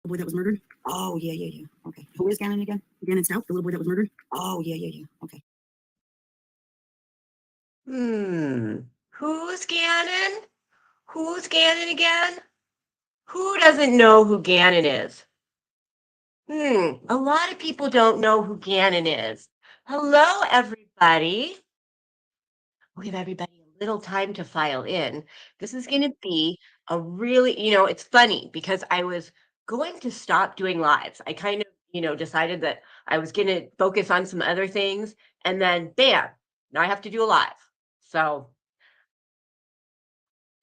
boy that was murdered? Oh, yeah. Okay. Who is Gannon again? Gannon Stout, the little boy that was murdered? Oh, yeah. Okay. Who's Gannon? Who's Gannon again? Who doesn't know who Gannon is? A lot of people don't know who Gannon is. Hello, everybody. We'll give everybody a little time to file in. This is going to be a really, it's funny because I was going to stop doing lives. I kind of, decided that I was going to focus on some other things. And then, bam, now I have to do a live. So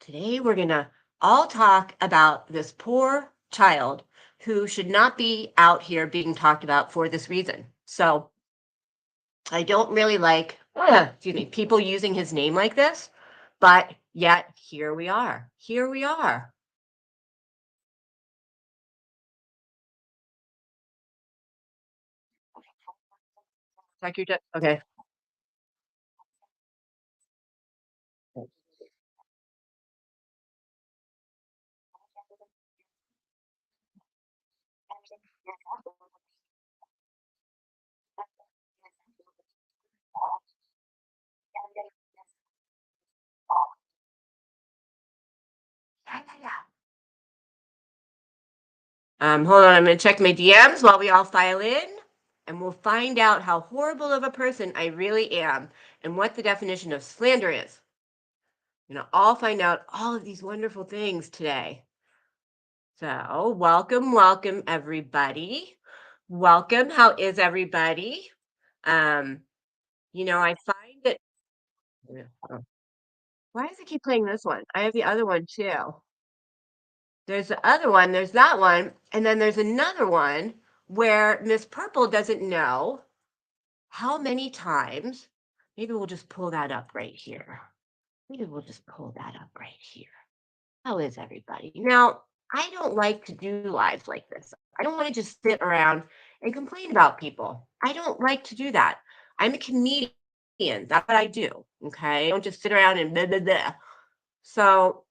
today we're going to all talk about this poor child who should not be out here being talked about for this reason. So I don't really like, people using his name like this, but yet here we are. Here we are. Like you're just, okay. Hold on, I'm gonna check my DMs while we all file in, and we'll find out how horrible of a person I really am and what the definition of slander is. I'll find out all of these wonderful things today. So, welcome, everybody. Welcome. How is everybody? I find that. Why does it keep playing this one? I have the other one too. There's the other one, there's that one, and then there's another one where Miss Purple doesn't know how many times. Maybe we'll just pull that up right here. How is everybody? Now, I don't like to do lives like this. I don't want to just sit around and complain about people. I don't like to do that. I'm a comedian. That's what I do. Okay. I don't just sit around and blah, blah, blah. So,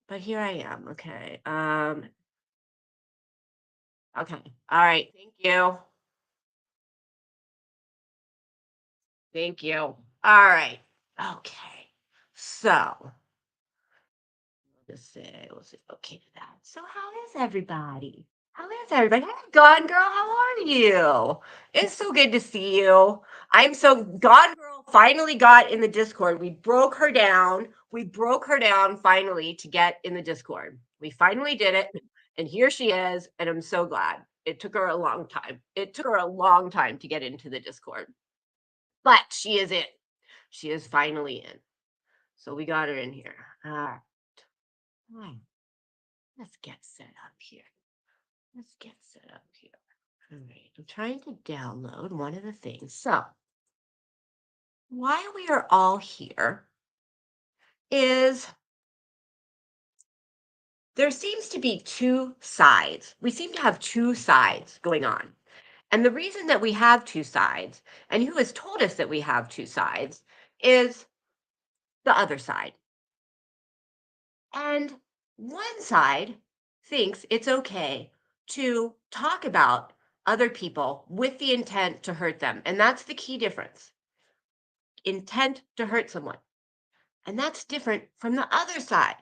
but here I am. Okay. Okay. All right. Thank you. Thank you. All right. Okay. So we'll say okay to that. So how is everybody? Hey, Gone Girl, how are you? It's so good to see you. Gone Girl finally got in the Discord. We broke her down. Finally to get in the Discord. We finally did it. And here she is. And I'm so glad. It took her a long time. To get into the Discord. But she is in. She is finally in. So we got her in here. All right. Let's get set up here. All right. I'm trying to download one of the things. So, why we are all here is there seems to be two sides. We seem to have two sides going on. And the reason that we have two sides, and who has told us that we have two sides, is the other side. And one side thinks it's okay to talk about other people with the intent to hurt them. And that's the key difference. Intent to hurt someone. And that's different from the other side,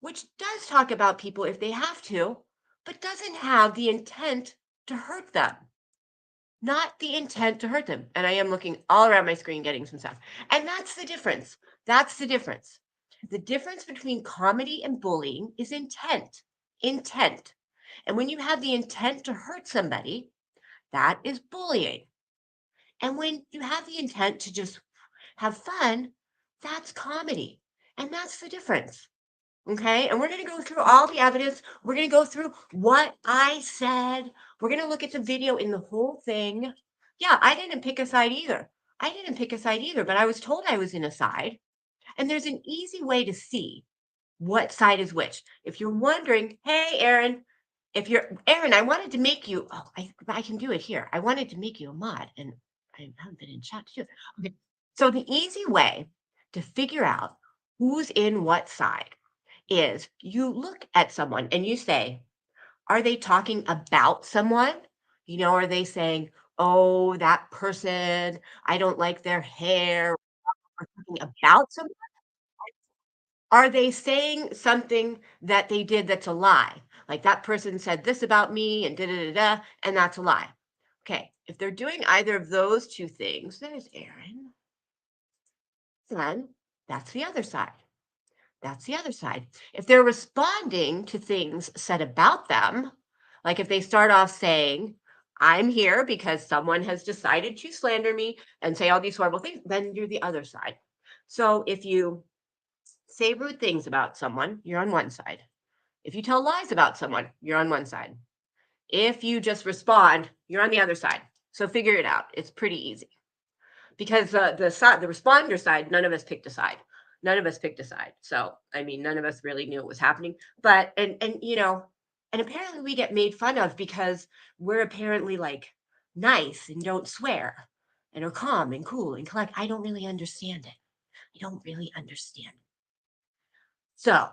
which does talk about people if they have to, but doesn't have the intent to hurt them. Not the intent to hurt them. And I am looking all around my screen getting some stuff. And that's the difference. The difference between comedy and bullying is intent. And when you have the intent to hurt somebody, that is bullying. And when you have the intent to just have fun, that's comedy. And that's the difference. Okay. And we're going to go through all the evidence. We're going to go through what I said. We're going to look at the video in the whole thing. Yeah, I didn't pick a side either. But I was told I was in a side. And there's an easy way to see what side is which. If you're wondering, hey, Aaron, I wanted to make you, I can do it here. I wanted to make you a mod and I haven't been in chat to do it. Okay. So the easy way to figure out who's in what side is you look at someone and you say, Are they talking about someone? Are they saying, "Oh, that person, I don't like their hair," or talking about someone? Are they saying something that they did that's a lie? Like that person said this about me and da da da da, and that's a lie. Okay, if they're doing either of those two things, there's Aaron, then that's the other side. That's the other side. If they're responding to things said about them, like if they start off saying, I'm here because someone has decided to slander me and say all these horrible things, then you're the other side. So if you say rude things about someone, you're on one side. If you tell lies about someone, you're on one side. If you just respond, you're on the other side. So figure it out. It's pretty easy because the responder side, none of us picked a side. None of us picked a side. So I mean, none of us really knew what was happening. But and apparently we get made fun of because we're apparently like nice and don't swear and are calm and cool and collect. I don't really understand it. I don't really understand it. So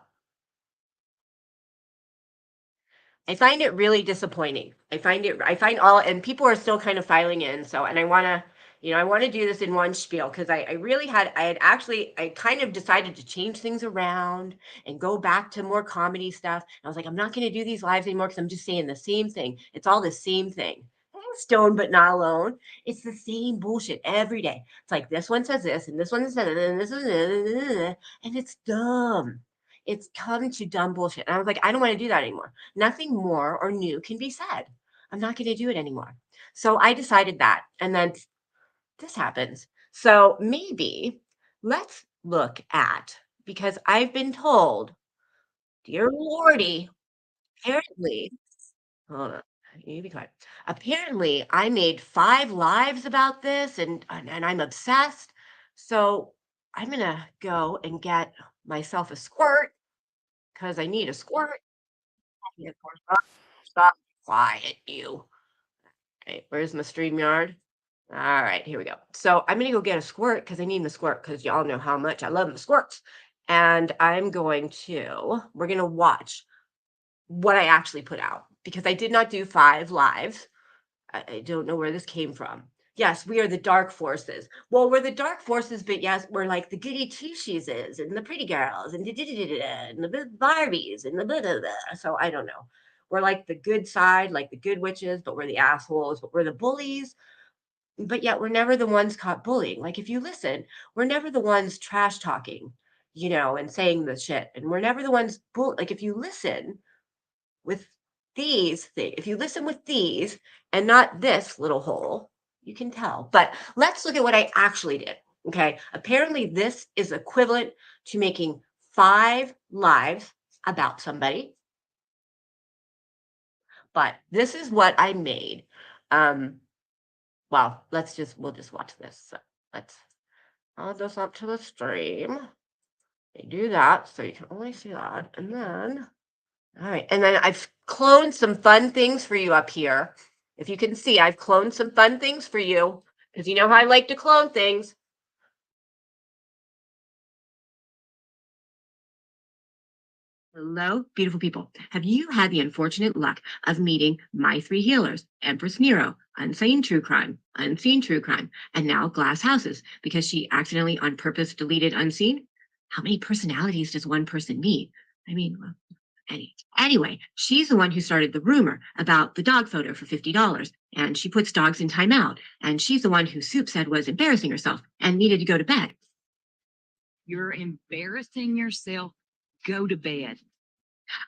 I find it really disappointing. I find all, and people are still kind of filing in. So, and I want to do this in one spiel because I kind of decided to change things around and go back to more comedy stuff. I was like, I'm not going to do these lives anymore because I'm just saying the same thing. It's all the same thing. Stoned but not alone. It's the same bullshit every day. It's like this one says this and this one says that and this one, and it's dumb. It's come to dumb bullshit. And I was like, I don't want to do that anymore. Nothing more or new can be said. I'm not going to do it anymore. So I decided that. And then this happens. So maybe let's look at, because I've been told, dear Lordy, apparently, hold on, you be quiet. Apparently, I made 5 lives about this and I'm obsessed. So I'm going to go and get myself a squirt because I need a squirt. Yeah, of course. Stop. Quiet, you. Okay, where's my StreamYard? All right, here we go. So I'm gonna go get a squirt because I need a squirt because y'all know how much I love the squirts. And we're gonna watch what I actually put out because I did not do 5 lives. I don't know where this came from. Yes, we are the dark forces. Well, we're the dark forces, but yes, we're like the goody two shoes and the pretty girls and and the Barbies and the blah, blah, blah. So I don't know. We're like the good side, like the good witches, but we're the assholes, but we're the bullies. But yet we're never the ones caught bullying. Like if you listen, we're never the ones trash talking, and saying the shit. And we're never the ones like if you listen, with these things, if you listen with these and not this little hole, you can tell. But let's look at what I actually did. Okay. Apparently, this is equivalent to making 5 lives about somebody. But this is what I made. Well, we'll just watch this. So add this up to the stream. I do that so you can only see that. And then all right, and then I've cloned some fun things for you up here. If you can see, I've cloned some fun things for you because you know how I like to clone things. Hello, beautiful people. Have you had the unfortunate luck of meeting my 3 healers, Empress Nero, Unseen True Crime, Unseen True Crime, and now Glass Houses because she accidentally on purpose deleted Unseen? How many personalities does one person need? I mean, well, anyway, she's the one who started the rumor about the dog photo for $50, and she puts dogs in timeout. And she's the one who Soup said was embarrassing herself and needed to go to bed. You're embarrassing yourself. Go to bed.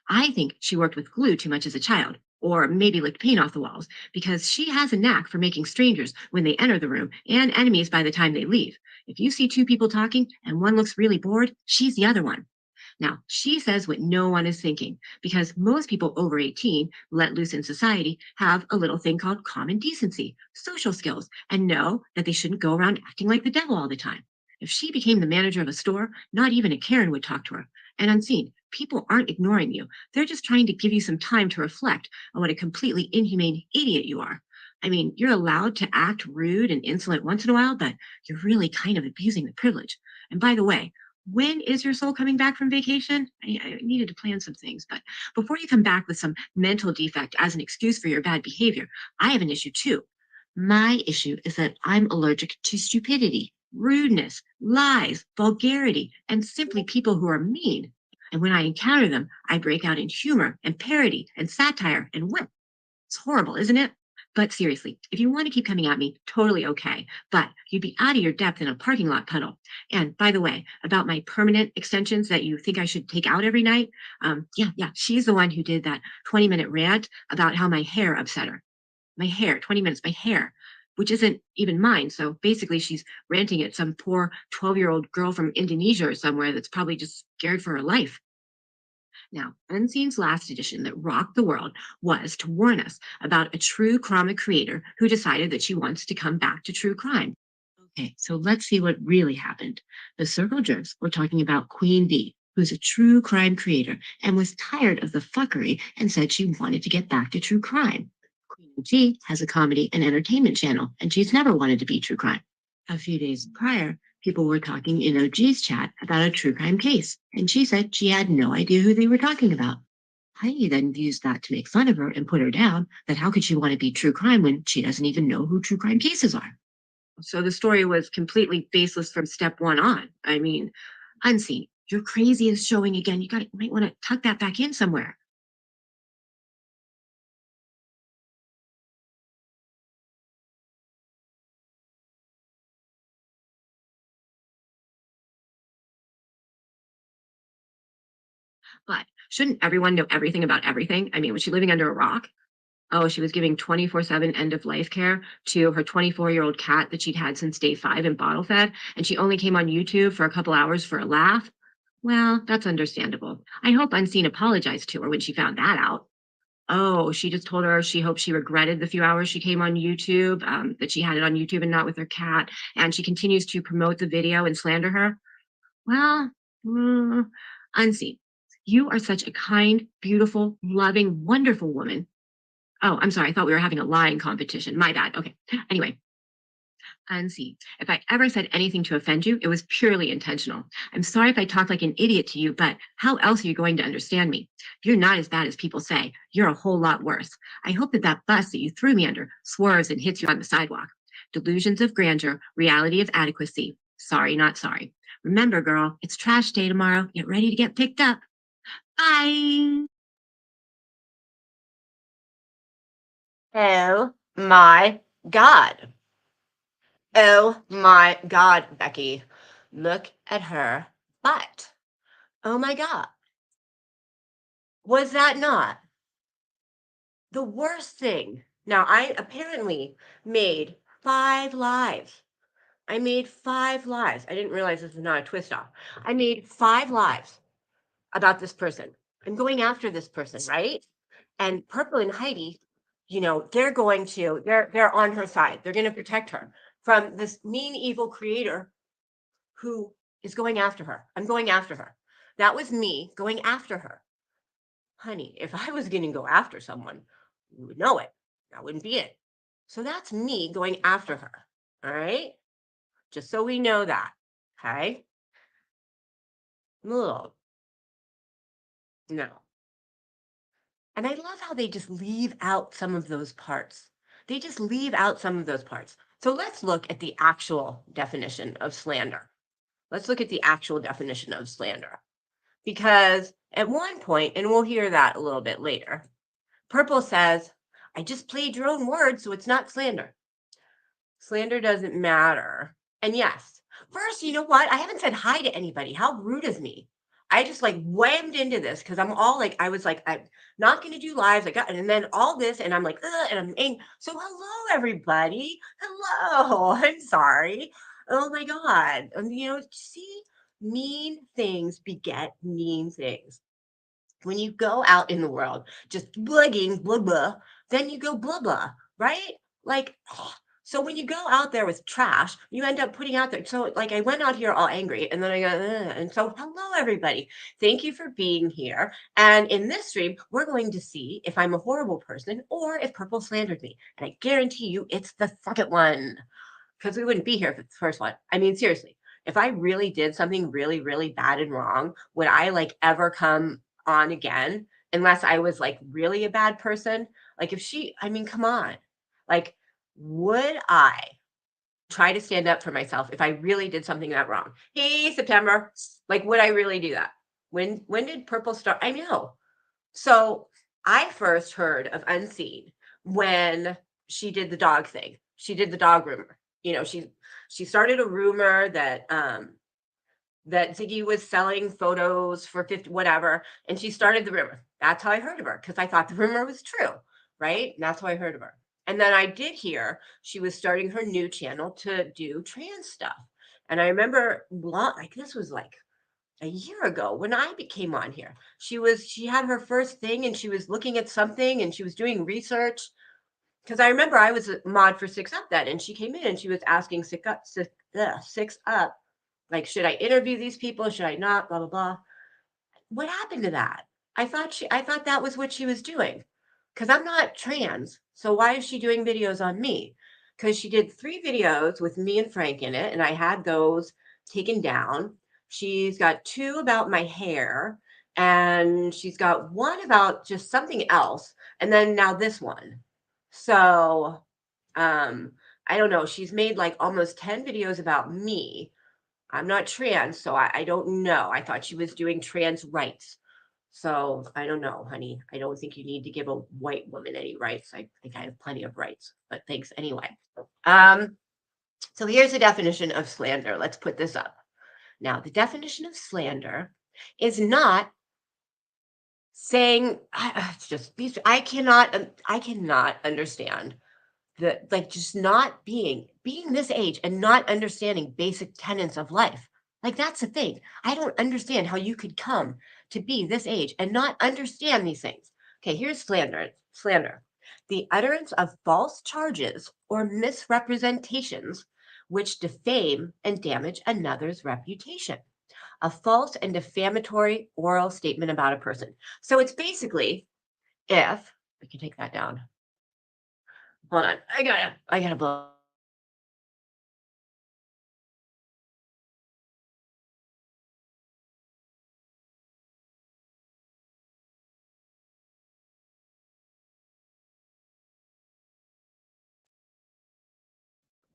I think she worked with glue too much as a child, or maybe licked paint off the walls, because she has a knack for making strangers when they enter the room and enemies by the time they leave. If you see 2 people talking and one looks really bored, she's the other one. Now, she says what no one is thinking because most people over 18, let loose in society, have a little thing called common decency, social skills, and know that they shouldn't go around acting like the devil all the time. If she became the manager of a store, not even a Karen would talk to her. And Unseen, people aren't ignoring you. They're just trying to give you some time to reflect on what a completely inhumane idiot you are. I mean, you're allowed to act rude and insolent once in a while, but you're really kind of abusing the privilege. And by the way, when is your soul coming back from vacation? I needed to plan some things, but before you come back with some mental defect as an excuse for your bad behavior, I have an issue too. My issue is that I'm allergic to stupidity, rudeness, lies, vulgarity, and simply people who are mean. And when I encounter them, I break out in humor and parody and satire and wit. It's horrible, isn't it? But seriously, if you want to keep coming at me, totally okay. But you'd be out of your depth in a parking lot puddle. And by the way, about my permanent extensions that you think I should take out every night, yeah, she's the one who did that 20-minute rant about how my hair upset her. My hair, 20 minutes, my hair, which isn't even mine. So basically, she's ranting at some poor 12-year-old girl from Indonesia or somewhere that's probably just scared for her life. Now, Unseen's last edition that rocked the world was to warn us about a true crime creator who decided that she wants to come back to true crime. Okay, so let's see what really happened. The Circle Jerks were talking about Queen Bee, who's a true crime creator and was tired of the fuckery and said she wanted to get back to true crime. Queen G has a comedy and entertainment channel, and she's never wanted to be true crime. A few days prior, people were talking in OG's chat about a true crime case, and she said she had no idea who they were talking about. Heidi then used that to make fun of her and put her down, that how could she want to be true crime when she doesn't even know who true crime cases are? So the story was completely baseless from step one on. I mean, Unseen, your crazy is showing again. You might want to tuck that back in somewhere. But shouldn't everyone know everything about everything? I mean, was she living under a rock? Oh, she was giving 24/7 end of life care to her 24-year-old cat that she'd had since day 5 and bottle fed, and she only came on YouTube for a couple hours for a laugh. Well, that's understandable. I hope Unseen apologized to her when she found that out. Oh, she just told her she hoped she regretted the few hours she came on YouTube, that she had it on YouTube and not with her cat, and she continues to promote the video and slander her. Well, Unseen, you are such a kind, beautiful, loving, wonderful woman. Oh, I'm sorry. I thought we were having a lying competition. My bad. Okay. Anyway, Unseen, if I ever said anything to offend you, it was purely intentional. I'm sorry if I talked like an idiot to you, but how else are you going to understand me? You're not as bad as people say. You're a whole lot worse. I hope that bus that you threw me under swerves and hits you on the sidewalk. Delusions of grandeur, reality of adequacy. Sorry, not sorry. Remember, girl, it's trash day tomorrow. Get ready to get picked up. Bye. Oh my God. Oh my God, Becky. Look at her butt. Oh my God. Was that not the worst thing? Now, I apparently made 5 lives. I made 5 lives. I didn't realize this was not a twist off. I made 5 lives about this person. I'm going after this person, right? And Purple and Heidi, they're on her side. They're going to protect her from this mean, evil creator who is going after her. I'm going after her. That was me going after her. Honey, if I was going to go after someone, you would know it. That wouldn't be it. So that's me going after her. All right? Just so we know that. Okay? Ugh. No. And I love how they just leave out some of those parts. They just leave out some of those parts. So let's look at the actual definition of slander. Let's look at the actual definition of slander. Because at one point, and we'll hear that a little bit later, Purple says, I just played your own words, so it's not slander. Slander doesn't matter. And yes, first, you know what? I haven't said hi to anybody. How rude of me. I just like whammed into this because I'm not going to do lives. And then all this, and I'm like, ugh, and I'm angry. So hello, everybody. Hello. I'm sorry. Oh my God. See, mean things beget mean things. When you go out in the world just blugging, blah, blah, then you go blah, blah, right? Like, so when you go out there with trash, you end up putting out there. So like I went out here all angry and then I go, and so hello, everybody. Thank you for being here. And in this stream, we're going to see if I'm a horrible person or if Purple slandered me. And I guarantee you it's the second one because we wouldn't be here if it's the first one. I mean, seriously, If I really did something really, really bad and wrong, would I like ever come on again unless I was like really a bad person? Like if she, I mean, come on. Like, would I try to stand up for myself if I really did something that wrong? Hey, September, like, would I really do that? When did purple start? I know. So I first heard of Unseen when she did the dog thing. She did the dog rumor. You know, she started a rumor that Ziggy was selling photos for 50 whatever, and she started the rumor. That's how I heard of her because I thought the rumor was true, right? And that's how I heard of her. And then I did hear she was starting her new channel to do trans stuff. And I remember like this was like a year ago when I came on here. She had her first thing and she was looking at something and she was doing research because I remember I was a mod for Six Up then, and she came in and she was asking Six Up, like, should I interview these people? Should I not? Blah blah blah. What happened to that? I thought that was what she was doing because I'm not trans. So why is she doing videos on me? Because she did 3 videos with me and Frank in it, and I had those taken down. She's got 2 about my hair, and she's got 1 about just something else, and then now this one. So I don't know. She's made like almost 10 videos about me. I'm not trans, so I don't know. I thought she was doing trans rights. So I don't know, honey. I don't think you need to give a white woman any rights. I think I have plenty of rights, but thanks anyway. So here's the definition of slander. Let's put this up. Now, the definition of slander is not saying it's just I cannot understand the like just not being this age and not understanding basic tenets of life. Like that's the thing. I don't understand how you could come to be this age and not understand these things. Okay, here's slander. Slander. The utterance of false charges or misrepresentations which defame and damage another's reputation. A false and defamatory oral statement about a person. So it's basically if we can take that down. Hold on. I gotta blow.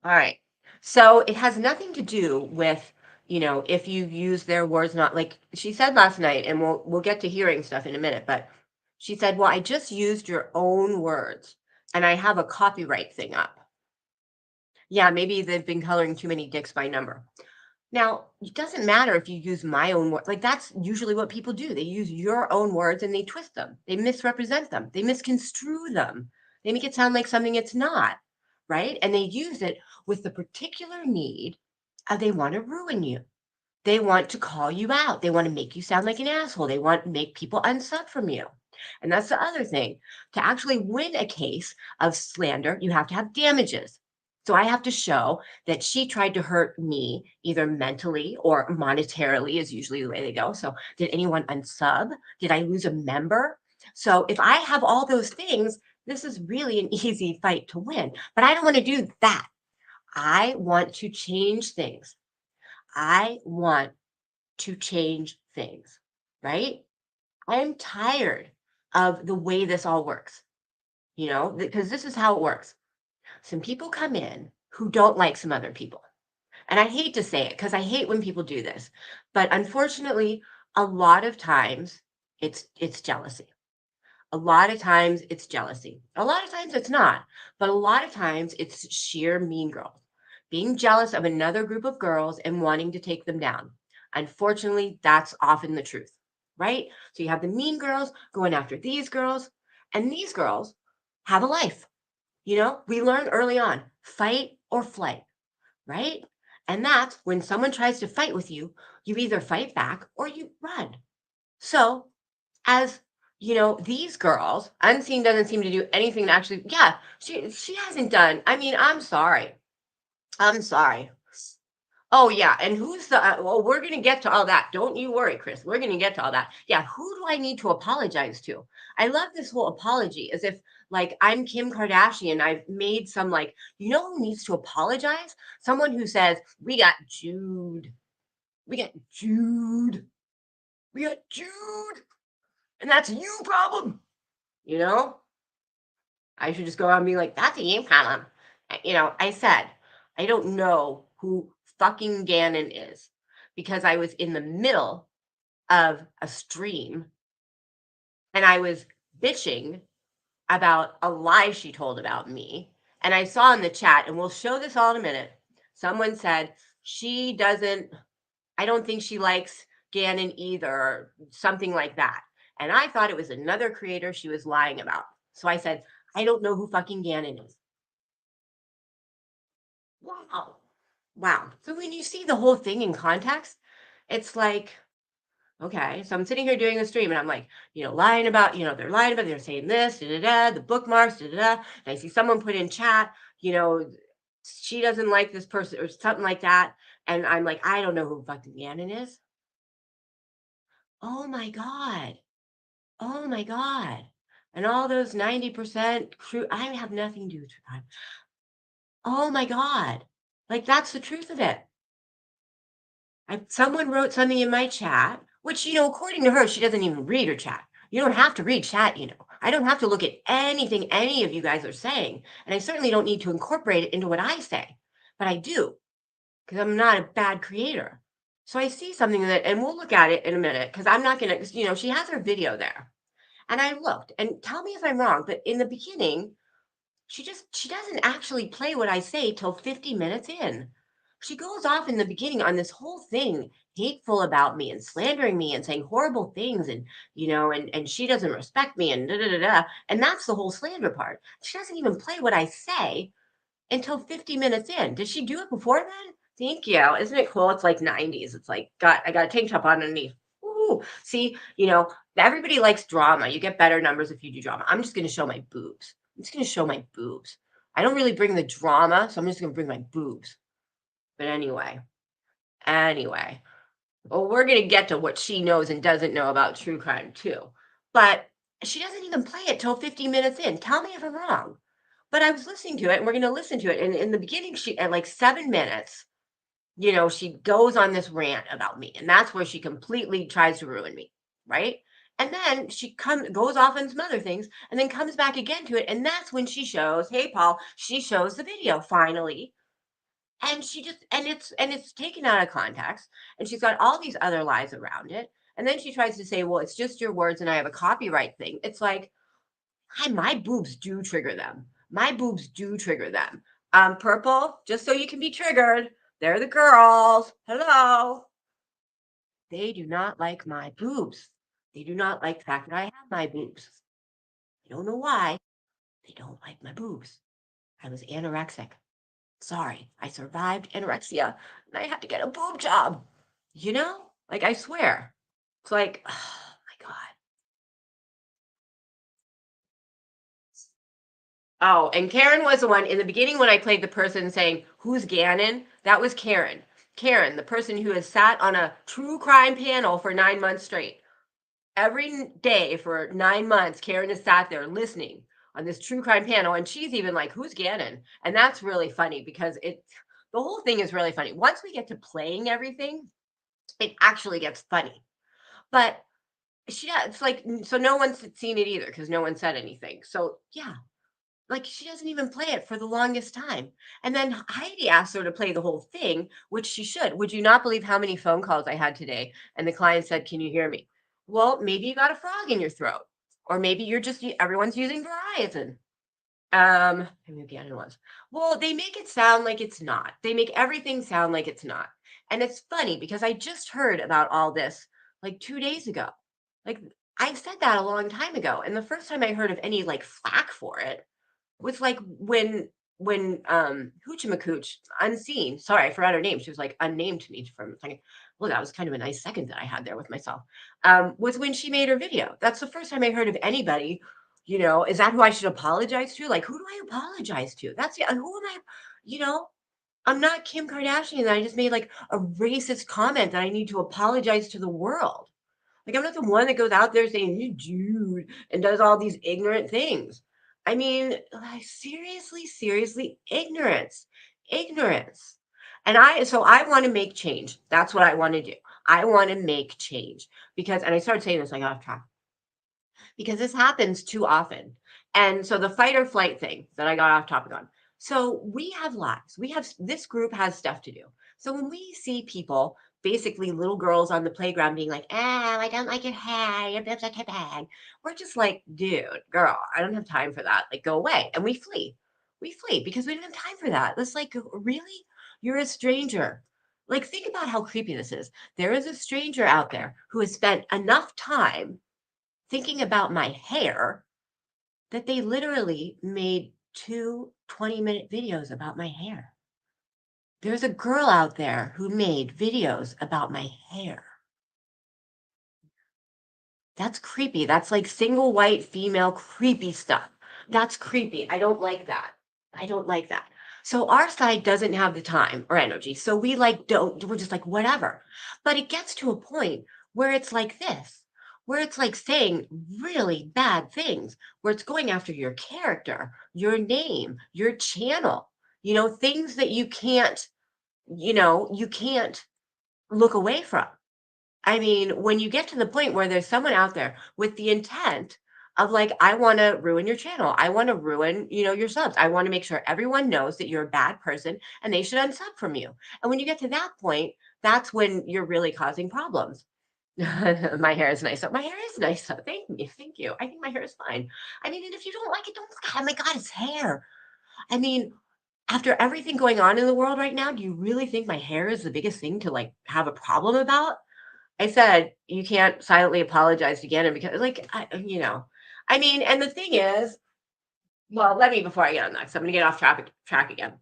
All right. So it has nothing to do with, if you use their words, not like she said last night, and we'll get to hearing stuff in a minute, but she said, well, I just used your own words and I have a copyright thing up. Yeah, maybe they've been coloring too many dicks by number. Now, it doesn't matter if you use my own words. Like that's usually what people do. They use your own words and they twist them. They misrepresent them. They misconstrue them. They make it sound like something it's not, right? And they use it with the particular need of they want to ruin you. They want to call you out. They want to make you sound like an asshole. They want to make people unsub from you. And that's the other thing. To actually win a case of slander, you have to have damages. So I have to show that she tried to hurt me either mentally or monetarily is usually the way they go. So did anyone unsub? Did I lose a member? So if I have all those things, this is really an easy fight to win. But I don't want to do that. I want to change things. I want to change things, right? I'm tired of the way this all works, because this is how it works. Some people come in who don't like some other people. And I hate to say it because I hate when people do this. But unfortunately, a lot of times it's jealousy. A lot of times it's jealousy. A lot of times it's not. But a lot of times it's sheer mean girls being jealous of another group of girls and wanting to take them down. Unfortunately, that's often the truth, right? So you have the mean girls going after these girls, and these girls have a life. We learn early on fight or flight, right? And that's when someone tries to fight with you, you either fight back or you run. So, as these girls, Unseen doesn't seem to do anything to actually, yeah, she hasn't done. I mean, I'm sorry. I'm sorry. Oh, yeah. And who's well, we're going to get to all that. Don't you worry, Chris. We're going to get to all that. Yeah. Who do I need to apologize to? I love this whole apology as if like I'm Kim Kardashian. I've made some who needs to apologize? Someone who says, we got Jude. We got Jude. We got Jude. And that's a you problem. You know? I should just go out and be like, that's a you problem. You know, I said, I don't know who fucking Gannon is because I was in the middle of a stream and I was bitching about a lie she told about me. And I saw in the chat, and we'll show this all in a minute. Someone said, I don't think she likes Gannon either, or something like that. And I thought it was another creator she was lying about. So I said, I don't know who fucking Gannon is. Wow. Wow. So when you see the whole thing in context, it's like, okay, so I'm sitting here doing a stream and I'm like, lying about, they're saying this, the bookmarks, And I see someone put in chat, she doesn't like this person or something like that. And I'm like, I don't know who fucking Gannon is. Oh my God. Oh my God. And all those 90% crew, I have nothing to do with that. Oh my God. Like, that's the truth of it. Someone wrote something in my chat, which, according to her, she doesn't even read her chat. You don't have to read chat, I don't have to look at anything any of you guys are saying. And I certainly don't need to incorporate it into what I say. But I do, because I'm not a bad creator. So I see something and we'll look at it in a minute, because I'm not going to, she has her video there. And I looked, and tell me if I'm wrong, but in the beginning, she doesn't actually play what I say till 50 minutes in. She goes off in the beginning on this whole thing, hateful about me and slandering me and saying horrible things, and and she doesn't respect me and da da da da. And that's the whole slander part. She doesn't even play what I say until 50 minutes in. Did she do it before then? Thank you. Isn't it cool? It's like 90s. It's like I got a tank top on underneath. Ooh, see, everybody likes drama. You get better numbers if you do drama. I'm just going to show my boobs. I'm just going to show my boobs. I don't really bring the drama, so I'm just going to bring my boobs. But anyway, well, we're going to get to what she knows and doesn't know about true crime too. But she doesn't even play it till 50 minutes in. Tell me if I'm wrong. But I was listening to it, and we're going to listen to it. And in the beginning, she, at like 7 minutes, she goes on this rant about me. And that's where she completely tries to ruin me, right? And then she goes off on some other things and then comes back again to it. And that's when she shows, hey, Paul, she shows the video finally. And it's taken out of context. And she's got all these other lies around it. And then she tries to say, well, it's just your words and I have a copyright thing. It's like, hi, my boobs do trigger them. My boobs do trigger them. Purple, just so you can be triggered. They're the girls. Hello. They do not like my boobs. They do not like the fact that I have my boobs. I don't know why. They don't like my boobs. I was anorexic. Sorry, I survived anorexia and I had to get a boob job. Like, I swear. It's like, oh my God. Oh, and Karen was the one in the beginning when I played the person saying, who's Gannon? That was Karen. Karen, the person who has sat on a true crime panel for 9 months straight. Every day for 9 months, Karen has sat there listening on this true crime panel. And she's even like, who's Gannon? And that's really funny because the whole thing is really funny. Once we get to playing everything, it actually gets funny. But it's like, so no one's seen it either because no one said anything. So yeah. Like, she doesn't even play it for the longest time. And then Heidi asked her to play the whole thing, which she should. Would you not believe how many phone calls I had today? And the client said, can you hear me? Well, maybe you got a frog in your throat. Or maybe everyone's using Verizon. I knew Gannon was. Well, they make it sound like it's not. They make everything sound like it's not. And it's funny because I just heard about all this like 2 days ago. Like, I said that a long time ago. And the first time I heard of any like flack for it was like when Hoochie Unseen, sorry, I forgot her name. She was like unnamed to me for a second. Well, that was kind of a nice second that I had there with myself. Was when she made her video. That's the first time I heard of anybody, is that who I should apologize to? Like, who do I apologize to? Who am I, I'm not Kim Kardashian. I just made like a racist comment that I need to apologize to the world. Like, I'm not the one that goes out there saying, you dude, and does all these ignorant things. I mean, like, seriously, ignorance. So I want to make change. That's what I want to do. I want to make change because, and I started saying this, I got off track because this happens too often. And so the fight or flight thing that I got off topic on. So we have lives. This group has stuff to do. So when we see people, basically little girls on the playground being like, I don't like your hair, your boobs are too big. We're just like, dude, girl, I don't have time for that. Like, go away. And we flee. We flee because we don't have time for that. It's like, really? You're a stranger. Like, think about how creepy this is. There is a stranger out there who has spent enough time thinking about my hair that they literally made 20-minute videos about my hair. There's a girl out there who made videos about my hair. That's creepy. That's like single white female creepy stuff. That's creepy. I don't like that. I don't like that. So our side doesn't have the time or energy. So we're just like, whatever. But it gets to a point where it's like this, where it's like saying really bad things, where it's going after your character, your name, your channel, things that you can't look away from. I mean, when you get to the point where there's someone out there with the intent of like, I want to ruin your channel. I want to ruin, your subs. I want to make sure everyone knows that you're a bad person and they should unsub from you. And when you get to that point, that's when you're really causing problems. My hair is nice. My hair is nice. Thank you. Thank you. I think my hair is fine. I mean, and if you don't like it, don't look at it. Oh my God, it's hair. I mean, after everything going on in the world right now, do you really think my hair is the biggest thing to like have a problem about? I said, you can't silently apologize to Gannon because, I mean, and the thing is, well, before I get on that, because I'm going to get off track again.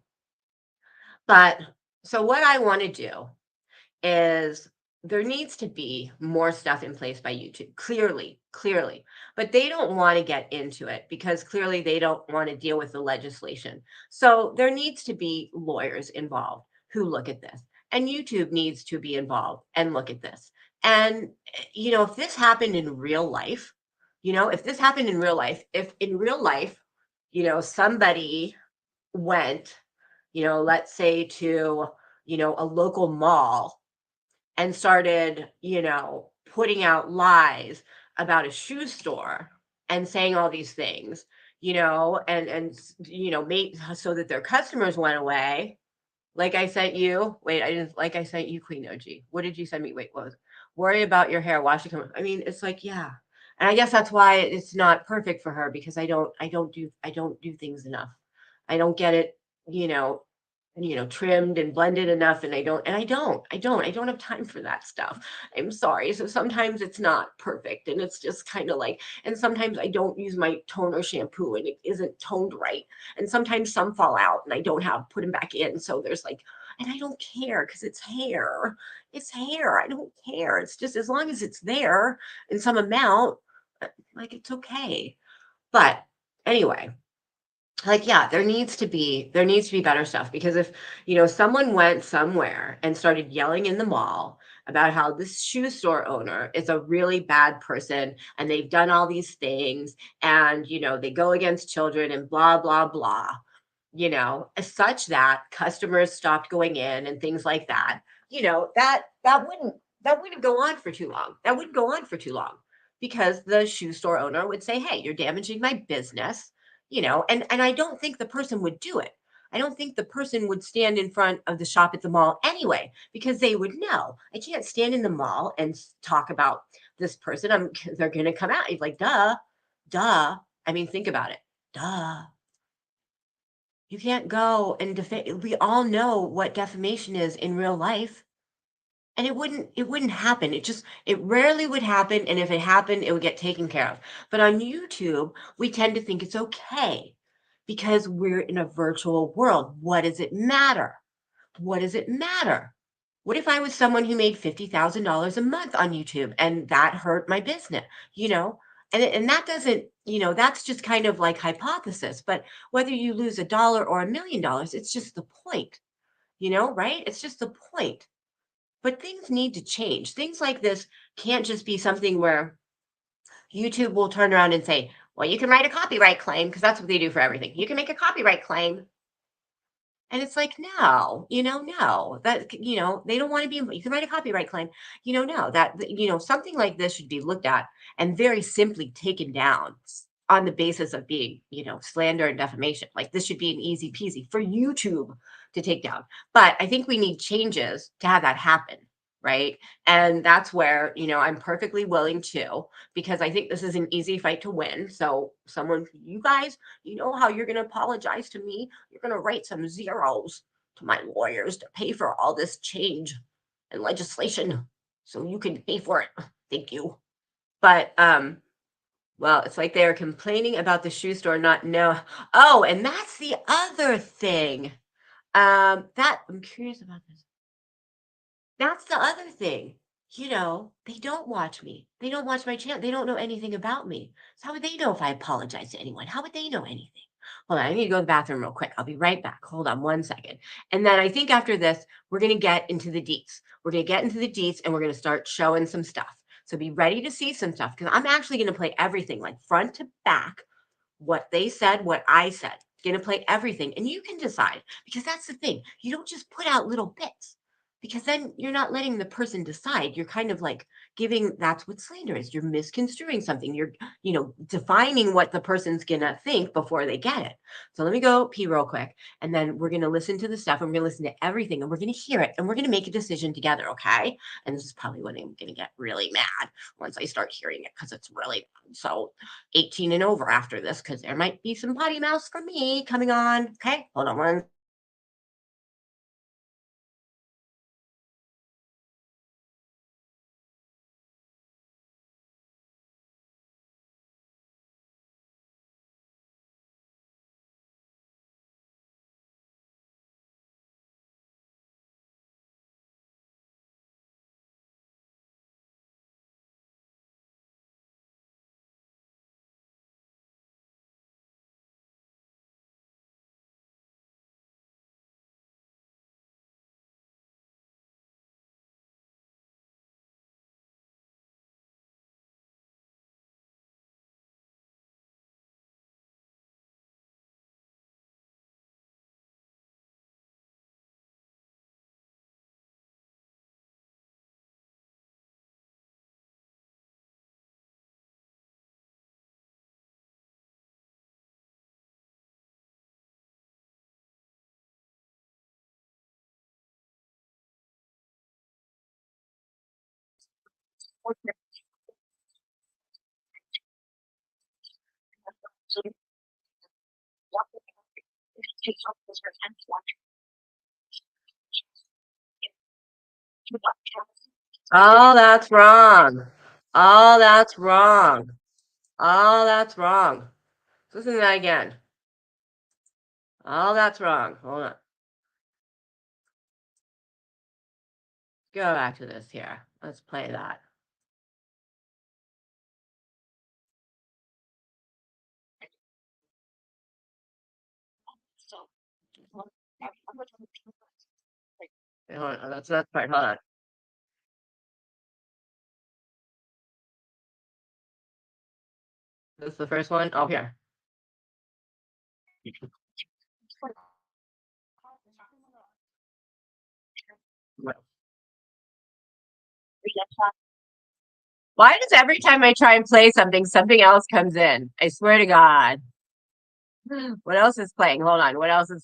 But so what I want to do is there needs to be more stuff in place by YouTube, clearly, but they don't want to get into it because clearly they don't want to deal with the legislation. So there needs to be lawyers involved who look at this, and YouTube needs to be involved and look at this. And, if this happened in real life, if in real life, somebody went, let's say to, a local mall and started, putting out lies about a shoe store and saying all these things, made so that their customers went away. Like I sent you, I sent you Queen OG. What did you send me? Wait, what was worry about your hair, wash it. I mean, it's like, yeah. And I guess that's why it's not perfect for her because I don't do things enough. I don't get it, trimmed and blended enough. And I don't have time for that stuff. I'm sorry. So sometimes it's not perfect and it's just kind of like, and sometimes I don't use my toner shampoo and it isn't toned right. And sometimes some fall out and I don't put them back in. So there's like, and I don't care because it's hair. It's hair. I don't care. It's just as long as it's there in some amount, like it's okay. But anyway, like, yeah, there needs to be better stuff because if, someone went somewhere and started yelling in the mall about how this shoe store owner is a really bad person and they've done all these things and, they go against children and blah, blah, blah, such that customers stopped going in and things like that, that wouldn't go on for too long. That wouldn't go on for too long because the shoe store owner would say, hey, you're damaging my business. And I don't think the person would do it. I don't think the person would stand in front of the shop at the mall anyway, because they would know I can't stand in the mall and talk about this person. They're going to come out. Like, duh. I mean, think about it. Duh. You can't go and defame. We all know what defamation is in real life. And it wouldn't happen. It rarely would happen. And if it happened, it would get taken care of. But on YouTube, we tend to think it's okay because we're in a virtual world. What does it matter? What does it matter? What if I was someone who made $50,000 a month on YouTube and that hurt my business, And that doesn't, that's just kind of like hypothesis. But whether you lose $1 or $1 million, it's just the point, right? It's just the point. But things need to change. Things like this can't just be something where YouTube will turn around and say, well, you can write a copyright claim because that's what they do for everything. You can make a copyright claim. And it's like, no, no, that, they don't want to be, you can write a copyright claim, no, something like this should be looked at and very simply taken down on the basis of being, slander and defamation. Like this should be an easy peasy for YouTube to take down. But I think we need changes to have that happen. Right. And that's where, I'm perfectly willing to, because I think this is an easy fight to win. So you guys, you know how you're going to apologize to me. You're going to write some zeros to my lawyers to pay for all this change and legislation so you can pay for it. Thank you. But well, it's like they're complaining about the shoe store not know. Oh, and that's the other thing. That I'm curious about this. That's the other thing. They don't watch me. They don't watch my channel. They don't know anything about me. So how would they know if I apologize to anyone? How would they know anything? Hold on, I need to go to the bathroom real quick. I'll be right back. Hold on one second. And then I think after this, we're going to get into the deets. We're going to get into the deets and we're going to start showing some stuff. So be ready to see some stuff because I'm actually going to play everything like front to back, what they said, what I said. Going to play everything. And you can decide because that's the thing. You don't just put out little bits because then you're not letting the person decide. You're kind of like that's what slander is. You're misconstruing something. You're, defining what the person's going to think before they get it. So let me go pee real quick. And then we're going to listen to the stuff and we're going to listen to everything and we're going to hear it and we're going to make a decision together. Okay. And this is probably when I'm going to get really mad once I start hearing it because it's really bad. So 18 and over after this because there might be some potty mouths from me coming on. Okay. Hold on one. Oh, that's wrong. Oh, that's wrong. Oh, that's wrong. Listen to that again. Oh, that's wrong. Hold on. Go back to this here. Let's play that. Hold on. That's that part. Hold on. This is the first one. Oh, here. Why does every time I try and play something, something else comes in? I swear to God. What else is playing? Hold on. What else is?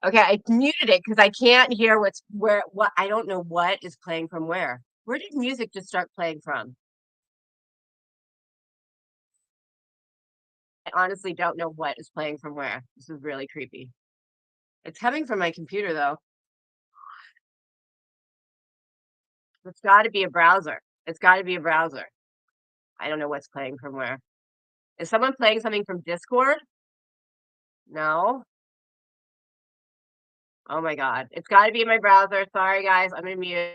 Okay, I muted it because I can't hear what I don't know what is playing from where. Where did music just start playing from? I honestly don't know what is playing from where. This is really creepy. It's coming from my computer though. It's got to be a browser. It's got to be a browser. I don't know what's playing from where. Is someone playing something from Discord? No. Oh my God. It's got to be in my browser. Sorry, guys. I'm going to mute.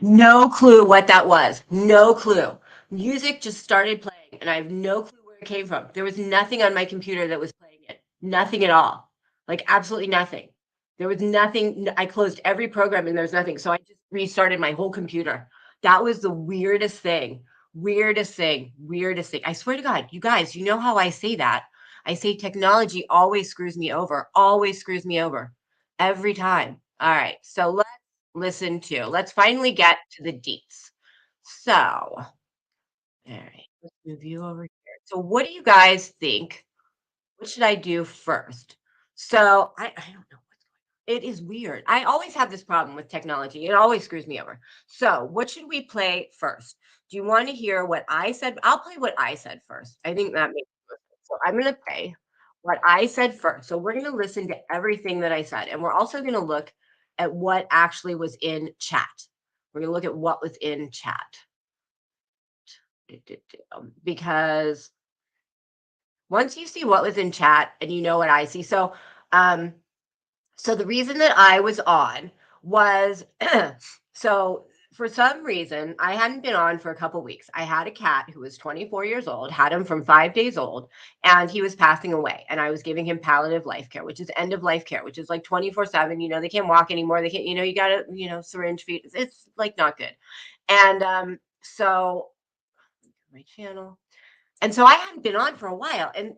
No clue what that was. No clue. Music just started playing, and I have no clue where it came from. There was nothing on my computer that was playing it. Nothing at all. Like absolutely nothing. There was nothing. I closed every program and there's nothing. So I just restarted my whole computer. That was the weirdest thing. Weirdest thing. Weirdest thing. I swear to God, you guys, you know how I say that. I say technology always screws me over. Always screws me over. Every time. All right. So let's finally get to the deets. So, all right, let's move you over here. So, what do you guys think? What should I do first? So, I don't know. It is weird. I always have this problem with technology. It always screws me over. So, what should we play first? Do you want to hear what I said? I'll play what I said first. I think that makes more sense. So, I'm going to play what I said first. So, we're going to listen to everything that I said. And we're also going to look at what actually was in chat. We're going to look at what was in chat. Because once you see what was in chat and you know what I see. So the reason that I was on was so for some reason I hadn't been on for a couple weeks. I had a cat who was 24 years old, had him from 5 days old, and he was passing away. And I was giving him palliative life care, which is end of life care, which is like 24/7. You know, they can't walk anymore. They can't, you gotta, syringe feed. It's like not good. And so my channel. And so I hadn't been on for a while, and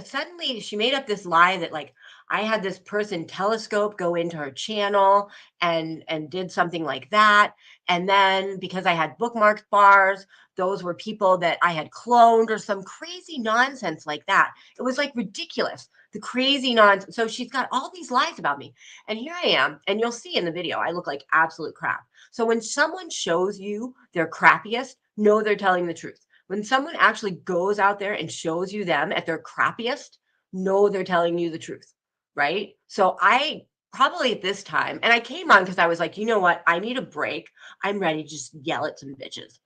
suddenly she made up this lie that like I had this person telescope go into her channel and did something like that. And then because I had bookmarked bars, those were people that I had cloned or some crazy nonsense like that. It was like ridiculous, the crazy nonsense. So she's got all these lies about me, and here I am, and you'll see in the video I look like absolute crap. So when someone shows you their crappiest, know they're telling the truth. When someone actually goes out there and shows you them at their crappiest, know they're telling you the truth, right? So I probably at this time, and I came on because I was like, you know what? I need a break. I'm ready to just yell at some bitches.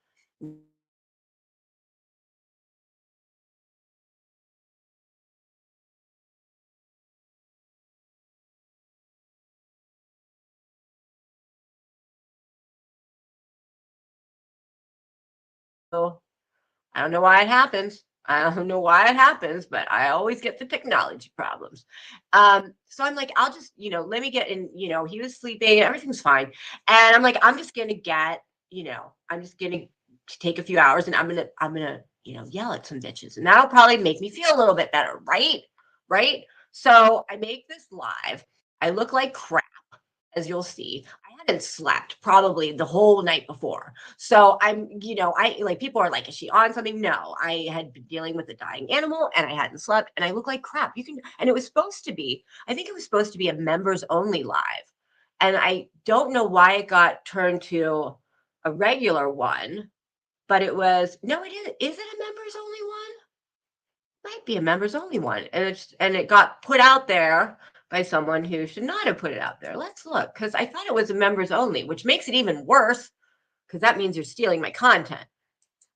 So I don't know why it happens. I don't know why it happens, but I always get the technology problems. So I'm like, I'll just, let me get in, he was sleeping, everything's fine. And I'm like, I'm just gonna get, I'm just gonna take a few hours and I'm gonna, yell at some bitches. And that'll probably make me feel a little bit better, right? Right. So I make this live. I look like crap, as you'll see. I hadn't slept probably the whole night before. So I like people are like, is she on something? No, I had been dealing with a dying animal and I hadn't slept and I look like crap. And it was supposed to be, I think it was supposed to be a members only live. And I don't know why it got turned to a regular one, but no, it is. Is it a members only one? Might be a members only one. And it got put out there by someone who should not have put it out there. Let's look, because I thought it was a members only, which makes it even worse because that means you're stealing my content,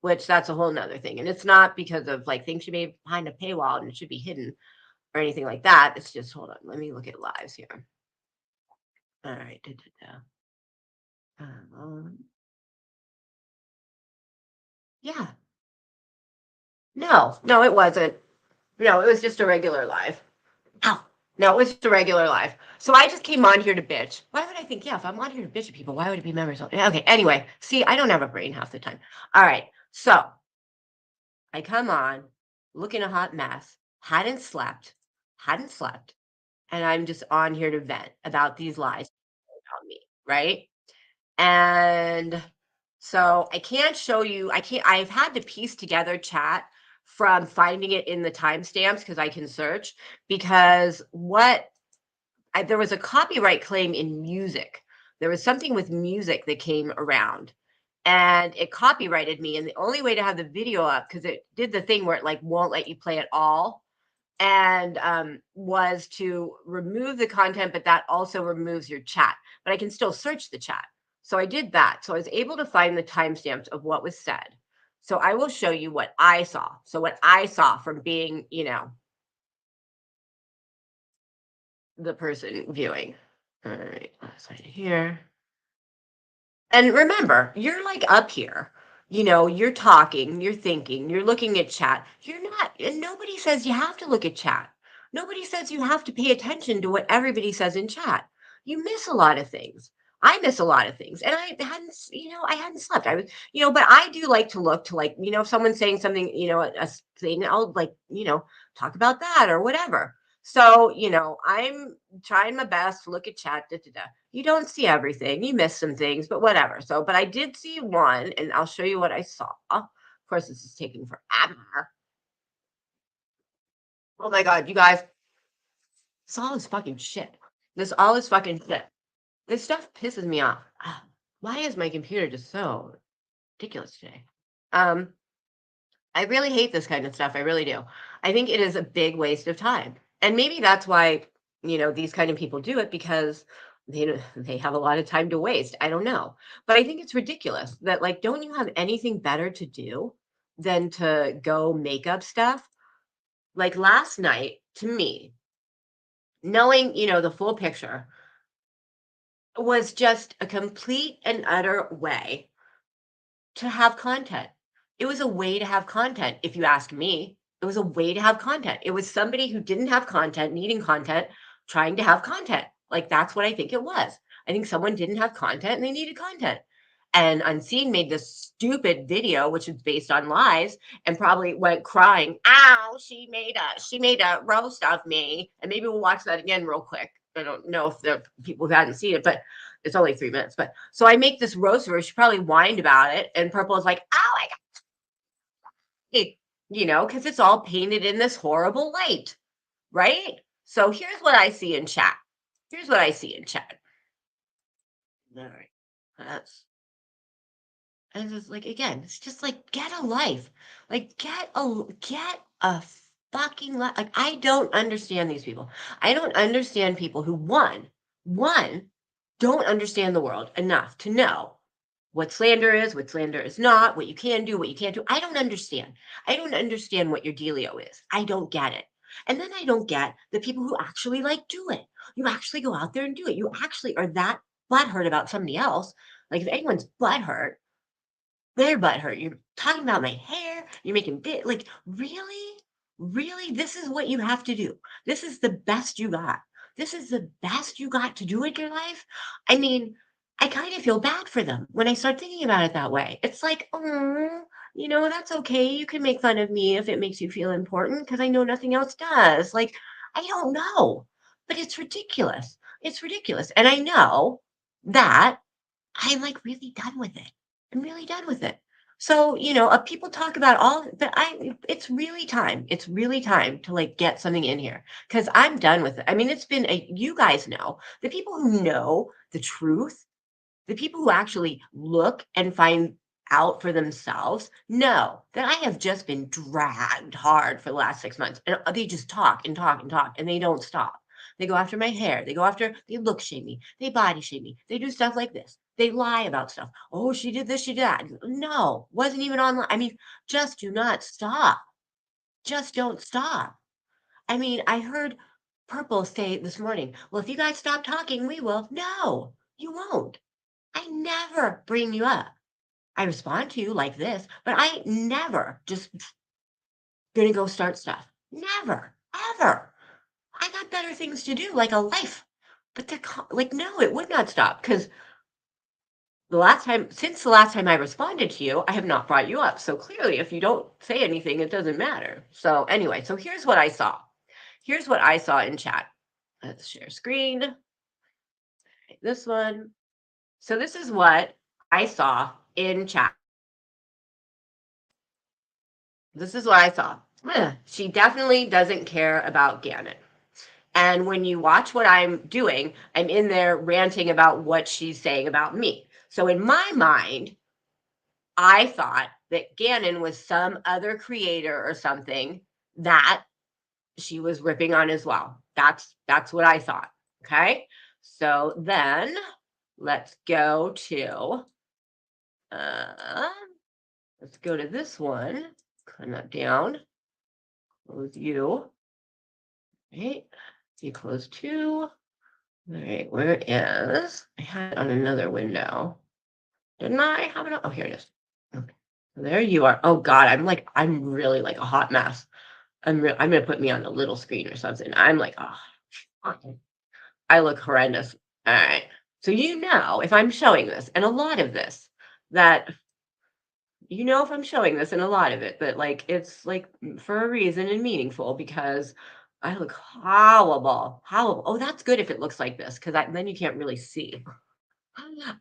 which that's a whole nother thing. And it's not because of like things should be behind a paywall and it should be hidden or anything like that. It's just, hold on, let me look at lives here. All right. Yeah. No, it wasn't. No, it was just a regular live. Ow. No, it was just a regular live. So I just came on here to bitch. Why would I think, yeah, if I'm on here to bitch at people, why would it be members only? Okay, anyway, see, I don't have a brain half the time. All right, so I come on, looking a hot mess, hadn't slept, and I'm just on here to vent about these lies about me, right? And so I can't show you, I've had to piece together chat from finding it in the timestamps because I can search, because there was a copyright claim in music. There was something with music that came around and it copyrighted me. And the only way to have the video up, because it did the thing where it like won't let you play at all, and was to remove the content, but that also removes your chat. But I can still search the chat. So I did that. So I was able to find the timestamps of what was said. So I will show you what I saw. So what I saw from being, the person viewing. All right, let's find it here. And remember, you're like up here, you're talking, you're thinking, you're looking at chat. You're not, and nobody says you have to look at chat. Nobody says you have to pay attention to what everybody says in chat. You miss a lot of things. I miss a lot of things. And I hadn't slept. I was, but I do like to look to, like, if someone's saying something, a thing, I'll, like, talk about that or whatever. So, I'm trying my best to look at chat. Da, da, da. You don't see everything. You miss some things, but whatever. So, but I did see one, and I'll show you what I saw. Of course, this is taking forever. Oh my God, you guys, this all is fucking shit. This all is fucking shit. This stuff pisses me off. Why is my computer just so ridiculous today? I really hate this kind of stuff. I really do. I think it is a big waste of time. And maybe that's why, these kind of people do it, because they have a lot of time to waste. I don't know. But I think it's ridiculous that, like, don't you have anything better to do than to go make up stuff? Like last night, to me, knowing, the full picture was just a complete and utter way to have content. It was a way to have content, if you ask me. It was a way to have content. It was somebody who didn't have content, needing content, trying to have content. Like, that's what I think it was. I think someone didn't have content and they needed content. And Unseen made this stupid video, which is based on lies, and probably went crying, "Ow, she made a roast of me." And maybe we'll watch that again real quick. I don't know if the people who hadn't seen it, but it's only 3 minutes. But so I make this roast of her. She probably whined about it, and Purple is like, "Oh my God," because it's all painted in this horrible light, right? So here's what I see in chat. Here's what I see in chat. All right, that's. And it's like, again, it's just like, get a life. Like, get a fucking life. Like, I don't understand these people. I don't understand people who, one, don't understand the world enough to know what slander is, what slander is not, what you can do, what you can't do. I don't understand. I don't understand what your dealio is. I don't get it. And then I don't get the people who actually, like, do it. You actually go out there and do it. You actually are that butthurt about somebody else. Like, if anyone's butthurt, their butt hurt. You're talking about my hair. You're making bit, like, really? Really? This is what you have to do. This is the best you got. This is the best you got to do in your life. I mean, I kind of feel bad for them when I start thinking about it that way. It's like, oh, that's okay. You can make fun of me if it makes you feel important, because I know nothing else does. Like, I don't know, but it's ridiculous. It's ridiculous. And I know that I'm, like, really done with it. I'm really done with it. So, people talk about all, but it's really time. It's really time to, like, get something in here, because I'm done with it. I mean, you guys know, the people who know the truth, the people who actually look and find out for themselves know that I have just been dragged hard for the last 6 months. And they just talk and talk and talk, and they don't stop. They go after my hair. They look shame me. They body shame me. They do stuff like this. They lie about stuff. Oh, she did this, she did that. No, wasn't even online. I mean, just do not stop. Just don't stop. I mean, I heard Purple say this morning, well, if you guys stop talking, we will. No, you won't. I never bring you up. I respond to you like this, but I never just gonna go start stuff. Never, ever. I got better things to do, like a life. But like, no, it would not stop, because since the last time I responded to you, I have not brought you up. So clearly, if you don't say anything, it doesn't matter. So anyway, so here's what I saw. Here's what I saw in chat. Let's share screen. This one. So this is what I saw in chat. This is what I saw. She definitely doesn't care about Gannon. And when you watch what I'm doing, I'm in there ranting about what she's saying about me. So in my mind, I thought that Gannon was some other creator or something that she was ripping on as well. That's what I thought. Okay. So then let's go to this one. Climb that down. Close you. Right. You close two. All right, where is, I had it on another window. Didn't I have it? Oh, here it is. Okay. There you are. Oh God, I'm really like a hot mess. I'm gonna put me on a little screen or something. I'm like, oh, I look horrendous. All right. So if I'm showing this and a lot of this, that if I'm showing this and a lot of it, that like it's like for a reason and meaningful because I look horrible. Horrible. Oh, that's good if it looks like this, because then you can't really see.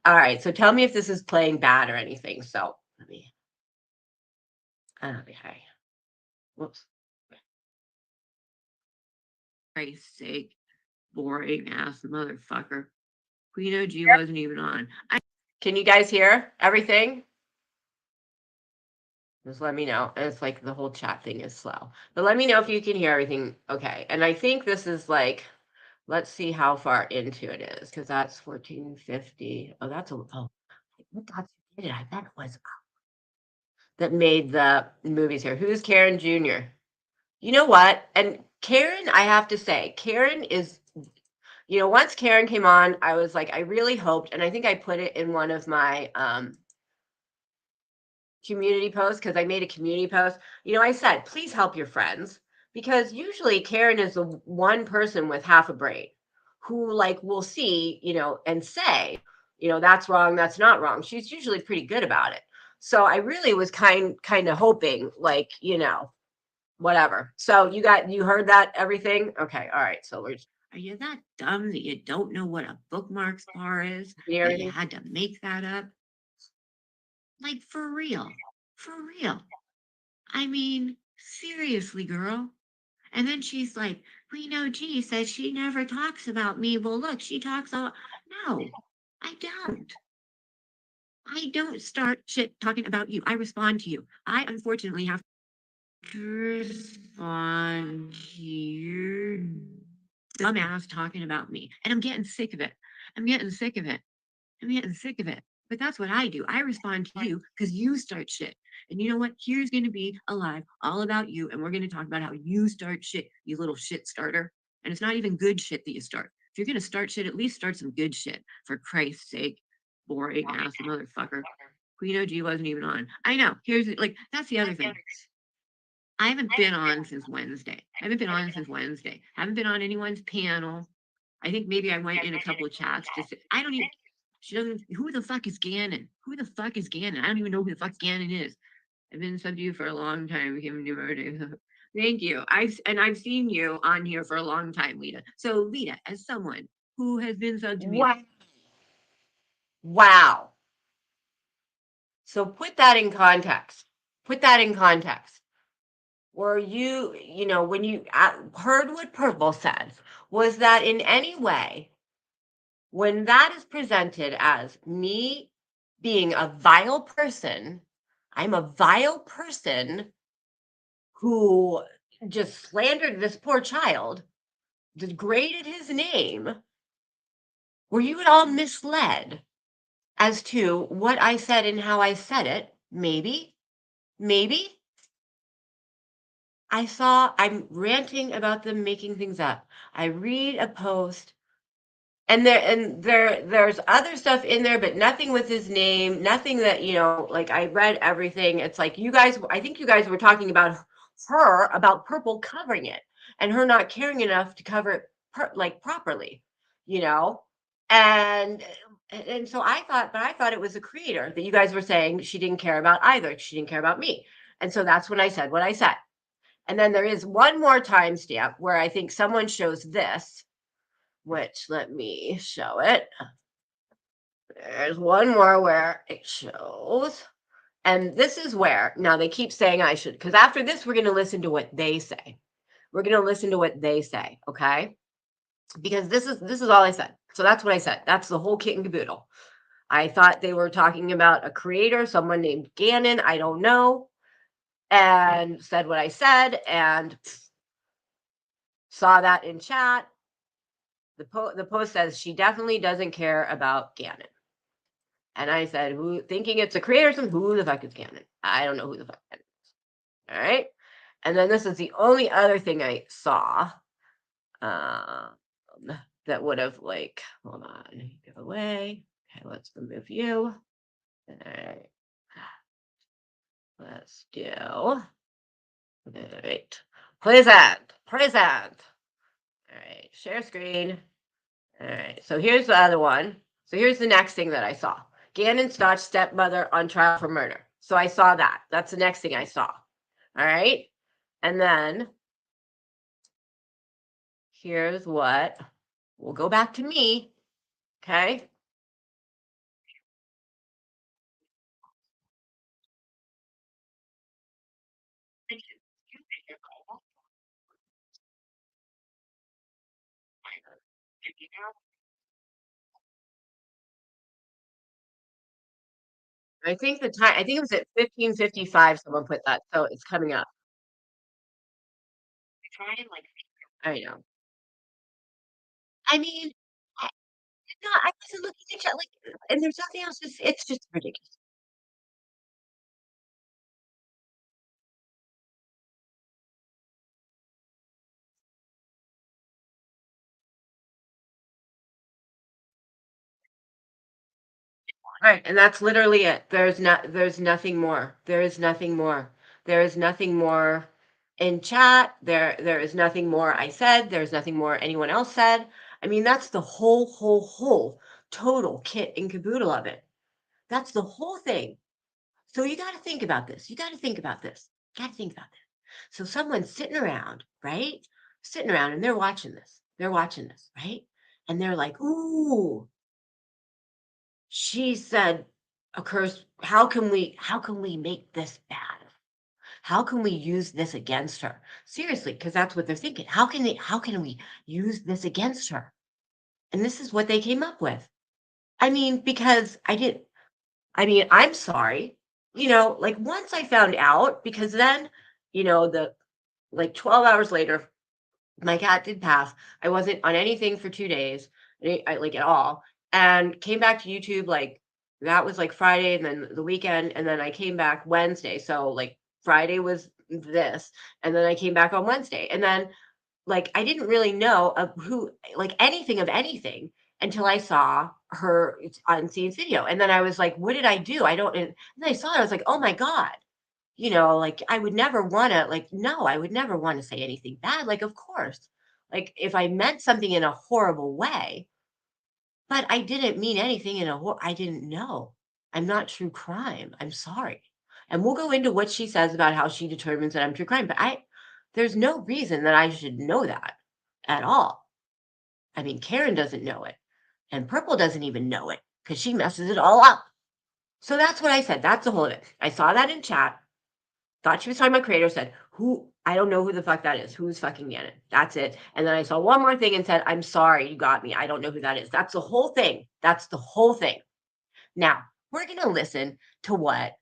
All right. So tell me if this is playing bad or anything. So let me. Okay. Whoops. Christ's sake, boring ass motherfucker. Queen OG wasn't even on. Can you guys hear everything? Just let me know. And it's like the whole chat thing is slow. But let me know if you can hear everything okay. And I think this is like, let's see how far into it is, because that's 1450. Oh, what dots did it? I bet it was that made the movies here. Who's Karen Jr.? You know what? And Karen, I have to say, Karen is, once Karen came on, I was like, I really hoped, and I think I put it in one of my community posts, because I made a community post. I said, please help your friends, because usually Karen is the one person with half a brain who like will see, and say, that's wrong, that's not wrong. She's usually pretty good about it. So I really was kind of hoping, like, whatever. So you heard that everything? Okay, all right. So are you that dumb that you don't know what a bookmarks bar is? That you had to make that up? Like for real. For real. I mean, seriously, girl. And then she's like, Queen OG says she never talks about me. Well, look, she talks all. No, I don't. I don't start shit talking about you. I respond to you. I unfortunately have to respond to your dumbass talking about me. And I'm getting sick of it. I'm getting sick of it. I'm getting sick of it. But that's what I do. I respond to you because you start shit. And you know what? Here's going to be a live all about you. And we're going to talk about how you start shit, you little shit starter. And it's not even good shit that you start. If you're going to start shit, at least start some good shit. For Christ's sake, boring ass motherfucker. Queen OG wasn't even on. I know. That's the other thing. I haven't been on since Wednesday. Haven't been on anyone's panel. I think maybe I went in a couple of chats. I don't even. She doesn't. Who the fuck is Gannon? Who the fuck is Gannon? I don't even know who the fuck Gannon is. I've been sub to you for a long time. Became a new birthday. Thank you. I've seen you on here for a long time, Lita. So Lita, as someone who has been sub to me. Wow. So put that in context. Were you, when you heard what Purple said, was that in any way, when that is presented as me being a vile person, I'm a vile person who just slandered this poor child, degraded his name, were you at all misled as to what I said and how I said it? Maybe. I'm ranting about them making things up. I read a post and there's other stuff in there, but nothing with his name, nothing that, like I read everything. It's like I think you guys were talking about about Purple covering it and her not caring enough to cover it properly, and so I thought it was a creator that you guys were saying she didn't care about either. She didn't care about me. And so that's when I said what I said. And then there is one more timestamp where I think someone shows this, which let me show it. There's one more where it shows. And this is where, now they keep saying I should, because after this, we're going to listen to what they say. Okay? Because this is all I said. So that's what I said. That's the whole kit and caboodle. I thought they were talking about a creator, someone named Gannon, I don't know, and said what I said, and saw that in chat. The post says she definitely doesn't care about Gannon. And I said, thinking it's a creator, who the fuck is Gannon? I don't know who the fuck Gannon is. All right. And then this is the only other thing I saw that would have hold on, give away. Okay, let's remove you. All right. Let's do. All right. Present. All right. Share screen. All right. So here's the other one. So here's the next thing that I saw. Gannon Stotch stepmother on trial for murder. So I saw that. That's the next thing I saw. All right. And then here's what we'll go back to me. Okay. I think the time, I think it was at 15:55 someone put that, so it's coming up. I know. I mean, I no, I wasn't looking at you, like, and there's nothing else, it's just ridiculous. Right, and that's literally it. There's nothing more. There is nothing more. There is nothing more in chat. There is nothing more I said. There's nothing more anyone else said. I mean, that's the whole total kit and caboodle of it. That's the whole thing. So you got to think about this. You got to think about this. Got to think about this. So someone's sitting around, right? Sitting around and they're watching this. They're watching this, right? And they're like, "Ooh, she said a curse. How can we make this bad? How can we use this against her?" Seriously, because that's what they're thinking. How can we use this against her? And this is what they came up with. I mean, because I'm sorry. Like once I found out, because then, the like 12 hours later, my cat did pass. I wasn't on anything for 2 days, like at all, and came back to YouTube. Like that was like Friday, and then the weekend, and then I came back Wednesday. So like Friday was this, and then I came back on Wednesday, and then like I didn't really know of who, like anything of anything, until I saw her on Scene's video, and then I was like, "What did I do? I don't." And then I saw it. I was like, "Oh my god." Like I would never want to, like, no, I would never want to say anything bad. Like, of course, like if I meant something in a horrible way, but I didn't mean anything I didn't know. I'm not true crime. I'm sorry. And we'll go into what she says about how she determines that I'm true crime, but there's no reason that I should know that at all. I mean, Karen doesn't know it, and Purple doesn't even know it because she messes it all up. So that's what I said. That's the whole of it. I saw that in chat. Thought she was talking about creator, said, "Who? I don't know who the fuck that is. Who's fucking Gannon?" That's it. And then I saw one more thing and said, "I'm sorry, you got me. I don't know who that is." That's the whole thing. That's the whole thing. Now, we're going to listen to what,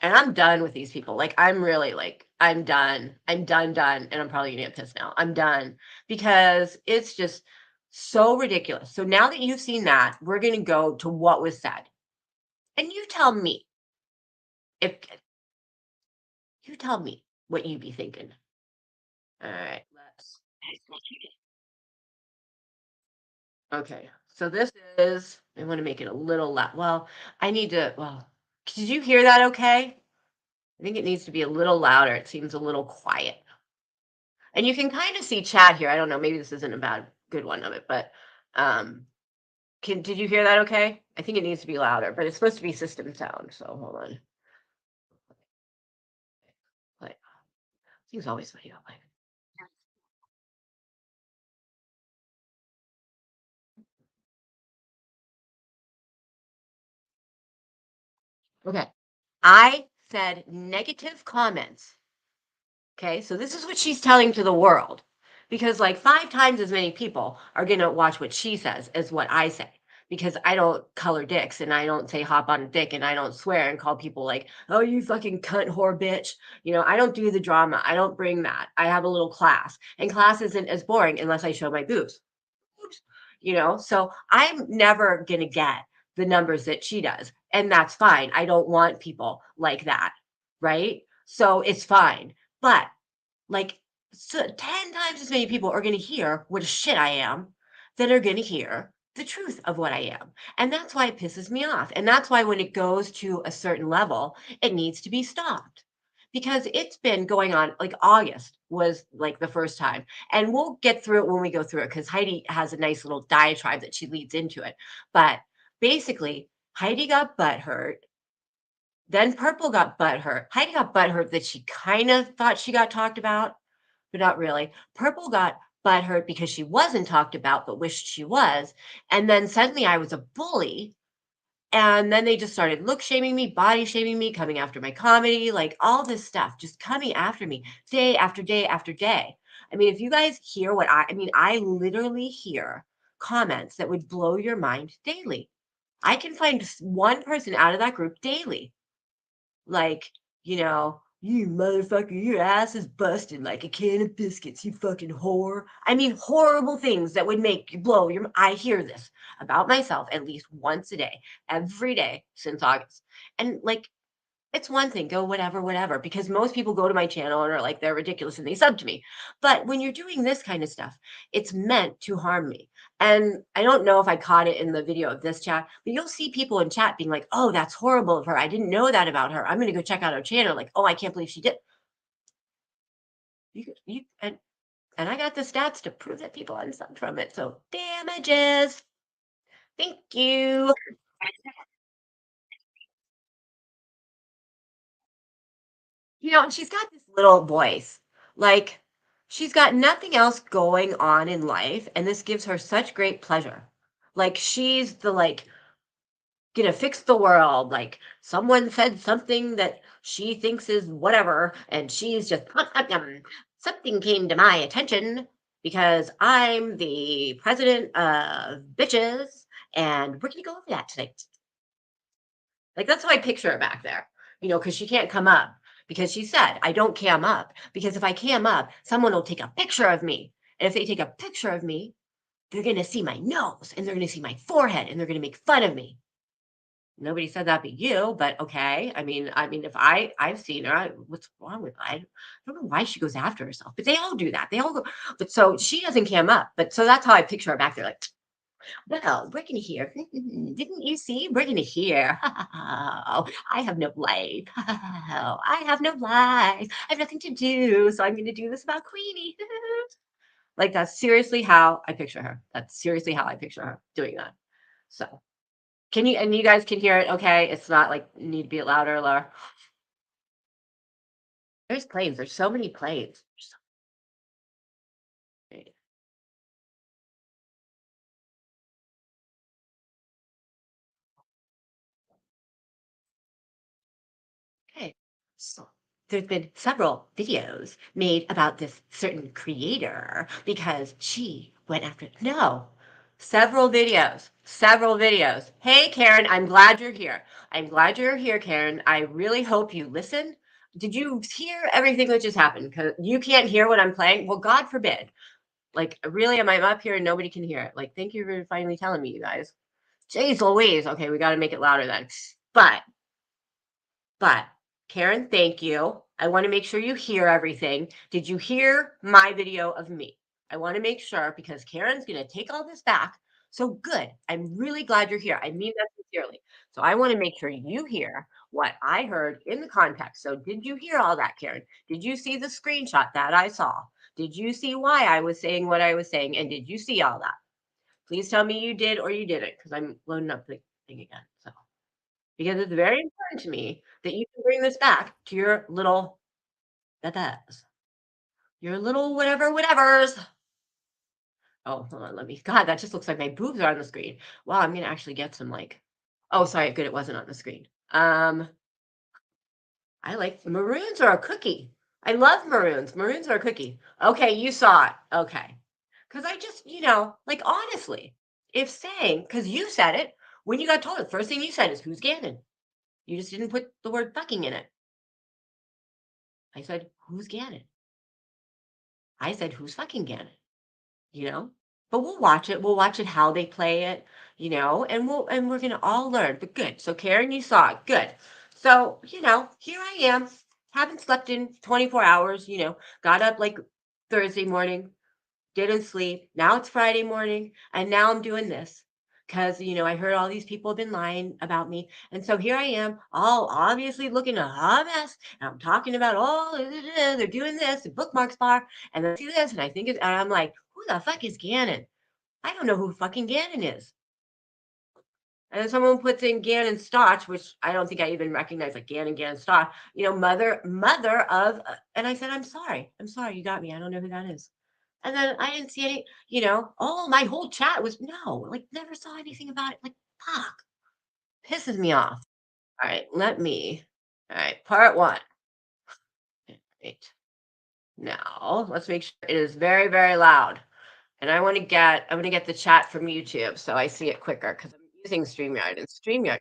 and I'm done with these people. Like, I'm really like, I'm done. I'm done. And I'm probably going to get pissed now. I'm done because it's just so ridiculous. So now that you've seen that, we're going to go to what was said. And if you tell me what you be thinking. All right, let's. Okay, so this is. I want to make it a little loud. Well, I need to. Well, did you hear that? Okay, I think it needs to be a little louder. It seems a little quiet, and you can kind of see chat here. I don't know. Maybe this isn't a good one of it, but did you hear that? Okay, I think it needs to be louder, but it's supposed to be system sound. So hold on. Play. Seems always video play. Okay, I said negative comments. Okay, so this is what she's telling to the world, because like 5 times as many people are going to watch what she says as what I say, because I don't color dicks and I don't say hop on a dick and I don't swear and call people like, "Oh, you fucking cunt whore bitch." I don't do the drama. I don't bring that. I have a little class, and class isn't as boring unless I show my boobs. Oops. So I'm never going to get the numbers that she does, and that's fine. I don't want people like that, right? So it's fine. But like, so 10 times as many people are going to hear what a shit I am than are going to hear the truth of what I am. And that's why it pisses me off. And that's why when it goes to a certain level, it needs to be stopped. Because it's been going on, like August was like the first time. And we'll get through it when we go through it because Heidi has a nice little diatribe that she leads into it. But basically, Heidi got butthurt. Then Purple got butthurt. Heidi got butthurt that she kind of thought she got talked about, but not really. Purple got butthurt because she wasn't talked about, but wished she was. And then suddenly I was a bully. And then they just started look shaming me, body shaming me, coming after my comedy, like all this stuff, just coming after me day after day after day. I mean, if you guys hear what I mean, I literally hear comments that would blow your mind daily. I can find one person out of that group daily. Like, you motherfucker, your ass is busted like a can of biscuits, you fucking whore. I mean, horrible things that would make you blow your. I hear this about myself at least once a day, every day since August. And like, it's one thing, go whatever, whatever, because most people go to my channel and are like, they're ridiculous and they sub to me. But when you're doing this kind of stuff, it's meant to harm me. And I don't know if I caught it in the video of this chat, but you'll see people in chat being like, oh, that's horrible of her. I didn't know that about her. I'm going to go check out her channel. Like, oh, I can't believe she did. And I got the stats to prove that people unsubbed from it. So damages. Thank you. And she's got this little voice. Like, she's got nothing else going on in life, and this gives her such great pleasure. Like, she's the gonna fix the world. Like, someone said something that she thinks is whatever, and she's just something came to my attention because I'm the president of bitches, and we're gonna go over that tonight. Like, that's how I picture her back there, because she can't come up because she said, I don't cam up because if I cam up, someone will take a picture of me. And if they take a picture of me, they're going to see my nose and they're going to see my forehead and they're going to make fun of me. Nobody said that but you, but okay. I mean, if I've seen her, what's wrong with her? I don't know why she goes after herself, but they all do that. They all go, but so she doesn't cam up. But so that's how I picture her back there, like, well, we're gonna hear. Didn't you see? We're gonna hear. Oh, I have no life. Oh, I have no life. I have nothing to do. So I'm gonna do this about Queenie. Like, that's seriously how I picture her. That's seriously how I picture her doing that. So and you guys can hear it, okay? It's not like you need to be louder or lower. There's planes. There's so many planes. Okay. So there's been several videos made about this certain creator because she went after. No, several videos. Several videos. Hey, Karen, I'm glad you're here. I'm glad you're here, Karen. I really hope you listen. Did you hear everything that just happened? Because you can't hear what I'm playing. Well, God forbid. Like, really, am I up here and nobody can hear it? Like, thank you for finally telling me, you guys. Jeez Louise. Okay, we got to make it louder then. But Karen, thank you. I want to make sure you hear everything. Did you hear my video of me? I want to make sure because Karen's going to take all this back. So good. I'm really glad you're here. I mean that sincerely. So I want to make sure you hear what I heard in the context. So did you hear all that, Karen? Did you see the screenshot that I saw? Did you see why I was saying what I was saying? And did you see all that? Please tell me you did or you didn't because I'm loading up the thing again. So because it's very important to me that you can bring this back to your little betas, your little whatevers. Oh, hold on, let me. God, that just looks like my boobs are on the screen. Wow, I'm gonna actually get some Oh, sorry, good, it wasn't on the screen. I like maroons are a cookie. I love maroons. Maroons are a cookie. Okay, you saw it. Okay, because I just, like honestly, if saying because you said it when you got told it, the first thing you said is who's Gannon. You just didn't put the word fucking in it. I said, who's Gannon? I said, who's fucking Gannon? You know? But we'll watch it. We'll watch it how they play it, and we're gonna all learn. But good. So Karen, you saw it. Good. So, here I am. Haven't slept in 24 hours, got up like Thursday morning, didn't sleep. Now it's Friday morning, and now I'm doing this. because, you know, I heard all these people have been lying about me. And so here I am, all obviously looking a hot mess. And I'm talking about, oh, they're doing this, the bookmarks bar, and they do this. And I think it's, and I'm like, who the fuck is Gannon? I don't know who fucking Gannon is. And then someone puts in Gannon Stotch, which I don't think I even recognize, like Gannon Stotch, you know, mother of, and I said, I'm sorry, you got me. I don't know who that is. And then I didn't see any, you know, oh, my whole chat was no, like never saw anything about it. Like, fuck, pisses me off. All right, all right, part one. Right. Now, let's make sure it is very, very loud. And I'm gonna get the chat from YouTube so I see it quicker because I'm using StreamYard and StreamYard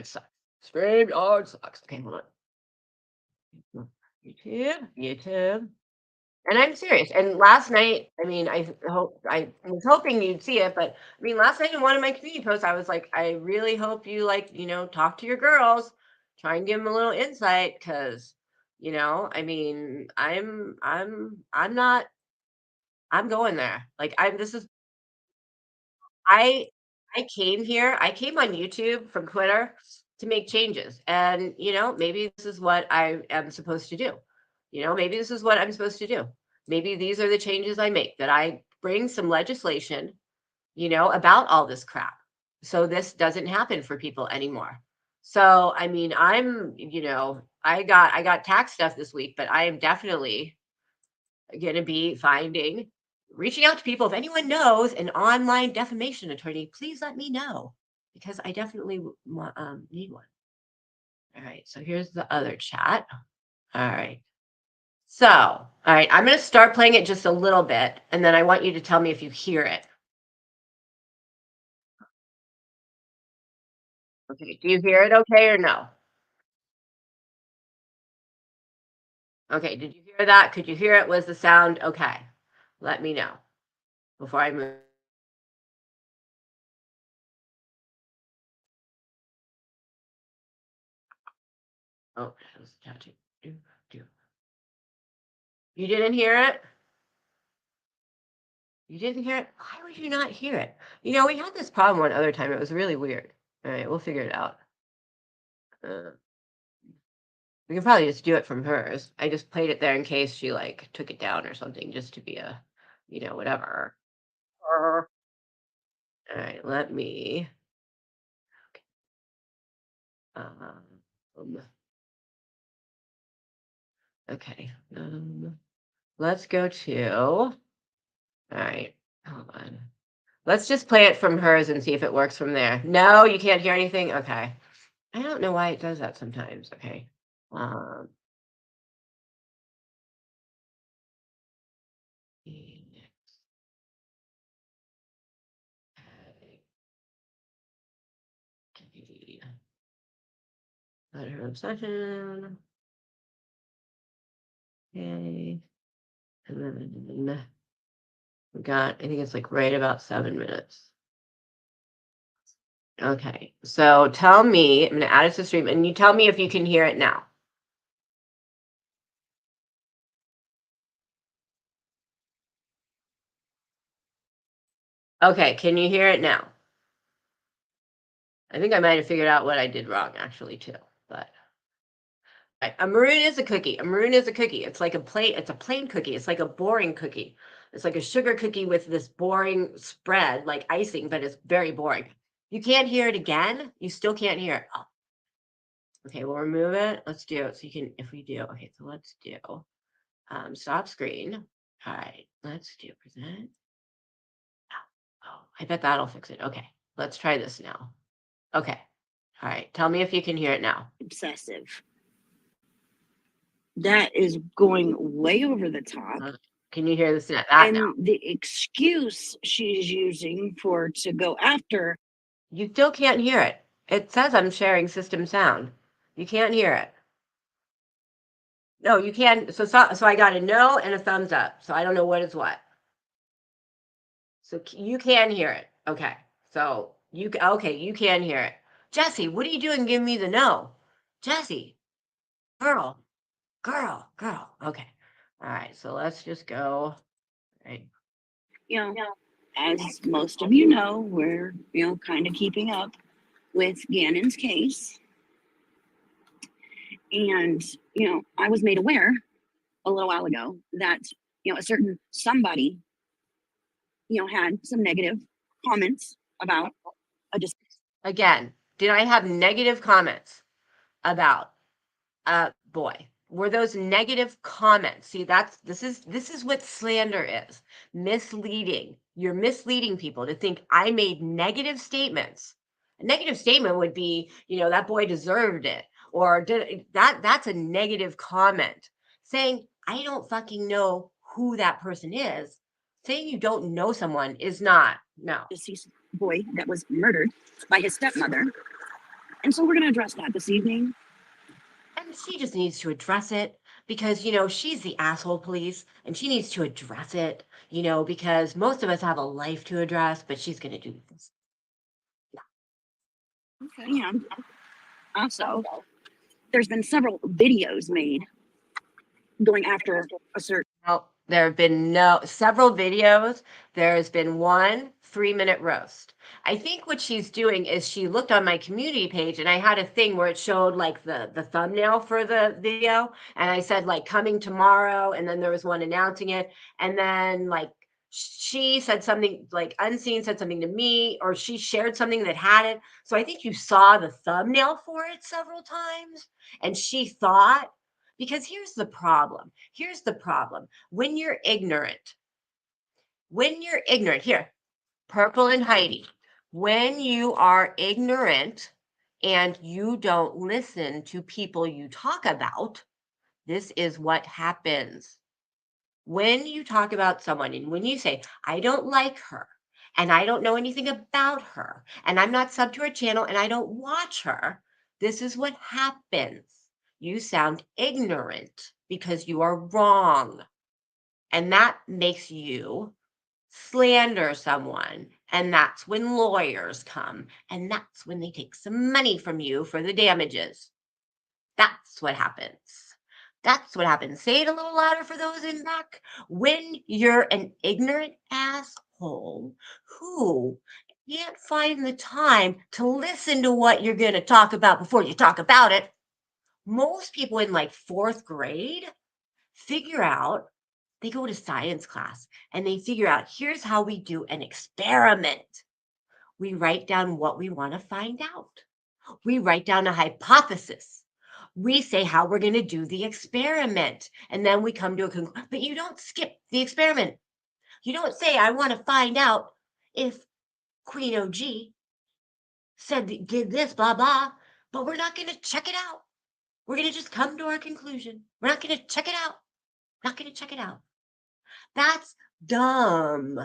sucks. StreamYard sucks. Okay, hold on. YouTube. And I'm serious. And last night, I mean, I was hoping you'd see it, but I mean, last night in one of my community posts, I was like, I really hope you like, you know, talk to your girls, try and give them a little insight, because, you know, I mean, I'm not, I'm going there. Like, I I came on YouTube from Twitter to make changes. And, you know, maybe this is what I am supposed to do. You know, maybe this is what I'm supposed to do. Maybe these are the changes I make, that I bring some legislation, you know, about all this crap. So this doesn't happen for people anymore. So, I mean, you know, I got tax stuff this week, but I am definitely going to be reaching out to people. If anyone knows an online defamation attorney, please let me know, because I definitely need one. All right, so here's the other chat. All right. So, all right, I'm going to start playing it just a little bit, and then I want you to tell me if you hear it. Okay, do you hear it okay or no? Okay, did you hear that? Could you hear it? Was the sound okay? Let me know before I move. Oh, that was touching. You didn't hear it? You didn't hear it? Why would you not hear it? You know, we had this problem one other time. It was really weird. All right, we'll figure it out. We can probably just do it from hers. I just played it there in case she like took it down or something, just to be a, you know, whatever. All right, let me. Um, okay. Let's go to. All right. Hold on. Let's just play it from hers and see if it works from there. No, you can't hear anything? Okay. I don't know why it does that sometimes. Okay. Um, Letter obsession. Okay. And then we got, I think it's like right about 7 minutes. Okay. So tell me, I'm going to add it to the stream, and you tell me if you can hear it now. Okay. Can you hear it now? I think I might have figured out what I did wrong, actually, too. But a maroon is a cookie. A maroon is a cookie. It's like it's a plain cookie. It's like a boring cookie. It's like a sugar cookie with this boring spread, like icing, but it's very boring. You can't hear it again. You still can't hear it. Oh. Okay, we'll remove it. Let's do it. So you can, if we do, okay, so let's do stop screen. All right, let's do present. Oh, I bet that'll fix it. Okay, let's try this now. Okay. All right, tell me if you can hear it now. Obsessive. That is going way over the top. Can you hear this that And now? the excuse she's using to go after. You still can't hear it. It says I'm sharing system sound. You can't hear it. No, you can't. So I got a no and a thumbs up. So I don't know what is what. So you can hear it. Okay. So you can hear it. Jesse, what are you doing? Give me the no. Jesse, girl. Okay. All right. So let's just go. Right. You know, as most of you know, we're, kind of keeping up with Gannon's case. And, I was made aware a little while ago that, a certain somebody, had some negative comments about a Again, did I have negative comments about a boy? Were those negative comments? See, this is what slander is. Misleading. You're misleading people to think I made negative statements. A negative statement would be, that boy deserved it, or that's a negative comment. Saying I don't fucking know who that person is. Saying you don't know someone is not. No. deceased boy that was murdered by his stepmother. And so we're going to address that this evening. And she just needs to address it because, she's the asshole police and she needs to address it, because most of us have a life to address, but she's going to do this. Okay, yeah. Also, there's been several videos made going after a certain. Well, there have been several videos. There's been one 3-minute roast. I think what she's doing is she looked on my community page and I had a thing where it showed like the thumbnail for the video. And I said like coming tomorrow. And then there was one announcing it. And then like she said something like Unseen said something to me, or she shared something that had it. So I think you saw the thumbnail for it several times. And she thought, because here's the problem. When you're ignorant, here, Purple and Heidi, when you are ignorant and you don't listen to people you talk about, this is what happens. When you talk about someone and when you say, I don't like her and I don't know anything about her and I'm not sub to her channel and I don't watch her, this is what happens. You sound ignorant because you are wrong. And that makes you slander someone. And that's when lawyers come. And that's when they take some money from you for the damages. That's what happens. That's what happens. Say it a little louder for those in back. When you're an ignorant asshole who can't find the time to listen to what you're going to talk about before you talk about it, most people in like 4th grade figure out, they go to science class and they figure out, here's how we do an experiment. We write down what we want to find out. We write down a hypothesis. We say how we're going to do the experiment. And then we come to a conclusion. But you don't skip the experiment. You don't say, I want to find out if Queen OG did this, blah, blah. But we're not going to check it out. We're going to just come to our conclusion. We're not going to check it out. Not going to check it out. That's dumb.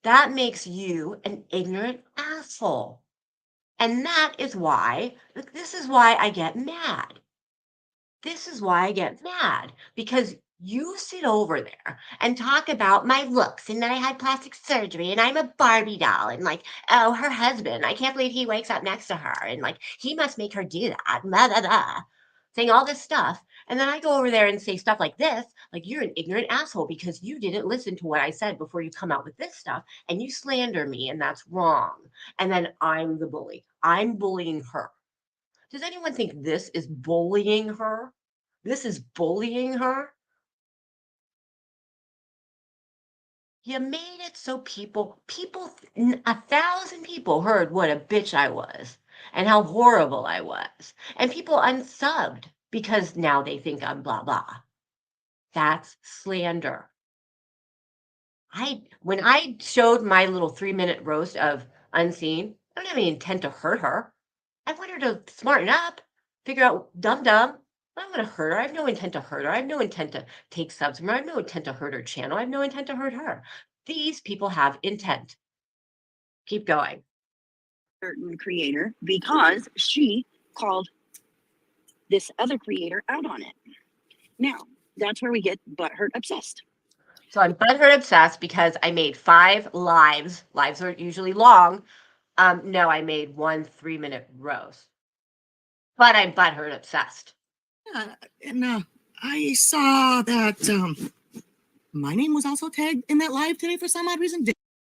That makes you an ignorant asshole. And that is why, this is why I get mad. This is why I get mad. Because you sit over there and talk about my looks and that I had plastic surgery and I'm a Barbie doll and like, oh, her husband, I can't believe he wakes up next to her and like, he must make her do that, blah, blah, blah. Saying all this stuff. And then I go over there and say stuff like this, like you're an ignorant asshole because you didn't listen to what I said before you come out with this stuff and you slander me and that's wrong. And then I'm the bully. I'm bullying her. Does anyone think this is bullying her? This is bullying her? You made it so people, 1,000 people heard what a bitch I was and how horrible I was. And people unsubbed because now they think I'm blah, blah. That's slander. When I showed my little 3-minute roast of Unseen, I don't have any intent to hurt her. I want her to smarten up, figure out dumb. I don't want to hurt her. I have no intent to hurt her. I have no intent to take subs from her. I have no intent to hurt her channel. I have no intent to hurt her. These people have intent. Keep going. Certain creator because she called this other creator out on it. Now, that's where we get butthurt obsessed. So I'm butthurt obsessed because I made 5 lives. Lives are usually long. No, I made 1 3-minute roast. But I'm butthurt obsessed. And I saw that my name was also tagged in that live today for some odd reason.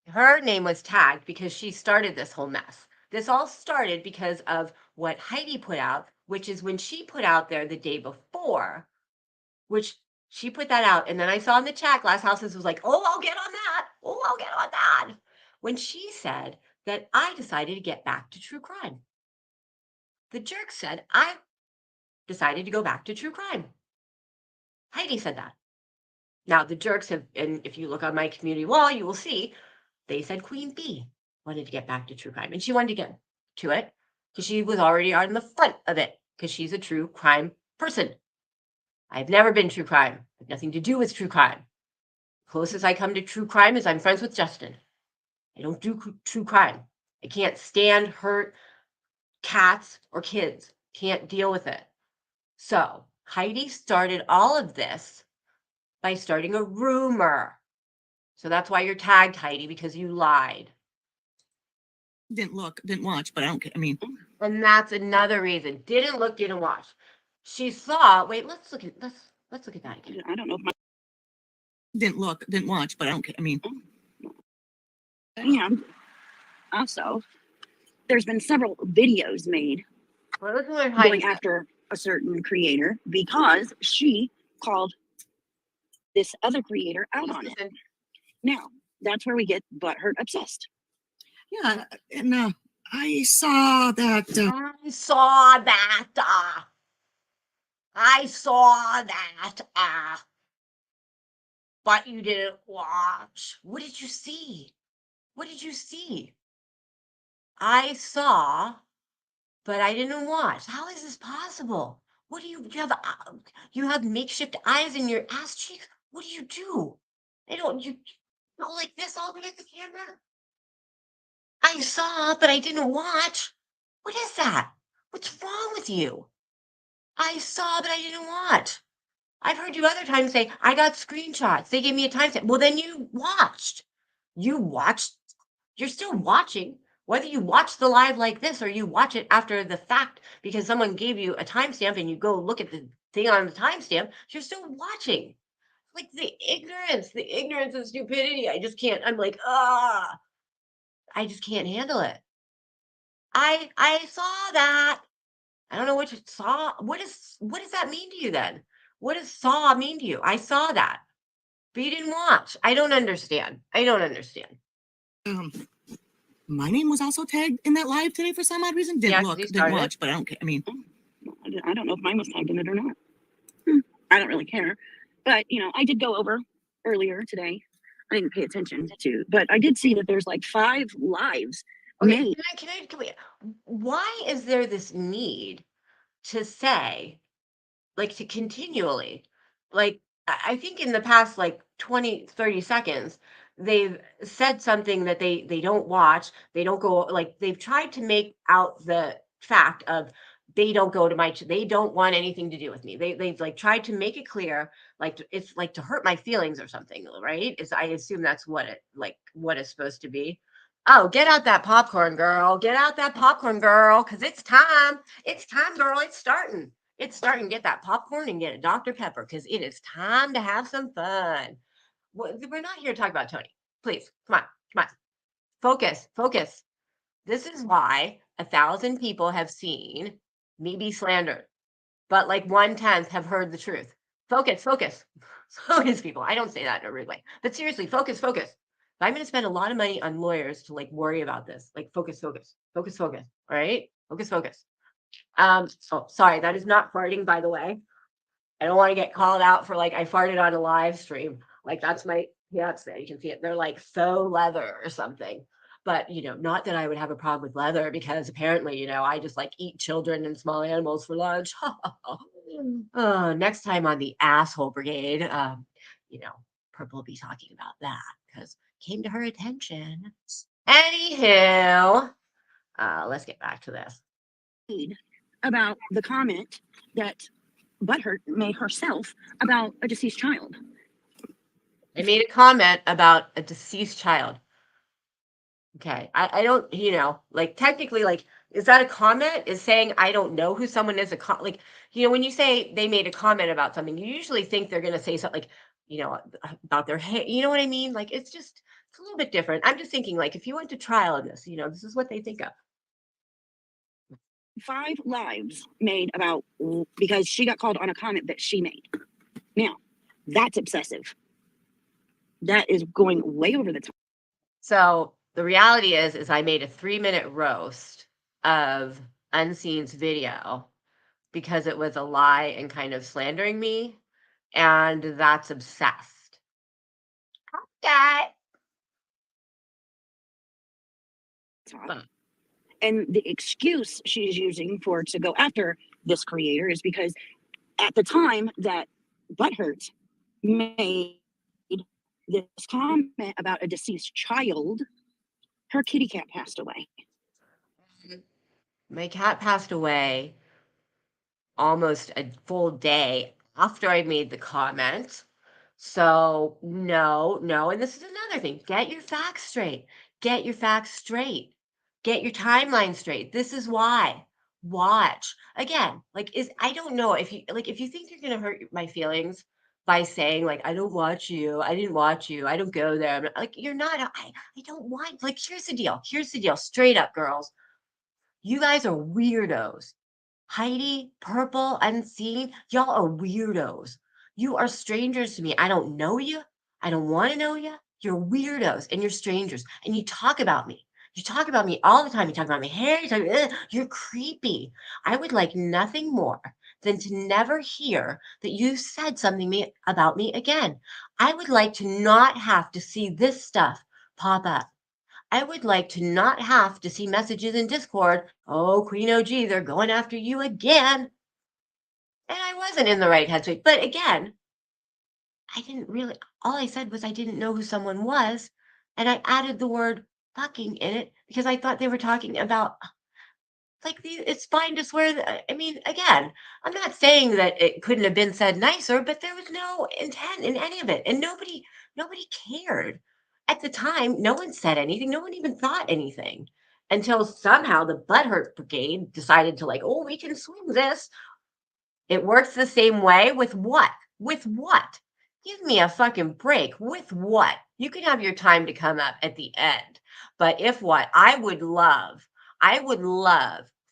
her name was tagged because she started this whole mess. This all started because of what Heidi put out, which is when she put out there the day before, which she put that out. And then I saw in the chat, Glass Houses was like, oh, I'll get on that. Oh, I'll get on that. When she said that I decided to get back to true crime. The jerk said, I decided to go back to true crime. Heidi said that. Now, the jerks have, and if you look on my community wall, you will see they said Queen Bee wanted to get back to true crime. And she wanted to get to it because she was already on the front of it because she's a true crime person. I've never been true crime. I have nothing to do with true crime. Closest I come to true crime is I'm friends with Justin. I don't do true crime. I can't stand hurt cats or kids. Can't deal with it. So Heidi started all of this by starting a rumor. So that's why you're tagged, Heidi, because you lied. Didn't look, didn't watch, but I don't care. I mean, And that's another reason. Didn't look, didn't watch. She saw, wait, let's look at that again. I don't know if my didn't look, didn't watch, but I don't care. I mean, and also there's been several videos made Well, look at what Heidi going said. after a certain creator because she called this other creator out on it. Listen, Now, that's where we get butthurt obsessed. yeah, and I saw that. I saw that. I saw that. But you didn't watch. What did you see? What did you see? I saw, but I didn't watch. How is this possible? What do you have makeshift eyes in your ass cheeks? What do you do? You go like this all the way at the camera? I saw, but I didn't watch. What is that? What's wrong with you? I saw, but I didn't watch. I've heard you other times say, I got screenshots. They gave me a timestamp. Well, then you watched. You watched. You're still watching. Whether you watch the live like this or you watch it after the fact because someone gave you a timestamp and you go look at the thing on the timestamp, you're still watching. Like the ignorance and stupidity. I just can't. I'm like, I just can't handle it. I saw that. I don't know what you saw. What does that mean to you then? What does saw mean to you? I saw that. But you didn't watch. I don't understand. My name was also tagged in that live today for some odd reason. Didn't Yeah, 'cause look, you didn't started it. watch, but I don't care. I mean, I don't know if mine was tagged in it or not. I don't really care. But, I did go over earlier today. I didn't pay attention to, but I did see that there's like 5 lives Okay, made. can we, why is there this need to say, like, to continually, like, I think in the past, like 20, 30 seconds, they've said something that they don't watch, they don't go, like, they've tried to make out the fact of they don't go to they don't want anything to do with me. They've like tried to make it clear, like it's like to hurt my feelings or something, right? I assume that's what it's supposed to be. Oh, get out that popcorn, girl. Get out that popcorn, girl, because it's time. It's time, girl. It's starting. It's starting. Get that popcorn and get a Dr. Pepper because it is time to have some fun. We're not here to talk about Tony. Please, come on. Focus. This is why 1,000 people have seen me be slandered, but like 1/10 have heard the truth. Focus, people. I don't say that in a rude way, but seriously, focus. If I'm going to spend a lot of money on lawyers to like worry about this, like focus. All right, focus. Oh, sorry, that is not farting, by the way. I don't want to get called out for like I farted on a live stream. Like that's my fiance. You can see it. They're like faux leather or something. But not that I would have a problem with leather because apparently, I just like eat children and small animals for lunch. Next time on the asshole brigade, Purple will be talking about that because came to her attention. Anywho, let's get back to this. About the comment that Butthurt made herself about a deceased child. I made a comment about a deceased child. Okay. I don't, like technically, like, is that a comment? Is saying I don't know who someone is when you say they made a comment about something, you usually think they're going to say something like, about their hair. You know what I mean? Like, it's It's a little bit different. I'm just thinking, like, if you went to trial on this, this is what they think of. 5 lives made about because she got called on a comment that she made. Now, that's obsessive. That is going way over the top. So the reality is I made a 3-minute roast of Unseen's video because it was a lie and kind of slandering me, and that's obsessed. Okay. And the excuse she's using for to go after this creator is because at the time that Butthurt made this comment about a deceased child, her kitty cat passed away. My cat passed away almost a full day after I made the comment. So no. And this is another thing. Get your facts straight. Get your facts straight. Get your timeline straight. This is why. Watch. Again, I don't know if you think you're gonna hurt my feelings by saying, like, I don't watch you, I didn't watch you, I don't go there. Like, you're not, I don't want, like, here's the deal. Straight up, girls. You guys are weirdos. Heidi, Purple, Unseen, y'all are weirdos. You are strangers to me. I don't know you. I don't want to know you. You're weirdos and you're strangers. And you talk about me. You talk about me all the time. You talk about my hair. You're creepy. I would like nothing more than to never hear that you said something about me again. I would like to not have to see this stuff pop up. I would like to not have to see messages in Discord. Oh, Queen OG, they're going after you again. And I wasn't in the right headspace. But again, I didn't really, all I said was I didn't know who someone was. And I added the word fucking in it because I thought they were talking about, like, it's fine to swear. I mean, again, I'm not saying that it couldn't have been said nicer, but there was no intent in any of it. And nobody cared. At the time, no one said anything. No one even thought anything until somehow the Butthurt Brigade decided to, like, oh, we can swing this. It works the same way with what? With what? Give me a fucking break. With what? You can have your time to come up at the end. But if what? I would love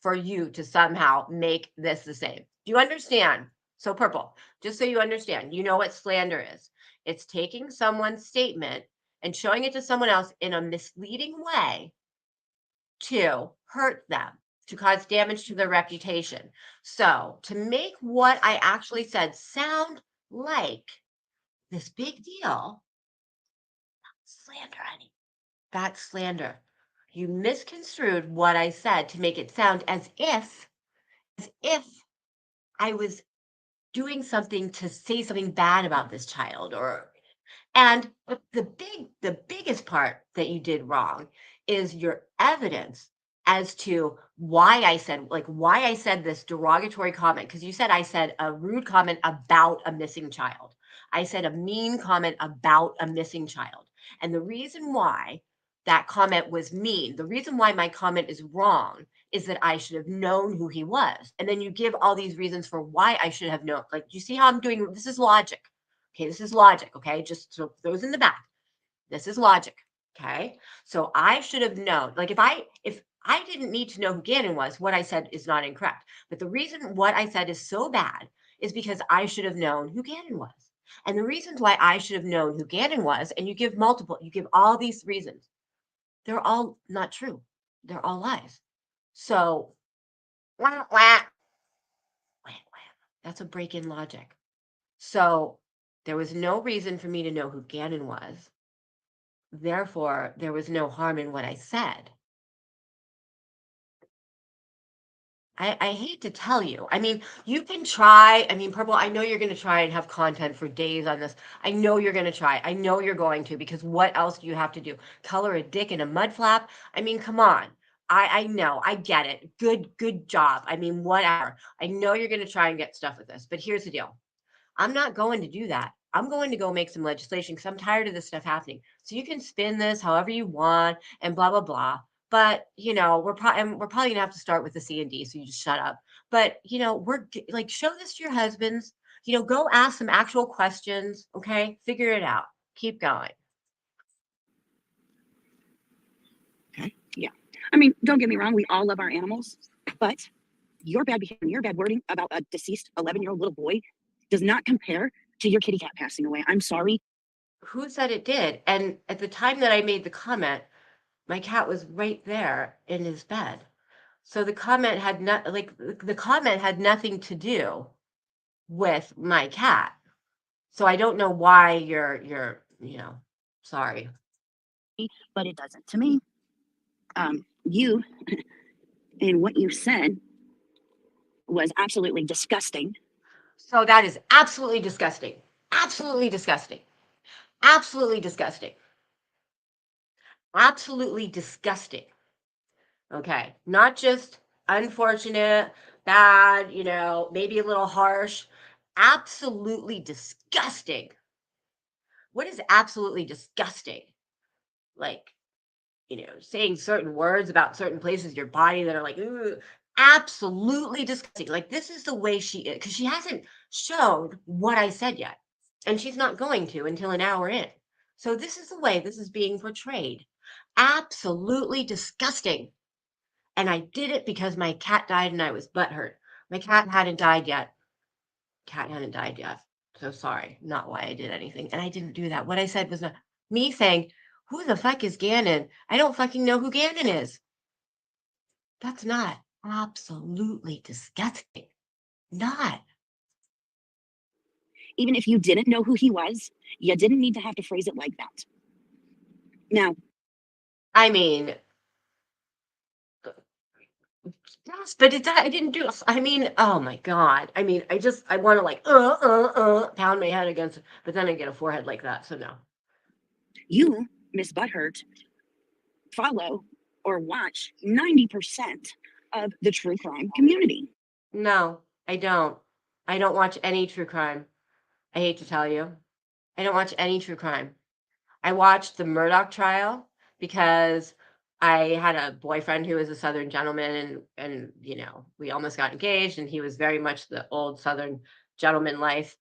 for you to somehow make this the same. Do you understand? So Purple, just so you understand, you know what slander is. It's taking someone's statement and showing it to someone else in a misleading way to hurt them, to cause damage to their reputation. So to make what I actually said sound like this big deal, slander, honey. That's slander. You misconstrued what I said to make it sound as if I was doing something to say something bad about this child, and the biggest part that you did wrong is your evidence as to why I said this derogatory comment, because you said I said a rude comment about a missing child. I said a mean comment about a missing child. And the reason why that comment was mean, the reason why my comment is wrong, is that I should have known who he was. And then you give all these reasons for why I should have known. Like, you see how I'm doing? This is logic. Okay, this is logic. Okay, just so those in the back. This is logic. Okay, so I should have known. Like, if I didn't need to know who Gannon was, what I said is not incorrect. But the reason what I said is so bad is because I should have known who Gannon was. And the reasons why I should have known who Gannon was, and you give all these reasons, they're all not true. They're all lies. So, wah, wah. That's a break in logic. So there was no reason for me to know who Gannon was. Therefore, there was no harm in what I said. I hate to tell you. I mean, you can try. I mean, Purple, I know you're going to try and have content for days on this. I know you're going to try. I know you're going to, because what else do you have to do? Color a dick in a mud flap? I mean, come on. I know. I get it. Good job. I mean, whatever. I know you're going to try and get stuff with this, but here's the deal. I'm not going to do that. I'm going to go make some legislation because I'm tired of this stuff happening. So you can spin this however you want and blah, blah, blah. But, we're probably going to have to start with the C&D, so you just shut up. But, we're like, show this to your husbands. Go ask some actual questions, okay? Figure it out. Keep going. I mean, don't get me wrong, we all love our animals, but your bad behavior, your bad wording about a deceased 11-year-old little boy does not compare to your kitty cat passing away. I'm sorry. Who said it did? And at the time that I made the comment, my cat was right there in his bed. So the comment had not the comment had nothing to do with my cat. So I don't know why you're sorry. But it doesn't to me. You and what you said was absolutely disgusting. So that is absolutely disgusting. Absolutely disgusting. Absolutely disgusting. Absolutely disgusting. Okay. Not just unfortunate, bad, maybe a little harsh. Absolutely disgusting. What is absolutely disgusting? Like, saying certain words about certain places in your body that are like, ooh, absolutely disgusting. Like, this is the way she is, because she hasn't shown what I said yet. And she's not going to until an hour in. So this is the way this is being portrayed. Absolutely disgusting. And I did it because my cat died and I was butthurt. My cat hadn't died yet. Cat hadn't died yet. So sorry, not why I did anything. And I didn't do that. What I said was not me saying, who the fuck is Gannon? I don't fucking know who Gannon is. That's not absolutely disgusting. Not. Even if you didn't know who he was, you didn't need to have to phrase it like that. Now, I mean, yes, but I didn't do. I mean, oh my god. I mean, I want to like pound my head against, but then I get a forehead like that. So no. you, Miss Butthurt, follow or watch 90% of the true crime community. No, I don't. I don't watch any true crime. I hate to tell you. I don't watch any true crime. I watched the Murdoch trial because I had a boyfriend who was a Southern gentleman and we almost got engaged and he was very much the old Southern gentleman life.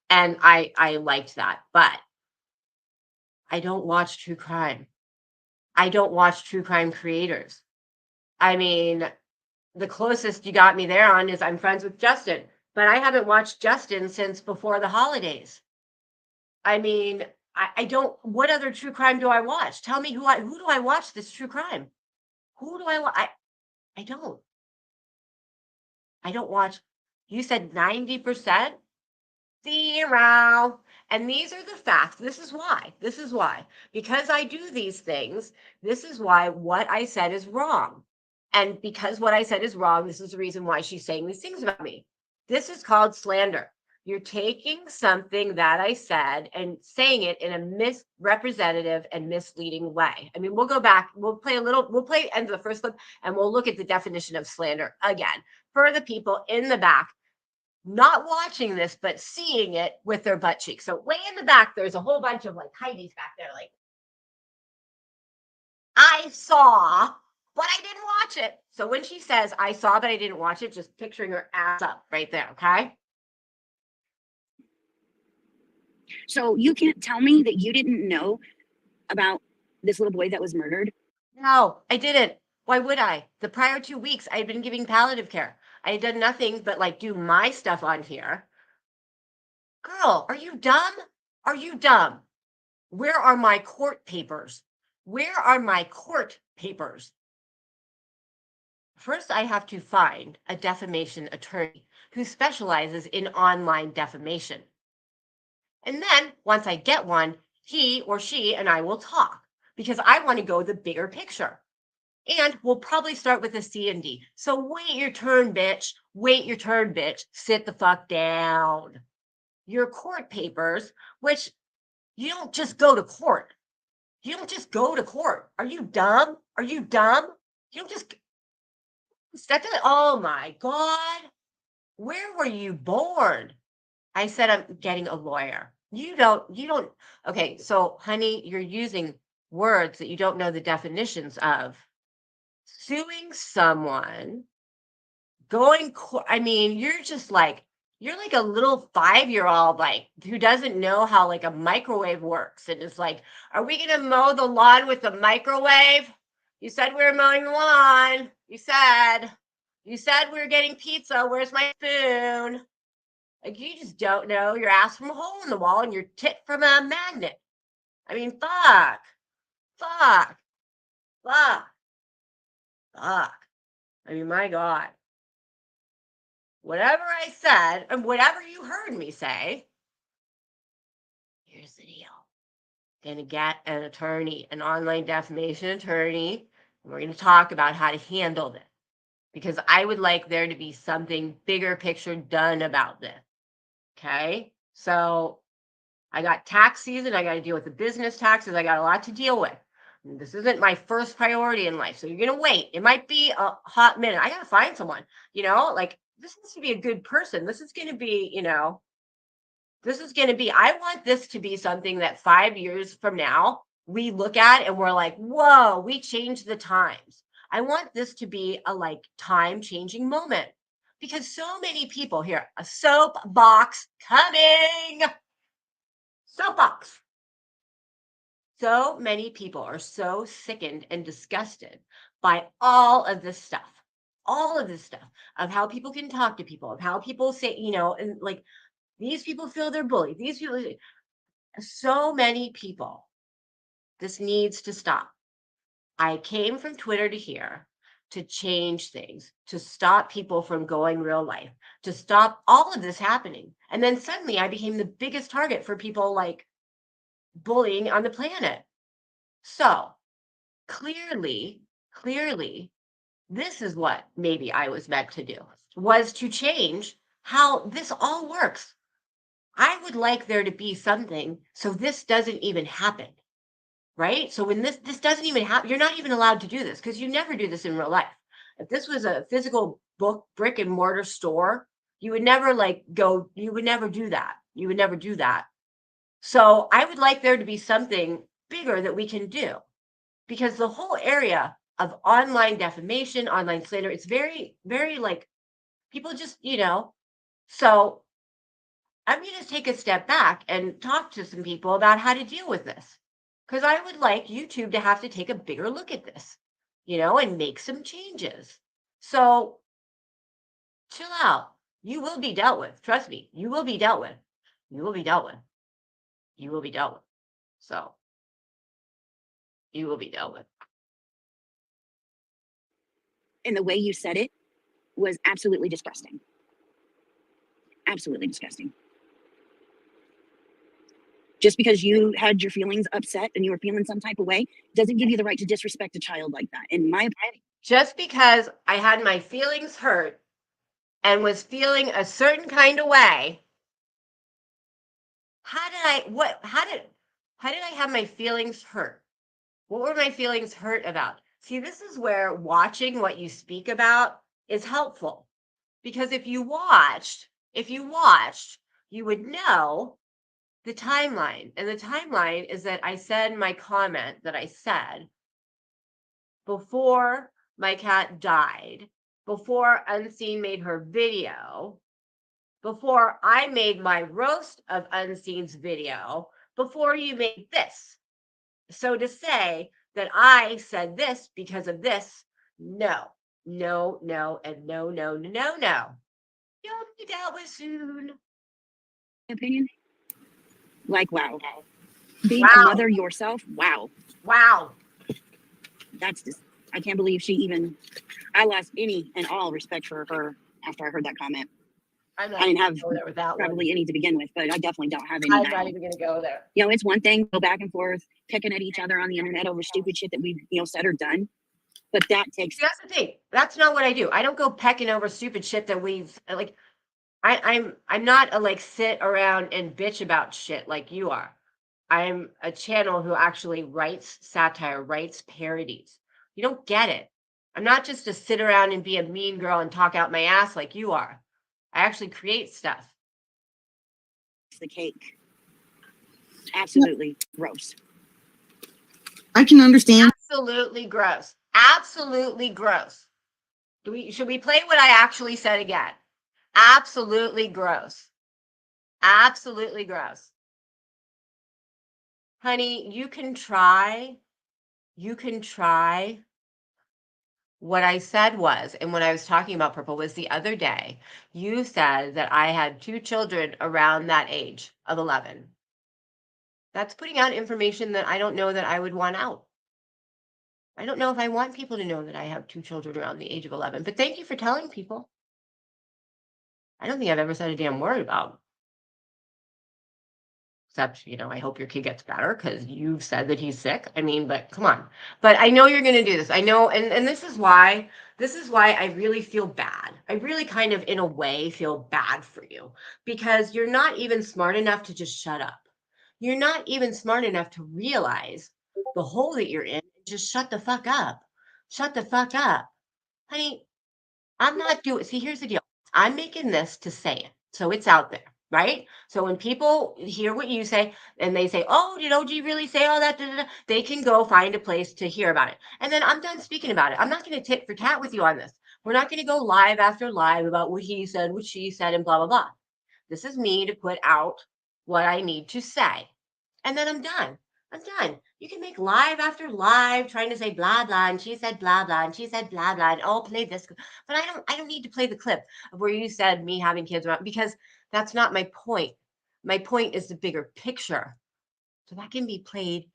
And I liked that, but I don't watch true crime. I don't watch true crime creators. I mean, the closest you got me there on is I'm friends with Justin, but I haven't watched Justin since before the holidays. I mean, I don't. What other true crime do I watch? Tell me who do I watch this true crime? Who do I watch? I don't. I don't watch. You said 90%? 0. And these are the facts. This is why. This is why. Because I do these things, this is why what I said is wrong. And because what I said is wrong, this is the reason why she's saying these things about me. This is called slander. You're taking something that I said and saying it in a misrepresentative and misleading way. I mean, we'll go back, we'll play end of the first clip, and we'll look at the definition of slander again for the people in the back not watching this, but seeing it with their butt cheeks. So way in the back, there's a whole bunch of like Heidi's back there, like, I saw, but I didn't watch it. So when she says, I saw, but I didn't watch it, just picturing her ass up right there, okay? So you can't tell me that you didn't know about this little boy that was murdered? No, I didn't. Why would I? The prior 2 weeks, I had been giving palliative care. I had done nothing but like do my stuff on here. Girl, are you dumb? Are you dumb? Where are my court papers? Where are my court papers? First, I have to find a defamation attorney who specializes in online defamation. And then once I get one, he or she and I will talk because I want to go the bigger picture. And we'll probably start with a C&D. So wait your turn, bitch. Wait your turn, bitch. Sit the fuck down. Your court papers, which you don't just go to court. You don't just go to court. Are you dumb? Are you dumb? You don't just oh my God. Where were you born? I said I'm getting a lawyer. You don't. Okay, so honey, you're using words that you don't know the definitions of. Suing someone, I mean, you're like a little 5-year-old, like, who doesn't know how like a microwave works. And it's like, are we going to mow the lawn with the microwave? You said we were mowing the lawn. You said we were getting pizza. Where's my spoon? Like, you just don't know your ass from a hole in the wall and your tit from a magnet. I mean, fuck. I mean, my God. Whatever I said and whatever you heard me say, here's the deal. Gonna get an attorney, an online defamation attorney, and we're gonna talk about how to handle this. Because I would like there to be something bigger picture done about this. Okay? So I got tax season, I gotta deal with the business taxes, I got a lot to deal with. And this isn't my first priority in life. So you're gonna wait. It might be a hot minute. I gotta find someone, like this has to be a good person. This is gonna be, I want this to be something that 5 years from now, we look at and we're like, whoa, we changed the times. I want this to be a time changing moment because so many people here, a soapbox coming, soapbox. So many people are so sickened and disgusted by all of this stuff of how people can talk to people, of how people say, and these people feel they're bullied. These people, so many people. This needs to stop. I came from Twitter to here to change things, to stop people from going real life, to stop all of this happening. And then suddenly I became the biggest target for people bullying on the planet. So clearly, this is what maybe I was meant to do, was to change how this all works. I would like there to be something so this doesn't even happen, right? So when this doesn't even happen, you're not even allowed to do this because you never do this in real life. If this was a physical brick and mortar store, you would never you would never do that. You would never do that. So I would like there to be something bigger that we can do because the whole area of online defamation, online slander, it's very, very people just, so I'm going to take a step back and talk to some people about how to deal with this. Because I would like YouTube to have to take a bigger look at this, and make some changes. So chill out. You will be dealt with. Trust me, you will be dealt with. You will be dealt with. You will be dealt with. So you will be dealt with. And the way you said it was absolutely disgusting. Absolutely disgusting. Just because you had your feelings upset and you were feeling some type of way doesn't give you the right to disrespect a child like that. In my opinion, just because I had my feelings hurt and was feeling a certain kind of way, how did I have my feelings hurt? What were my feelings hurt about? See, this is where watching what you speak about is helpful. Because if you watched, you would know the timeline. And the timeline is that I said my comment that I said before my cat died, before Unseen made her video, before I made my roast of Unseen's video, before you made this. So to say that I said this because of this, no, and no. You'll be dealt with soon. opinion, wow. Being Wow. a mother yourself, wow. That's just, I can't believe I lost any and all respect for her after I heard that comment. I didn't have probably any to begin with, but I definitely don't have any I'm now. not even going to go there. It's one thing, go back and forth, picking at each other on the internet over stupid shit that we've, said or done. But that takes. That's the thing. That's not what I do. I don't go pecking over stupid shit that we've I'm not a sit around and bitch about shit like you are. I'm a channel who actually writes satire, writes parodies. You don't get it. I'm not just to sit around and be a mean girl and talk out my ass like you are. I actually create stuff. The cake. Absolutely gross. I can understand. Absolutely gross. Absolutely gross. Should we play what I actually said again? Absolutely gross. Absolutely gross. Honey, you can try What I said was, and when I was talking about purple was the other day, you said that I had 2 children around that age of 11. That's putting out information that I don't know that I would want out. I don't know if I want people to know that I have 2 children around the age of 11, but thank you for telling people. I don't think I've ever said a damn word about. Except, I hope your kid gets better because you've said that he's sick. I mean, but come on. But I know you're going to do this. I know. And this is why I really feel bad. I really kind of, in a way, feel bad for you because you're not even smart enough to just shut up. You're not even smart enough to realize the hole that you're in. Just shut the fuck up. Shut the fuck up. Honey, I'm not doing, see, here's the deal. I'm making this to say it. So it's out there, right? So when people hear what you say and they say, oh, did OG really say all that? Da, da, da, they can go find a place to hear about it. And then I'm done speaking about it. I'm not going to tit for tat with you on this. We're not going to go live after live about what he said, what she said, and blah, blah, blah. This is me to put out what I need to say. And then I'm done. I'm done. You can make live after live trying to say blah blah and she said blah blah and she said blah blah and I'll play this. But I don't need to play the clip of where you said me having kids around because that's not my point. My point is the bigger picture. So that can be played,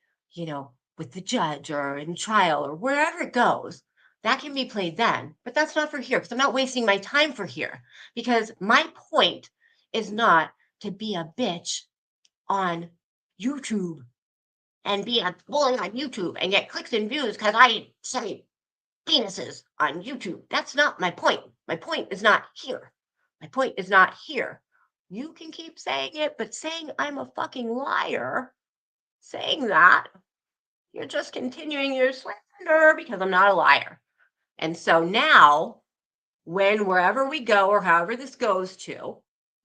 with the judge or in trial or wherever it goes. That can be played then. But that's not for here because I'm not wasting my time for here. Because my point is not to be a bitch on YouTube and be a bully on YouTube and get clicks and views because I say penises on YouTube. That's not my point. My point is not here. My point is not here. You can keep saying it, but saying I'm a fucking liar, saying that, you're just continuing your slander because I'm not a liar. And so now, wherever we go or however this goes to,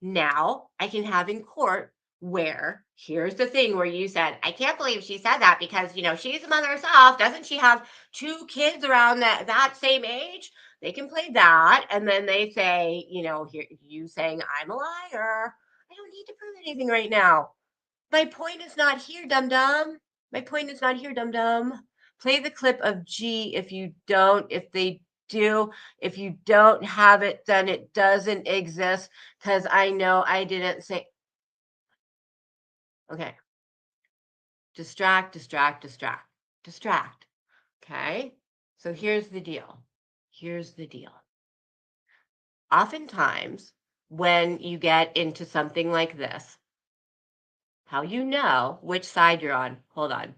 now I can have in court where here's the thing where you said, I can't believe she said that because, she's a mother herself. Doesn't she have 2 kids around that same age? They can play that. And then they say, here you saying I'm a liar. I don't need to prove anything right now. My point is not here, dum-dum. My point is not here, dum-dum. Play the clip of G if you don't, if they do. If you don't have it, then it doesn't exist because I know I didn't say. Okay. Distract. Okay. So here's the deal. Oftentimes, when you get into something like this, how you know which side you're on. Hold on.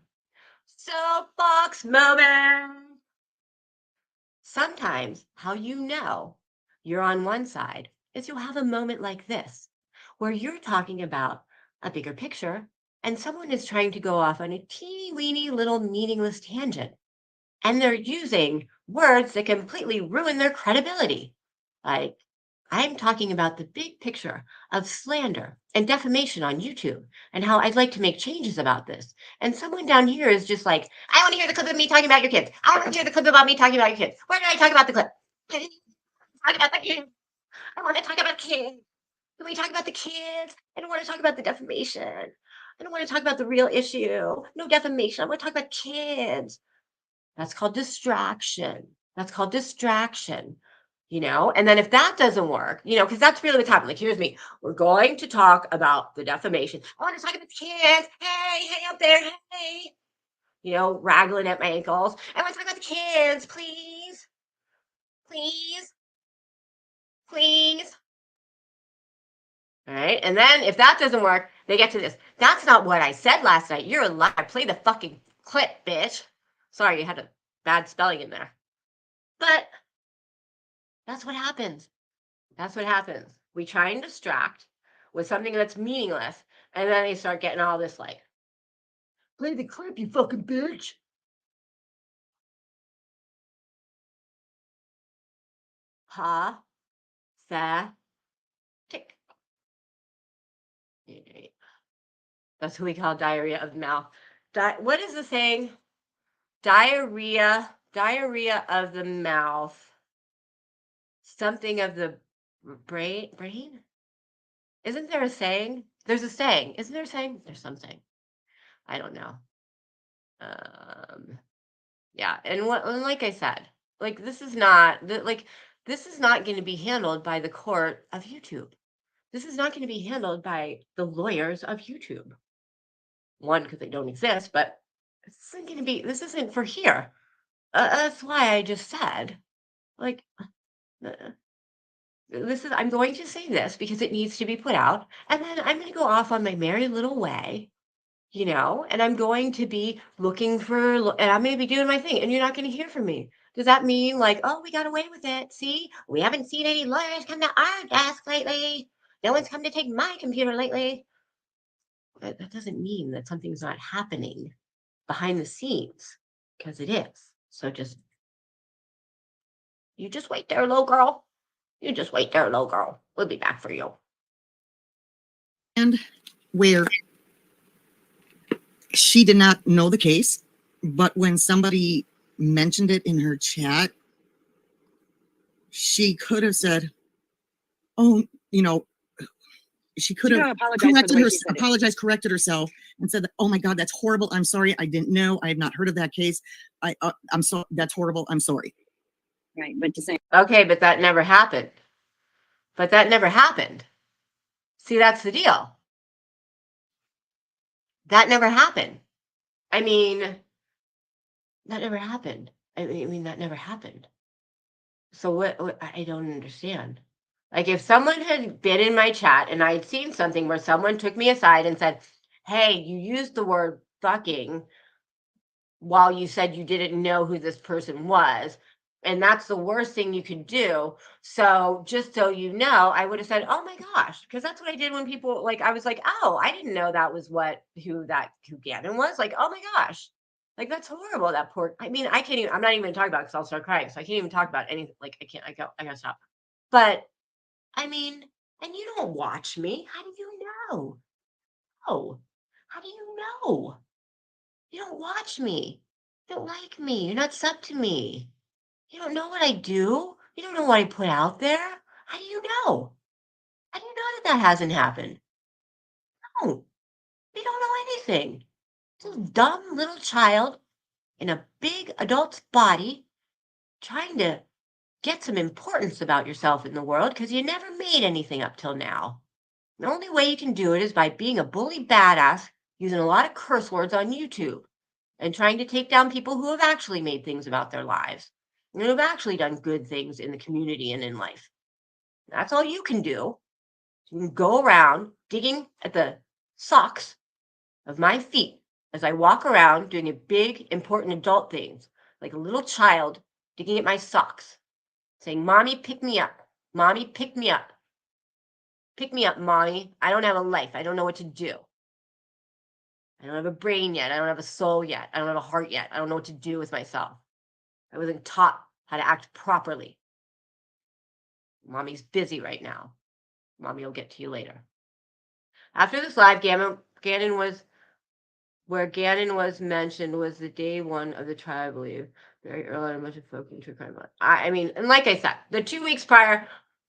Soapbox moment. Sometimes how you know you're on one side is you'll have a moment like this, where you're talking about a bigger picture and someone is trying to go off on a teeny weeny little meaningless tangent. And they're using words that completely ruin their credibility. Like, I'm talking about the big picture of slander and defamation on YouTube and how I'd like to make changes about this. And someone down here is just like, I want to hear the clip of me talking about your kids. I want to hear the clip about me talking about your kids. Where did I talk about the clip? Talk about the kids. I want to talk about kids. Can we talk about the kids? I don't want to talk about the defamation. I don't want to talk about the real issue. No defamation. I want to talk about kids. That's called distraction. And then if that doesn't work, because that's really what's happening. Like, here's me. We're going to talk about the defamation. I want to talk about the kids. Hey up there. Hey. Raggling at my ankles. I want to talk about the kids, please. Please. All right. And then if that doesn't work, they get to this. That's not what I said last night. You're a liar. Play the fucking clip, bitch. Sorry, you had a bad spelling in there. But that's what happens. We try and distract with something that's meaningless, and then they start getting all this like, play the clip, you fucking bitch. Tick. That's what we call diarrhea of the mouth. What is the saying? Diarrhea of the mouth. Something of the brain? Isn't there a saying? There's a saying. Isn't there a saying? There's some saying. I don't know. Yeah. And like I said, Like, this is not this is not going to be handled by the court of YouTube. This is not going to be handled by the lawyers of YouTube. One, because they don't exist, but this isn't for here. That's why I just said, like, I'm going to say this because it needs to be put out, and then I'm going to go off on my merry little way, and I'm going to be looking and I'm going to be doing my thing, and you're not going to hear from me. Does that mean like, oh, we got away with it? See, we haven't seen any lawyers come to our desk lately. No one's come to take my computer lately. That doesn't mean that something's not happening behind the scenes, because it is. So you just wait there, little girl. You just wait there, little girl. We'll be back for you. And where she did not know the case, but when somebody mentioned it in her chat, she could have said, oh, she could have apologized, corrected herself, and said, oh my God, that's horrible. I'm sorry. I didn't know. I have not heard of that case. I'm so, that's horrible. I'm sorry. Right. But to say, okay, but that never happened. See, that's the deal. That never happened. I mean, that never happened. That never happened. So what I don't understand. Like, if someone had been in my chat and I had seen something where someone took me aside and said, hey, you used the word fucking while you said you didn't know who this person was, and that's the worst thing you could do. So just so you know, I would have said, oh my gosh, because that's what I did when people, like, I was like, oh, I didn't know that was who Gannon was. Like, oh my gosh. Like, that's horrible. That poor, I can't even, I'm not even talking about it because I'll start crying. So I can't even talk about anything. Like, I gotta stop. But and you don't watch me. How do you know? Oh, how do you know? You don't watch me. You don't like me. You're not sub to me. You don't know what I do. You don't know what I put out there. How do you know? How do you know that hasn't happened? No, you don't know anything. It's a dumb little child in a big adult's body trying to get some importance about yourself in the world because you never made anything up till now. The only way you can do it is by being a bully badass, using a lot of curse words on YouTube, and trying to take down people who have actually made things about their lives, and who have actually done good things in the community and in life. That's all you can do. You can go around digging at the socks of my feet as I walk around doing a big, important adult things, like a little child digging at my socks, saying, Mommy, pick me up. Mommy, pick me up. Pick me up, Mommy. I don't have a life. I don't know what to do. I don't have a brain yet. I don't have a soul yet. I don't have a heart yet. I don't know what to do with myself. I wasn't taught how to act properly. Mommy's busy right now. Mommy will get to you later. After this live, Gannon was mentioned was the day one of the trial, I believe. Very early on, much of folk and true crime. And like I said, the 2 weeks prior,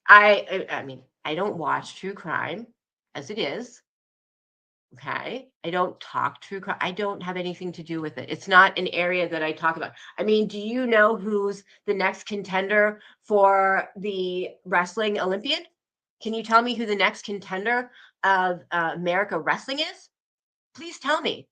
I don't watch true crime as it is. Okay. I don't talk true crime. I don't have anything to do with it. It's not an area that I talk about. Do you know who's the next contender for the wrestling Olympian? Can you tell me who the next contender of America wrestling is? Please tell me.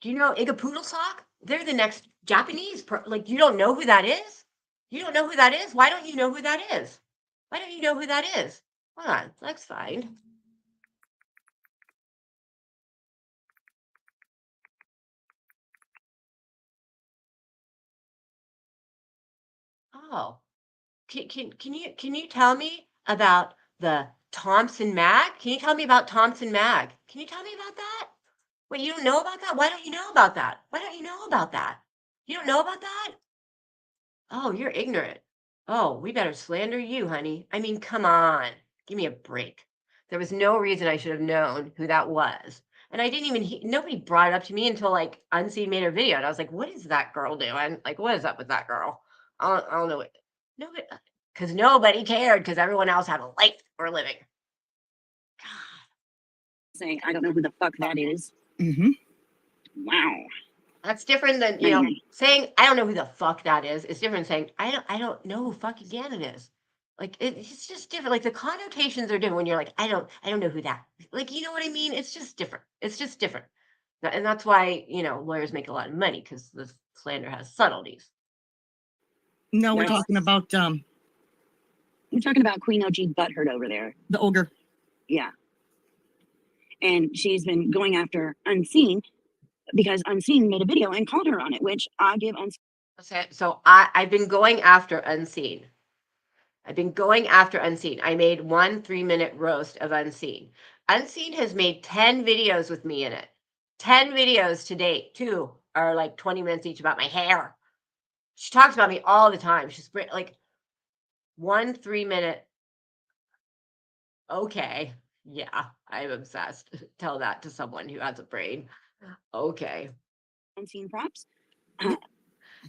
Do you know Iga Poodlesock? They're the next Japanese. You don't know who that is? You don't know who that is? Why don't you know who that is? Why don't you know who that is? Hold on. Let's find. Oh, can you tell me about the Thompson Mag? Can you tell me about Thompson Mag? Can you tell me about that? Wait, you don't know about that? Why don't you know about that? Why don't you know about that? You don't know about that? Oh, you're ignorant. Oh, we better slander you, honey. Come on. Give me a break. There was no reason I should have known who that was. And I didn't even, nobody brought it up to me until like Unseen made her video. And I was like, what is that girl doing? Like, what is up with that girl? I don't know. Nobody, because nobody cared because everyone else had a life for a living. saying, I don't know who the fuck that is. Mm-hmm. Wow. That's different than, you know, saying, I don't know who the fuck that is. It's different than saying, I don't know who fucking Gannon is. Like, it's just different. Like, the connotations are different when you're like, I don't know who that, like, you know what I mean? It's just different. It's just different. And that's why, you know, lawyers make a lot of money, because the slander has subtleties. No, we're talking about Queen OG Butthurt over there. the ogre. Yeah. And she's been going after Unseen because Unseen made a video and called her on it, which I give Unseen. Okay, so I've been going after Unseen. I've been going after Unseen. I made 1 3-minute roast of Unseen. Unseen has made 10 videos with me in it. 10 videos to date. 2 are like 20 minutes each about my hair. She talks about me all the time. She's like 1 3-minute. Okay. Yeah, I'm obsessed. Tell that to someone who has a brain. Okay. Unseen props.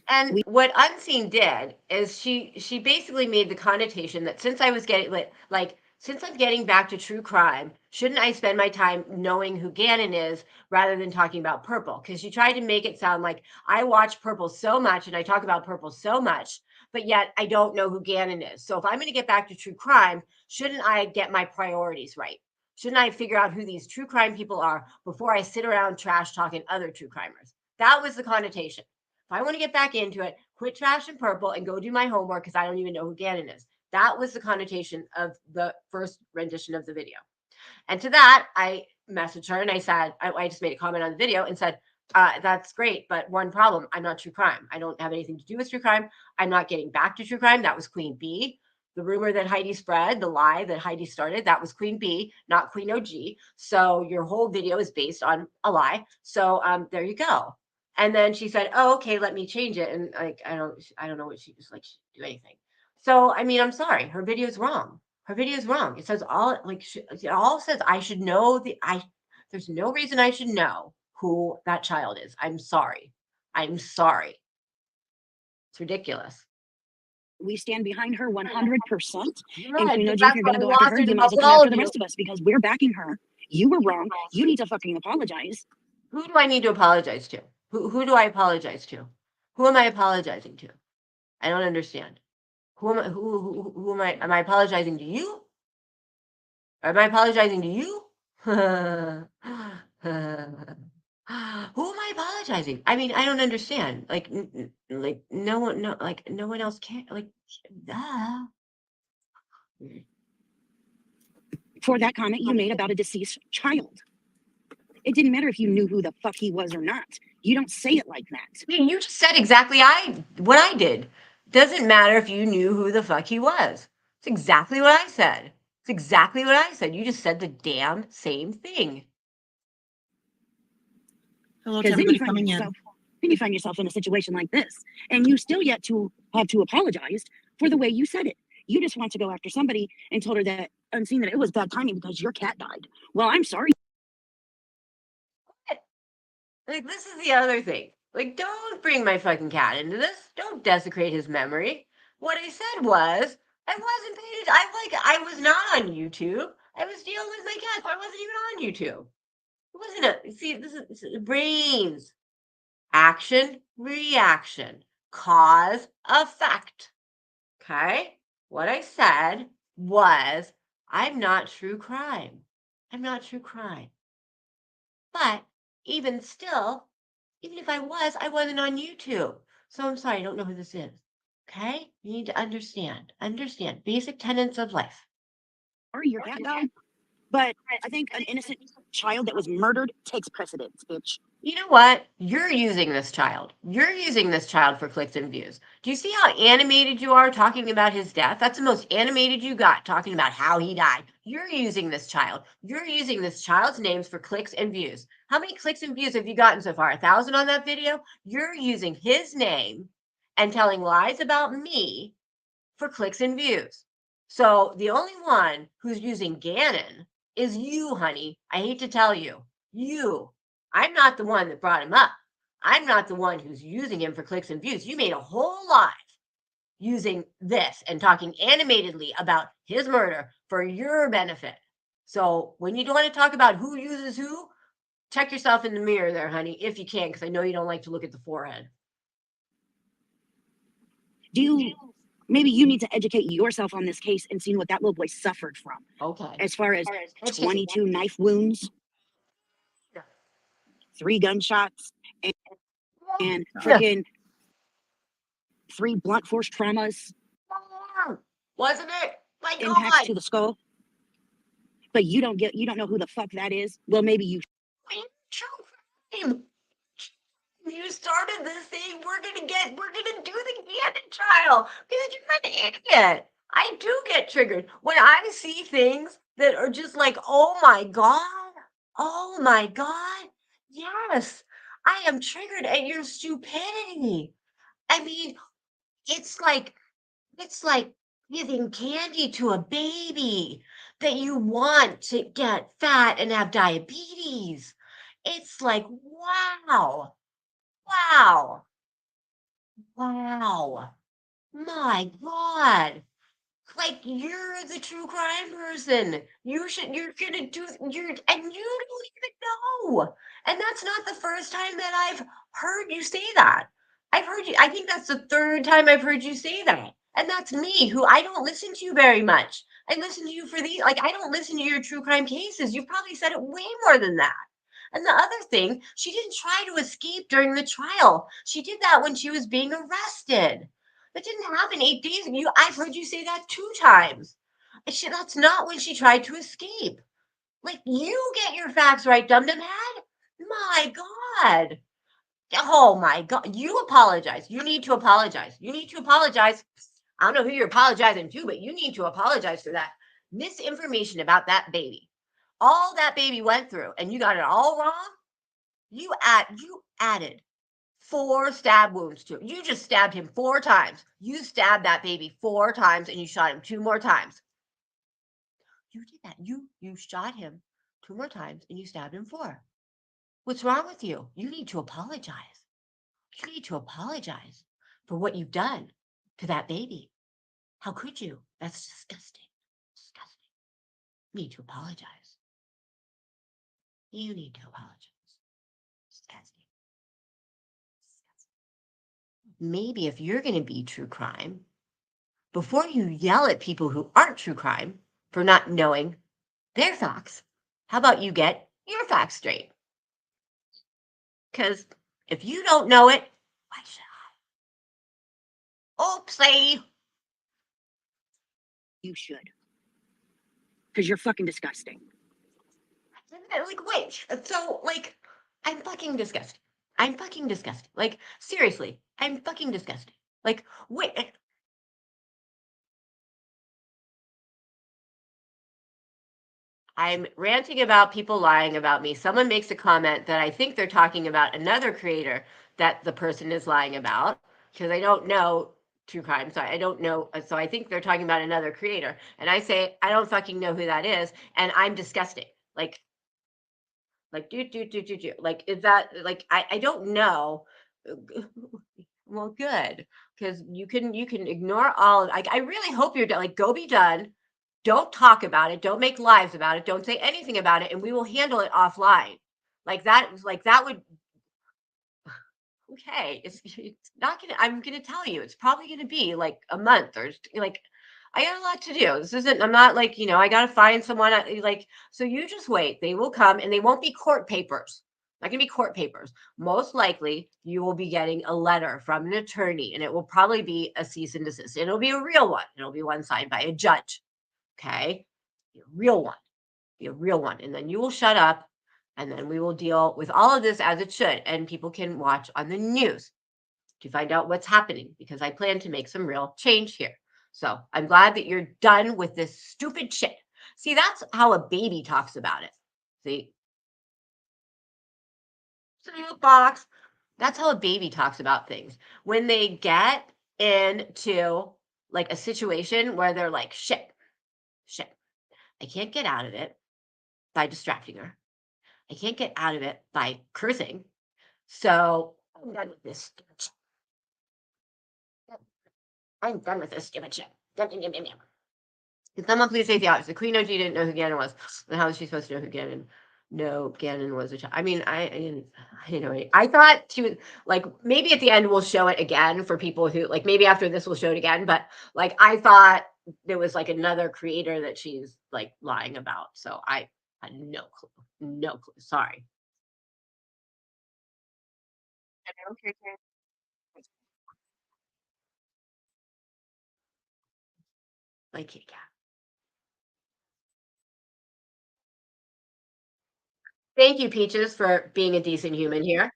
And what Unseen did is she basically made the connotation that since I was getting like since I'm getting back to true crime, shouldn't I spend my time knowing who Gannon is rather than talking about Purple? Because she tried to make it sound like I watch Purple so much and I talk about Purple so much, but yet I don't know who Gannon is. So if I'm going to get back to true crime, shouldn't I get my priorities right? Shouldn't I figure out who these true crime people are before I sit around trash talking other true crimers? That was the connotation. If I want to get back into it, quit trashing Purple and go do my homework because I don't even know who Gannon is. That was the connotation of the first rendition of the video. And to that, I messaged her and I said, I just made a comment on the video and said, that's great, but one problem, I'm not true crime. I don't have anything to do with true crime. I'm not getting back to true crime. That was Queen B. The rumor that Heidi spread, the lie that Heidi started, that was Queen B, not Queen OG. So your whole video is based on a lie. So there you go. And then she said, oh, okay, let me change it. And like, I don't know what she just like do anything. So, I mean, I'm sorry. Her video is wrong. Her video is wrong. It says all like, it all says I should know there's no reason I should know who that child is. I'm sorry. I'm sorry. It's ridiculous. We stand behind her 100%. And Queen OG, if you're going to go after her, you might as well come after the rest of us because we're backing her. You were wrong. You need to fucking apologize. Who do I need to apologize to? Who do I apologize to? Who am I apologizing to? I don't understand. Who am I? Am I apologizing to you? Am I apologizing to you? Who am I apologizing? I mean, I don't understand. Like no one else can. Like, For that comment you made about a deceased child. It didn't matter if you knew who the fuck he was or not. You don't say it like that. You just said exactly what I did. Doesn't matter if you knew who the fuck he was. It's exactly what I said. It's exactly what I said. You just said the damn same thing. Hello to everybody coming in. Then you find yourself in a situation like this, and you still yet to have to apologize for the way you said it. You just want to go after somebody and told her that Unseen that it was bad timing because your cat died. Well, I'm sorry. Like, this is the other thing. Like, don't bring my fucking cat into this. Don't desecrate his memory. What I said was, I wasn't paid. I was not on YouTube. I was dealing with my cat. I wasn't even on YouTube. It wasn't see, this is brains. Action, reaction, cause, effect. Okay? What I said was, I'm not true crime. I'm not true crime. But even still, even if I wasn't on YouTube. So I'm sorry, I don't know who this is. Okay? You need to understand basic tenets of life. Or your cat died. But I think an innocent child that was murdered takes precedence, bitch. You know what? You're using this child. You're using this child for clicks and views. Do you see how animated you are talking about his death? That's the most animated you got, talking about how he died. You're using this child. You're using this child's names for clicks and views. How many clicks and views have you gotten so far? 1,000 on that video? You're using his name and telling lies about me for clicks and views. So the only one who's using Gannon is you, honey. I hate to tell you. You. I'm not the one that brought him up. I'm not the one who's using him for clicks and views. You made a whole live using this and talking animatedly about his murder for your benefit. So when you want to talk about who uses who check yourself in the mirror there, honey, if you can, because I know you don't like to look at the forehead. Maybe you need to educate yourself on this case and seeing what that little boy suffered from. Okay. As far as 22 knife wounds, 3 gunshots, and freaking 3 blunt force traumas. Wasn't it? My Impacts God. to the skull. But you don't know who the fuck that is. Well, maybe you. You started this thing. We're gonna do the Gannon trial because you're an idiot. I do get triggered when I see things that are just like, oh my God, yes, I am triggered at your stupidity. I mean, it's like giving candy to a baby that you want to get fat and have diabetes. It's like, wow. My God. Like, you're the true crime person. You're gonna do, and you don't even know. And that's not the first time that I've heard you say that. I think that's the 3rd time I've heard you say that. And that's me, who I don't listen to you very much. I listen to you for these, like, I don't listen to your true crime cases. You've probably said it way more than that. And the other thing, she didn't try to escape during the trial. She did that when she was being arrested. That didn't happen 8 days. I've heard you say that 2 times. That's not when she tried to escape. Like, you get your facts right, dum-dum head. My God. Oh my God. You apologize. You need to apologize. I don't know who you're apologizing to, but you need to apologize for that misinformation about that baby. All that baby went through, and you got it all wrong. You added 4 stab wounds to it. You just stabbed him 4 times. You stabbed that baby 4 times, and you shot him 2 more times. You did that. You shot him 2 more times, and you stabbed him 4. What's wrong with you? You need to apologize. You need to apologize for what you've done to that baby. How could you? That's disgusting. Disgusting. You need to apologize. You need to apologize. Disgusting. Maybe if you're going to be true crime, before you yell at people who aren't true crime for not knowing their facts, how about you get your facts straight? Because if you don't know it, why should I? Oopsie. You should. Because you're fucking disgusting. Like, wait. So, like, I'm fucking disgusting. Like, seriously, I'm fucking disgusting. Like, wait. I'm ranting about people lying about me. Someone makes a comment that I think they're talking about another creator that the person is lying about, because I don't know true crime. So I don't know. So I think they're talking about another creator. And I say, I don't fucking know who that is. And I'm disgusting. Like, do. Like, is that, like, I don't know. Well, good. Because you can ignore all of, I really hope you're done. Like, go be done. Don't talk about it. Don't make lives about it. Don't say anything about it. And we will handle it offline. Like that would, okay. It's not gonna, I'm gonna tell you, it's probably gonna be like a month or like, I got a lot to do. This isn't, I'm not like, I gotta find someone like, so you just wait. They will come, and they won't be court papers. Not gonna be court papers. Most likely you will be getting a letter from an attorney, and it will probably be a cease and desist. And it'll be a real one. It'll be one signed by a judge. Okay, be a real one, and then you will shut up, and then we will deal with all of this as it should, and people can watch on the news to find out what's happening, because I plan to make some real change here. So I'm glad that you're done with this stupid shit. See, that's how a baby talks about it. See, soapbox. That's how a baby talks about things when they get into like a situation where they're like, shit. I can't get out of it by distracting her. I can't get out of it by cursing. So I'm done with this stupid shit. I'm done with this stupid shit. Can someone please say the opposite? Queen OG didn't know who Gannon was. And how was she supposed to know who Gannon No, Gannon was a child. I mean, I didn't, you know, I thought she was like, maybe at the end we'll show it again for people who like, maybe after this we'll show it again. But like, I thought there was like another creator that she's like lying about. So I had no clue. No clue. Sorry. Like, yeah. Thank you, Peaches, for being a decent human here.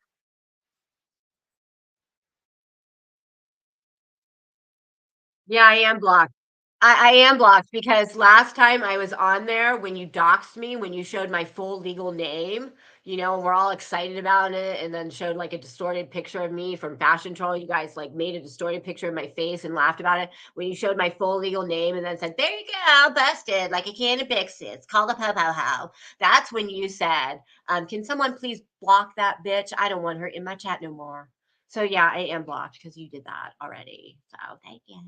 Yeah, I am blocked. I am blocked because last time I was on there, when you doxed me, when you showed my full legal name, you know, and we're all excited about it, and then showed like a distorted picture of me from Fashion Troll. You guys like made a distorted picture of my face and laughed about it. When you showed my full legal name and then said, "There you go, busted, like a can of Bixits, call the po-po-ho." That's when you said, "Can someone please block that bitch? I don't want her in my chat no more." So yeah, I am blocked because you did that already. So thank you.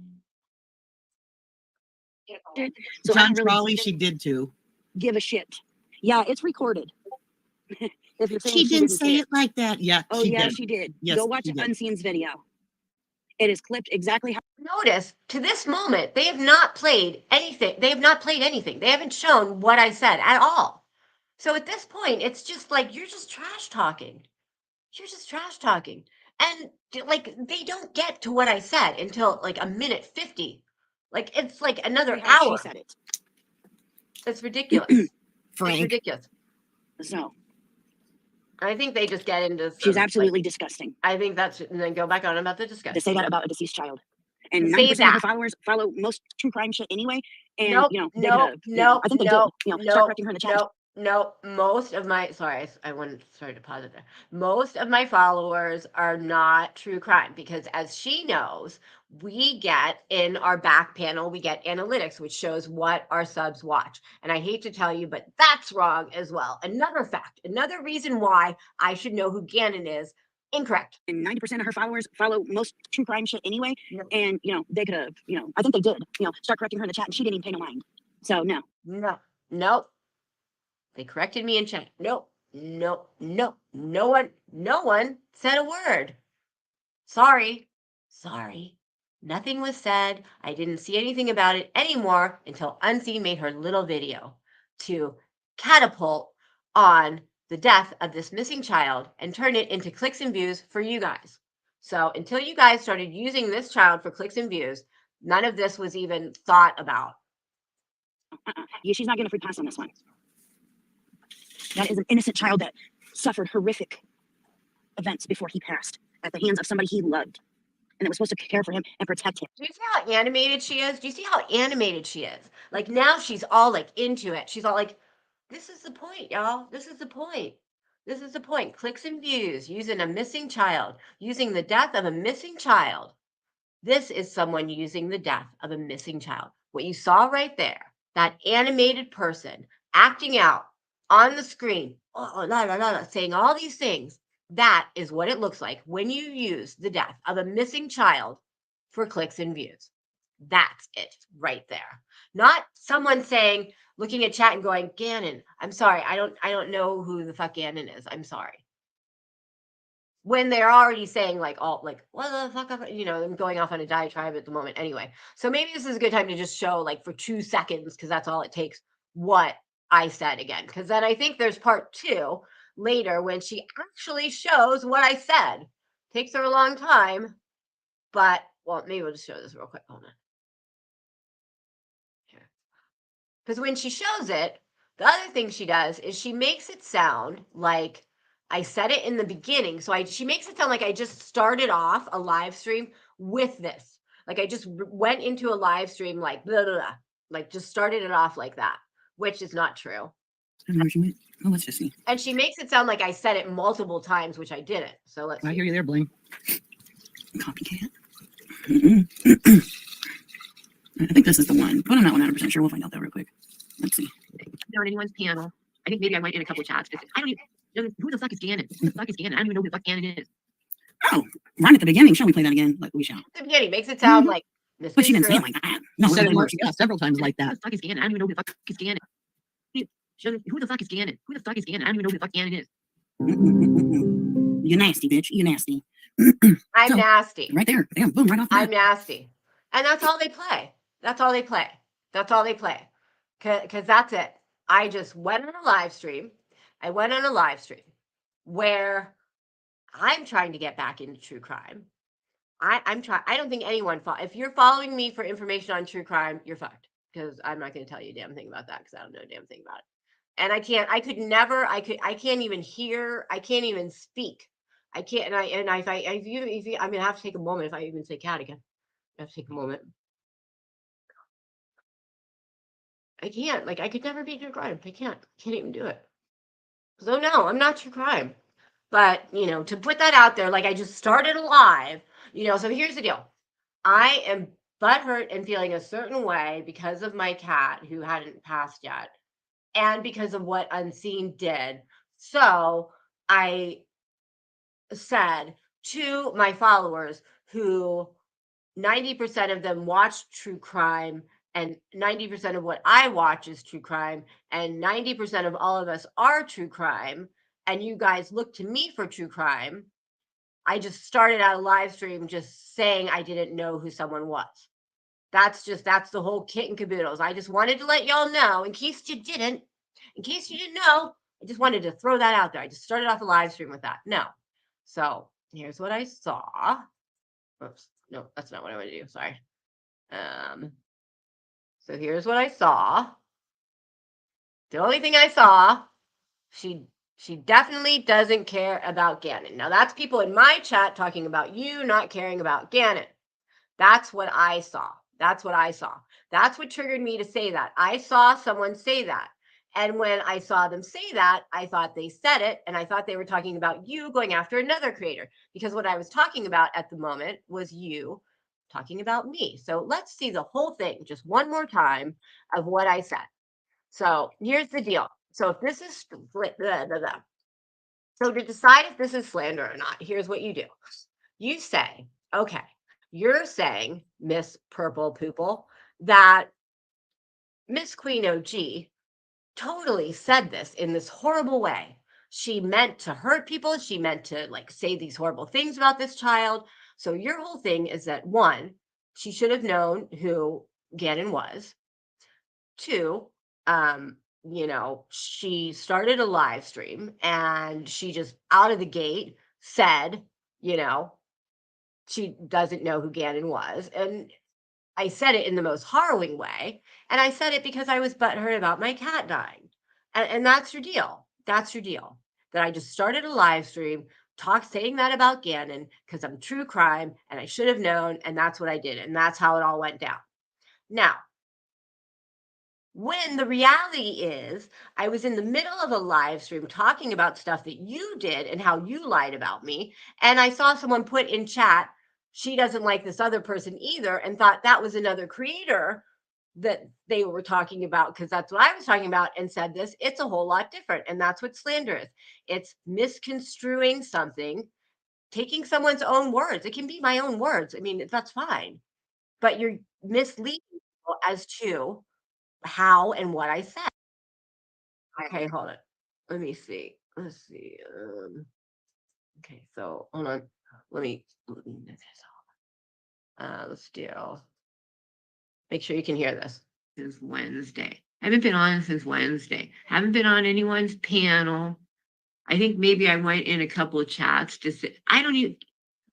So I John don't really Trolley, she did too. give a shit. Yeah, it's recorded. If you're saying She didn't say say it like that. Yeah, Oh, she yeah, did. she did. Yes, Go watch she did. Unseen's video. It is clipped exactly how. Notice to this moment, they have not played anything. They have not played anything. They haven't shown what I said at all. So at this point, it's just like, you're just trash talking. You're just trash talking. And like, they don't get to what I said until like a minute 50. Like, it's like another how hour. she said it. It's ridiculous. It's Frank. ridiculous. So I think they just get into she's some, absolutely like, disgusting I think that's, and then go back on about the discussion. to say that about a deceased child. And To say 90% of that. her followers follow most true crime shit anyway. And Nope, you know, they nope, could've, you know, I think they did. You know, start correcting her in the chat. No, most of my, sorry, I wanted to pause it there. Most of my followers are not true crime because, as she knows, we get in our back panel, we get analytics, which shows what our subs watch. And I hate to tell you, but that's wrong as well. Another fact, another reason why I should know who Gannon is. Incorrect. And 90% of her followers follow most true crime shit anyway. No. And, you know, they could have, you know, I think they did, you know, start correcting her in the chat and she didn't even pay no mind. So, no. No. They corrected me in chat. No one said a word. Sorry. Nothing was said. I didn't see anything about it anymore until Unseen made her little video to catapult on the death of this missing child and turn it into clicks and views for you guys. So until you guys started using this child for clicks and views, none of this was even thought about. Yeah, she's not getting a free pass on this one. That is an innocent child that suffered horrific events before he passed at the hands of somebody he loved and that was supposed to care for him and protect him. Do you see how animated she is? Do you see how animated she is? Like, now she's all like into it. She's all like, this is the point, y'all. This is the point. This is the point. Clicks and views, using a missing child, using the death of a missing child. This is someone using the death of a missing child. What you saw right there, that animated person acting out on the screen, saying all these things, that is what it looks like when you use the death of a missing child for clicks and views. That's it right there. Not someone saying, looking at chat and going, Gannon, I'm sorry, I don't know who the fuck Gannon is. I'm sorry. When they're already saying like, all like, what the fuck, you know, I'm going off on a diatribe at the moment anyway. So maybe this is a good time to just show like for 2 seconds, because that's all it takes, what I said again. Because then I think there's part 2 later when she actually shows what I said. Takes her a long time, but well, maybe we'll just show this real quick. Hold on. Here. Because when she shows it, the other thing she does is she makes it sound like I said it in the beginning. So she makes it sound like I just started off a live stream with this. Like I just went into a live stream like blah, blah, blah. Like just started it off like that, which is not true. Oh, let's just see. And she makes it sound like I said it multiple times, which I didn't. So let's I see. hear you there, Blaine. Copycat. I think this is the one, but I'm not 100% sure. We'll find out that real quick. Let's see. On anyone's panel. I think maybe I went in a couple chats. I don't even know who the fuck is Gannon. Who the fuck is Gannon? I don't even know who the fuck Gannon is. Oh, right at the beginning. Shall we play that again? Like we shall. At the beginning makes it sound like this. But she didn't say it like that. No, So yeah, several times like Who that. the fuck is Gannon? I don't even know who the fuck is Gannon. She doesn't, who the fuck is Gannon? Who the fuck is Gannon? I don't even know who the fuck Gannon is. You nasty, bitch. You nasty. I'm So, nasty. right there. Damn, boom, right off the I'm bat. nasty. And that's all they play. That's all they play. That's all they play. Because that's it. I just went on a live stream. I went on a live stream where I'm trying to get back into true crime. I'm trying. I don't think anyone if you're following me for information on true crime, you're fucked. Because I'm not going to tell you a damn thing about that because I don't know a damn thing about it. And I can't even hear, I can't even speak. I can't, I'm gonna have to take a moment if I even say cat again. I have to take a moment. I can't, I could never be true crime. I can't even do it. So no, I'm not true crime. But, to put that out there, I just started a live, so here's the deal. I am butthurt and feeling a certain way because of my cat who hadn't passed yet. And because of what Unseen did. So I said to my followers who 90% of them watch true crime and 90% of what I watch is true crime and 90% of all of us are true crime and you guys look to me for true crime. I just started out a live stream just saying I didn't know who someone was. That's the whole kit and caboodles. I just wanted to let y'all know in case you didn't know, I just wanted to throw that out there. I just started off a live stream with that. No. So here's what I saw. Oops. No, that's not what I want to do. Sorry. So here's what I saw. The only thing I saw, she definitely doesn't care about Gannon. Now that's people in my chat talking about you not caring about Gannon. That's what I saw. That's what I saw. That's what triggered me to say that. I saw someone say that. And when I saw them say that, I thought they said it. And I thought they were talking about you going after another creator. Because what I was talking about at the moment was you talking about me. So let's see the whole thing just one more time of what I said. So here's the deal. So if this is so to decide if this is slander or not, here's what you do. You say, okay, you're saying, Miss Purple Poople, that Miss Queen OG totally said this in this horrible way. She meant to hurt people. She meant to say these horrible things about this child. So your whole thing is that 1, she should have known who Gannon was. 2, she started a live stream and she just out of the gate said, she doesn't know who Gannon was. And I said it in the most harrowing way. And I said it because I was butthurt about my cat dying. And that's your deal. That's your deal. That I just started a live stream saying that about Gannon because I'm true crime and I should have known. And that's what I did. And that's how it all went down. Now, when the reality is I was in the middle of a live stream talking about stuff that you did and how you lied about me. And I saw someone put in chat, she doesn't like this other person either, and thought that was another creator that they were talking about because that's what I was talking about and said this. It's a whole lot different. And that's what slander is. It's misconstruing something, taking someone's own words. It can be my own words. I mean, that's fine. But you're misleading people as to how and what I said. Okay, hold it. Let me see. Let's see. Okay, so hold on. Let me let's do. Make sure you can hear this. Since Wednesday. I haven't been on since Wednesday. Haven't been on anyone's panel. I think maybe I went in a couple of chats to say,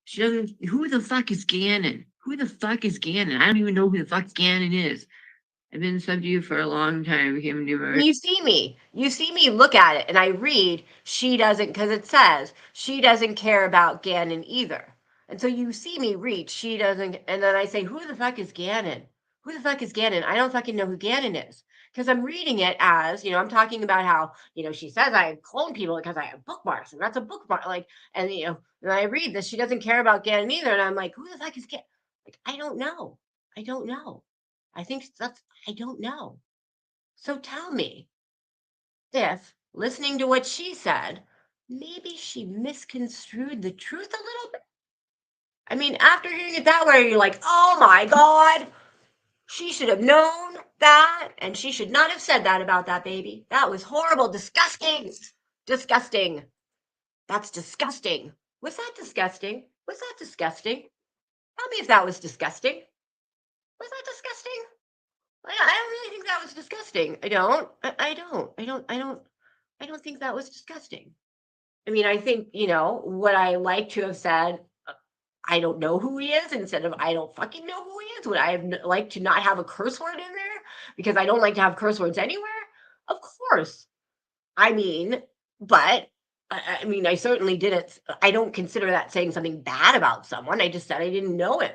she doesn't, who the fuck is Gannon? Who the fuck is Gannon? I don't even know who the fuck Gannon is. I've been sub to you for a long time. You see me look at it and I read, she doesn't, because it says she doesn't care about Gannon either. And so you see me read, she doesn't, and then I say, who the fuck is Gannon? Who the fuck is Gannon? I don't fucking know who Gannon is. Because I'm reading it as, I'm talking about how, she says I clone people because I have bookmarks, and that's a bookmark. And I read this, she doesn't care about Gannon either. And I'm like, who the fuck is Gannon? I don't know. I don't know. I don't know. So tell me if, listening to what she said, maybe she misconstrued the truth a little bit. I mean, after hearing it that way, you're like, oh my God. She should have known that, and she should not have said that about that baby. That was horrible, disgusting, disgusting. That's disgusting. Was that disgusting? Was that disgusting? Tell me if that was disgusting. Was that disgusting? I don't really think that was disgusting. I don't think that was disgusting. I mean, I think, what I like to have said, I don't know who he is, instead of I don't fucking know who he is. Would I have like to not have a curse word in there because I don't like to have curse words anywhere? Of course. I mean, but I mean, I certainly didn't. I don't consider that saying something bad about someone. I just said I didn't know him.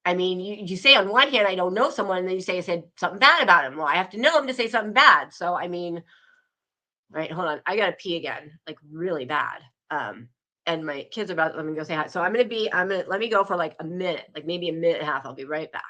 I mean, you say on one hand, I don't know someone, and then you say I said something bad about him. Well, I have to know him to say something bad. So, I mean, right, hold on. I got to pee again, like really bad. And my kids are about to let me go say hi. So let me go for like a minute, like maybe a minute and a half. I'll be right back.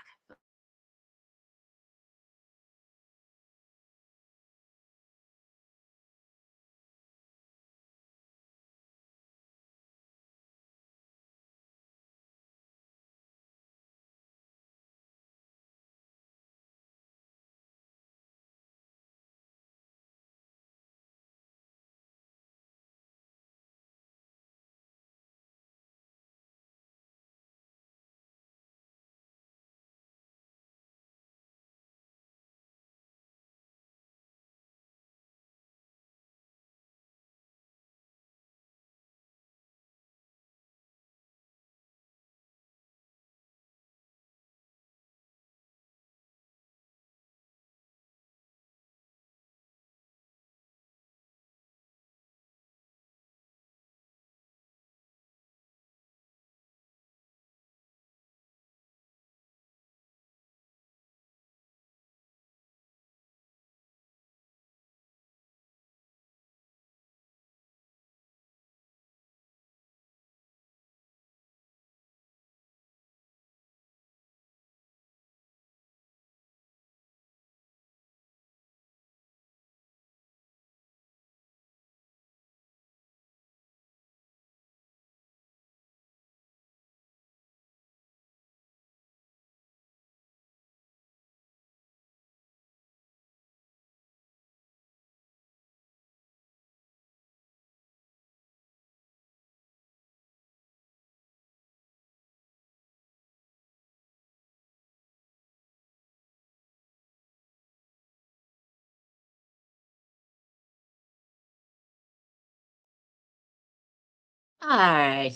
All right.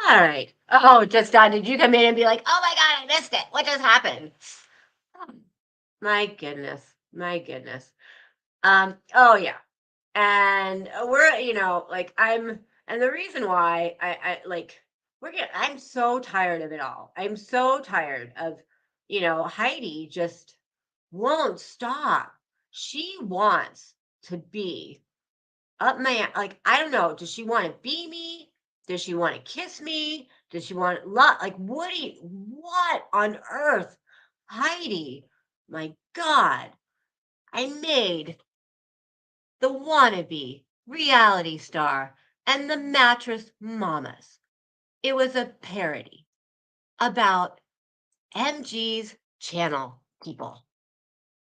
All right. Oh, just did you come in and be like, oh my God, I missed it. What just happened? Oh, my goodness. My goodness. Oh yeah. And we're, and the reason why I'm so tired of it all. I'm so tired of, Heidi just won't stop. She wants to be up my, I don't know. Does she want to be me? Does she want to kiss me? Does she want love? Like, what on earth? Heidi, my God, I made the wannabe reality star and the mattress mamas. It was a parody about MG's channel people,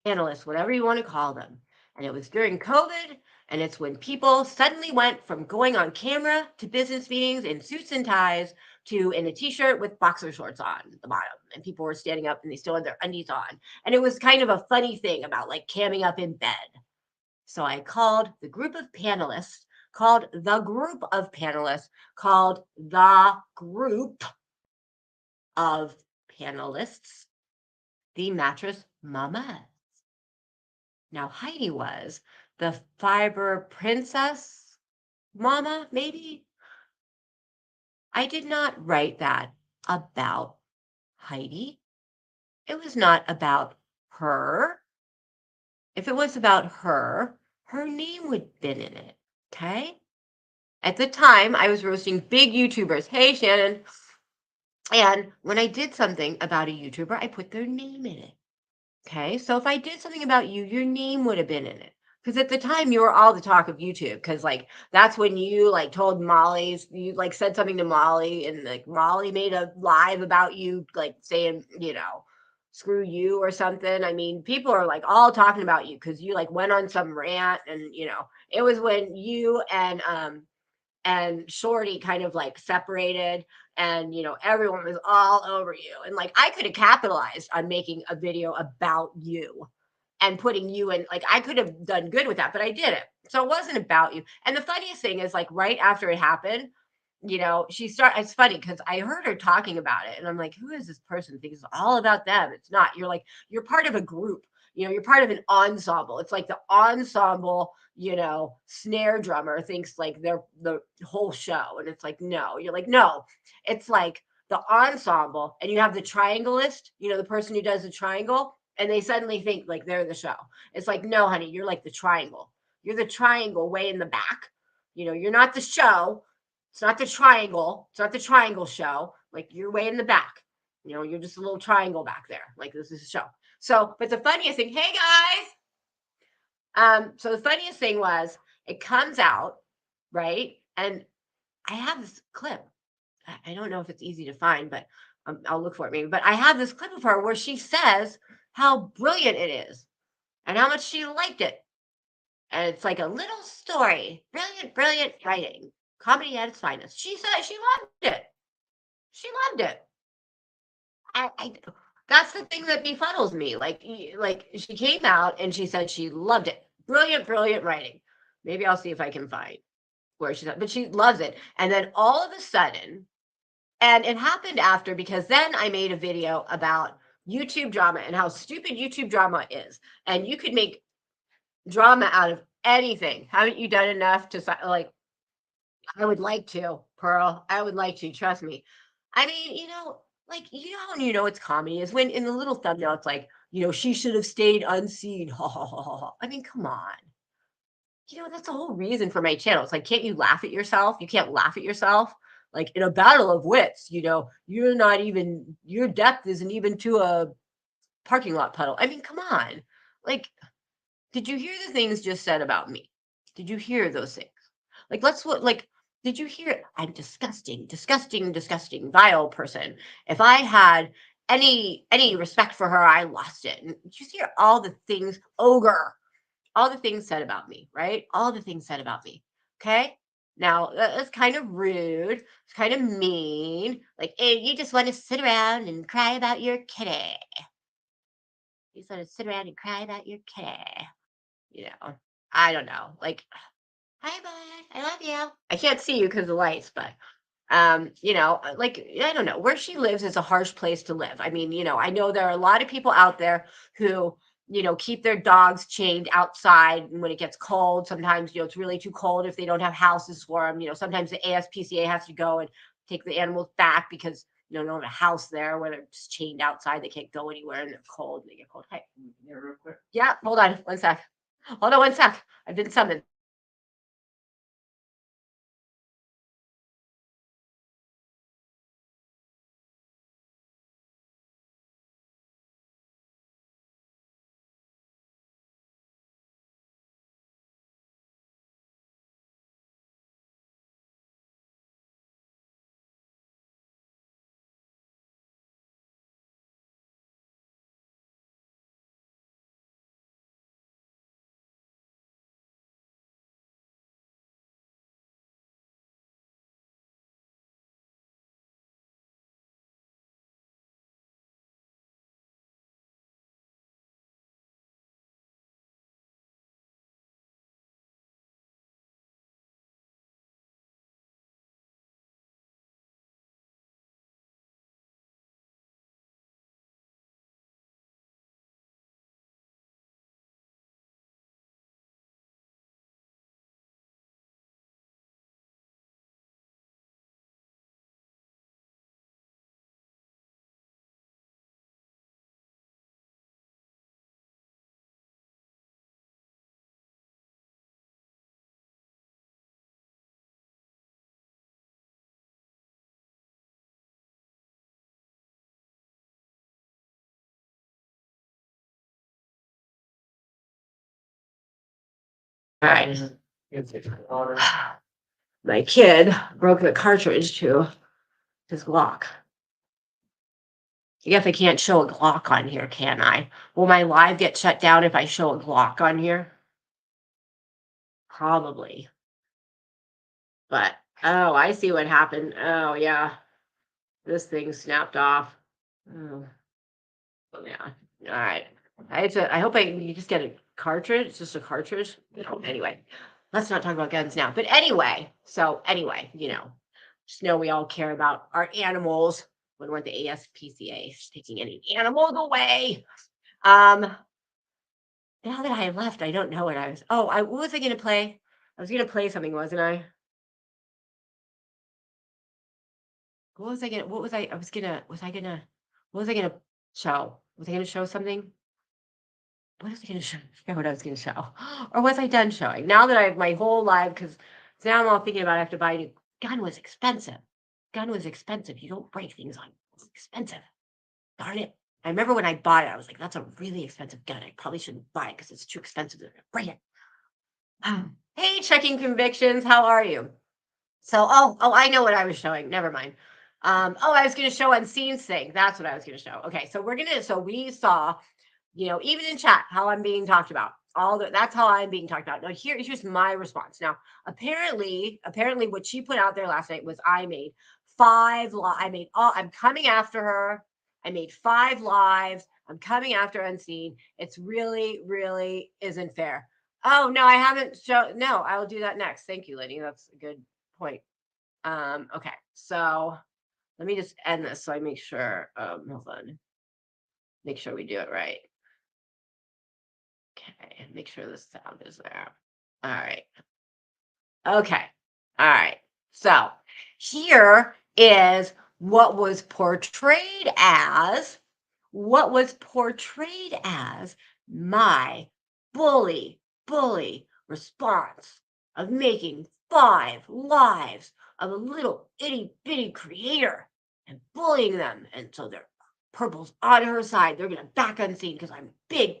analysts, whatever you want to call them. And it was during COVID, and it's when people suddenly went from going on camera to business meetings in suits and ties to in a t-shirt with boxer shorts on at the bottom. And people were standing up and they still had their undies on. And it was kind of a funny thing about like camming up in bed. So I called the group of panelists, called the group of panelists, the mattress mamas. Now, Heidi was the fiber princess mama, maybe? I did not write that about Heidi. It was not about her. If it was about her, her name would have been in it, okay? At the time, I was roasting big YouTubers. Hey, Shannon. And when I did something about a YouTuber, I put their name in it. Okay, so if I did something about you, your name would have been in it. Because at the time, you were all the talk of YouTube. Because that's when you told you said something to Molly, and Molly made a live about you, saying, screw you or something. I mean, people are like all talking about you because you like went on some rant, and it was when you and Shorty kind of like separated, and everyone was all over you, and like I could have capitalized on making a video about you and putting you in, like I could have done good with that, but I didn't. So it wasn't about you. And the funniest thing is, like, right after it happened, it's funny because I heard her talking about it, and I'm like, who is this person? Thinks it's all about them. It's not. You're like, you're part of a group. You're part of an ensemble. It's like the ensemble, snare drummer thinks like they're the whole show. And it's like, no, you're like, no, it's like the ensemble, and you have the triangleist, the person who does the triangle, and they suddenly think like they're the show. It's like, no, honey, you're like the triangle. You're the triangle way in the back. You're not the show. It's not the triangle. It's not the triangle show. Like, you're way in the back. You're just a little triangle back there. Like, this is a show. So, but the funniest thing, hey guys. So the funniest thing was it comes out, right? And I have this clip. I don't know if it's easy to find, but I'll look for it maybe. But I have this clip of her where she says how brilliant it is and how much she liked it. And it's like a little story. Brilliant, brilliant writing. Comedy at its finest. She said she loved it. She loved it. I that's the thing that befuddles me. Like she came out and she said she loved it. Brilliant, brilliant writing. Maybe I'll see if I can find where she said, but she loves it. And then all of a sudden, and it happened after, because then I made a video about YouTube drama and how stupid YouTube drama is. And you could make drama out of anything. Haven't you done enough to, like, I would like to, Pearl. I would like to, trust me. I mean, like, when it's comedy is when in the little thumbnail, it's like, she should have stayed unseen. Ha, ha, ha, ha. I mean, come on. That's the whole reason for my channel. It's like, can't you laugh at yourself? You can't laugh at yourself. Like, in a battle of wits, you're not even, your depth isn't even to a parking lot puddle. I mean, come on. Like, did you hear the things just said about me? Did you hear those things? Like, did you hear? I'm disgusting, disgusting, disgusting, vile person. If I had any respect for her, I lost it. And did you hear all the things, ogre, all the things said about me, right? All the things said about me. Okay. Now, that's kind of rude. It's kind of mean. Like, hey, you just want to sit around and cry about your kitty. You just want to sit around and cry about your kitty. I don't know. Like, hi, bud. I love you. I can't see you because of the lights, but, like, I don't know. Where she lives is a harsh place to live. I mean, I know there are a lot of people out there who, keep their dogs chained outside when it gets cold. Sometimes, it's really too cold if they don't have houses for them. Sometimes the ASPCA has to go and take the animals back because, they don't have a house there where they're just chained outside. They can't go anywhere and they're cold. They get cold. Hey, real quick. Yeah, hold on. One sec. Hold on one sec. I've been summoned. All right. My kid broke the cartridge to his Glock. I guess I can't show a Glock on here, can I? Will my live get shut down if I show a Glock on here? Probably. But, oh, I see what happened. Oh, yeah. This thing snapped off. Oh, yeah. All right. I hope you just get a cartridge. It's just a cartridge. Anyway, let's not talk about guns now. But anyway, just know we all care about our animals. Wouldn't want the ASPCA taking any animals away. Now that I left, I don't know what I was. Oh, what was I going to play? I was going to play something, wasn't I? What was I going to show? Was I going to show something? What was I going to show? I forgot what I was going to show. Or was I done showing? Now that I have my whole live, because now I'm all thinking about I have to buy a new gun. Was expensive. Gun was expensive. You don't break things on. It's expensive. Darn it. I remember when I bought it, I was like, that's a really expensive gun. I probably shouldn't buy it because it's too expensive to break it. Hey, Checking Convictions. How are you? So, I know what I was showing. Never mind. I was going to show Unseen's thing. That's what I was going to show. Okay, so we saw, even in chat, how I'm being talked about. That's how I'm being talked about. Now, here's my response. Now, apparently, what she put out there last night was I'm coming after her. I made 5 lives. I'm coming after Unseen. It's really, really isn't fair. Oh, no, I haven't shown. No, I will do that next. Thank you, Lenny. That's a good point. Okay, so let me just end this so I make sure. Hold on. Make sure we do it right. Okay, make sure the sound is there. All right. Okay. All right. So here is what was portrayed as my bully response of making 5 lives of a little itty bitty creator and bullying them until their purple's on her side. They're gonna back Unseen because I'm big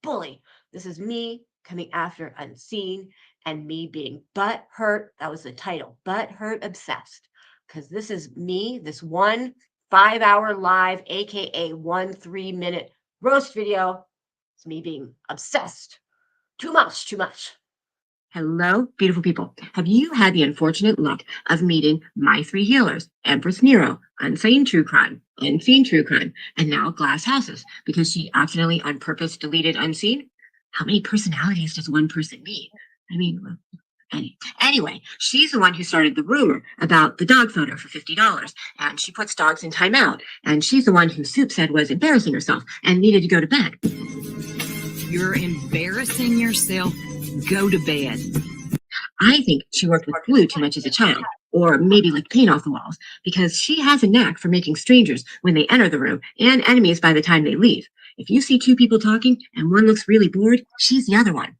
bully. This is me coming after Unseen and me being butthurt. That was the title, butthurt obsessed. Because this is me, this 1 5-hour live, aka 1 3-minute roast video. It's me being obsessed. Too much. Hello, beautiful people. Have you had the unfortunate luck of meeting my 3 healers, Empress Nero, Unseen True Crime, Unseen True Crime, and now Glass Houses, because she accidentally on purpose deleted Unseen? How many personalities does one person need? I mean, anyway, she's the one who started the rumor about the dog photo for $50, and she puts dogs in timeout, and she's the one who Soup said was embarrassing herself and needed to go to bed. You're embarrassing yourself. Go to bed. I think she worked with glue too much as a child, or maybe licked paint off the walls, because she has a knack for making strangers when they enter the room and enemies by the time they leave. If you see 2 people talking and one looks really bored, she's the other one.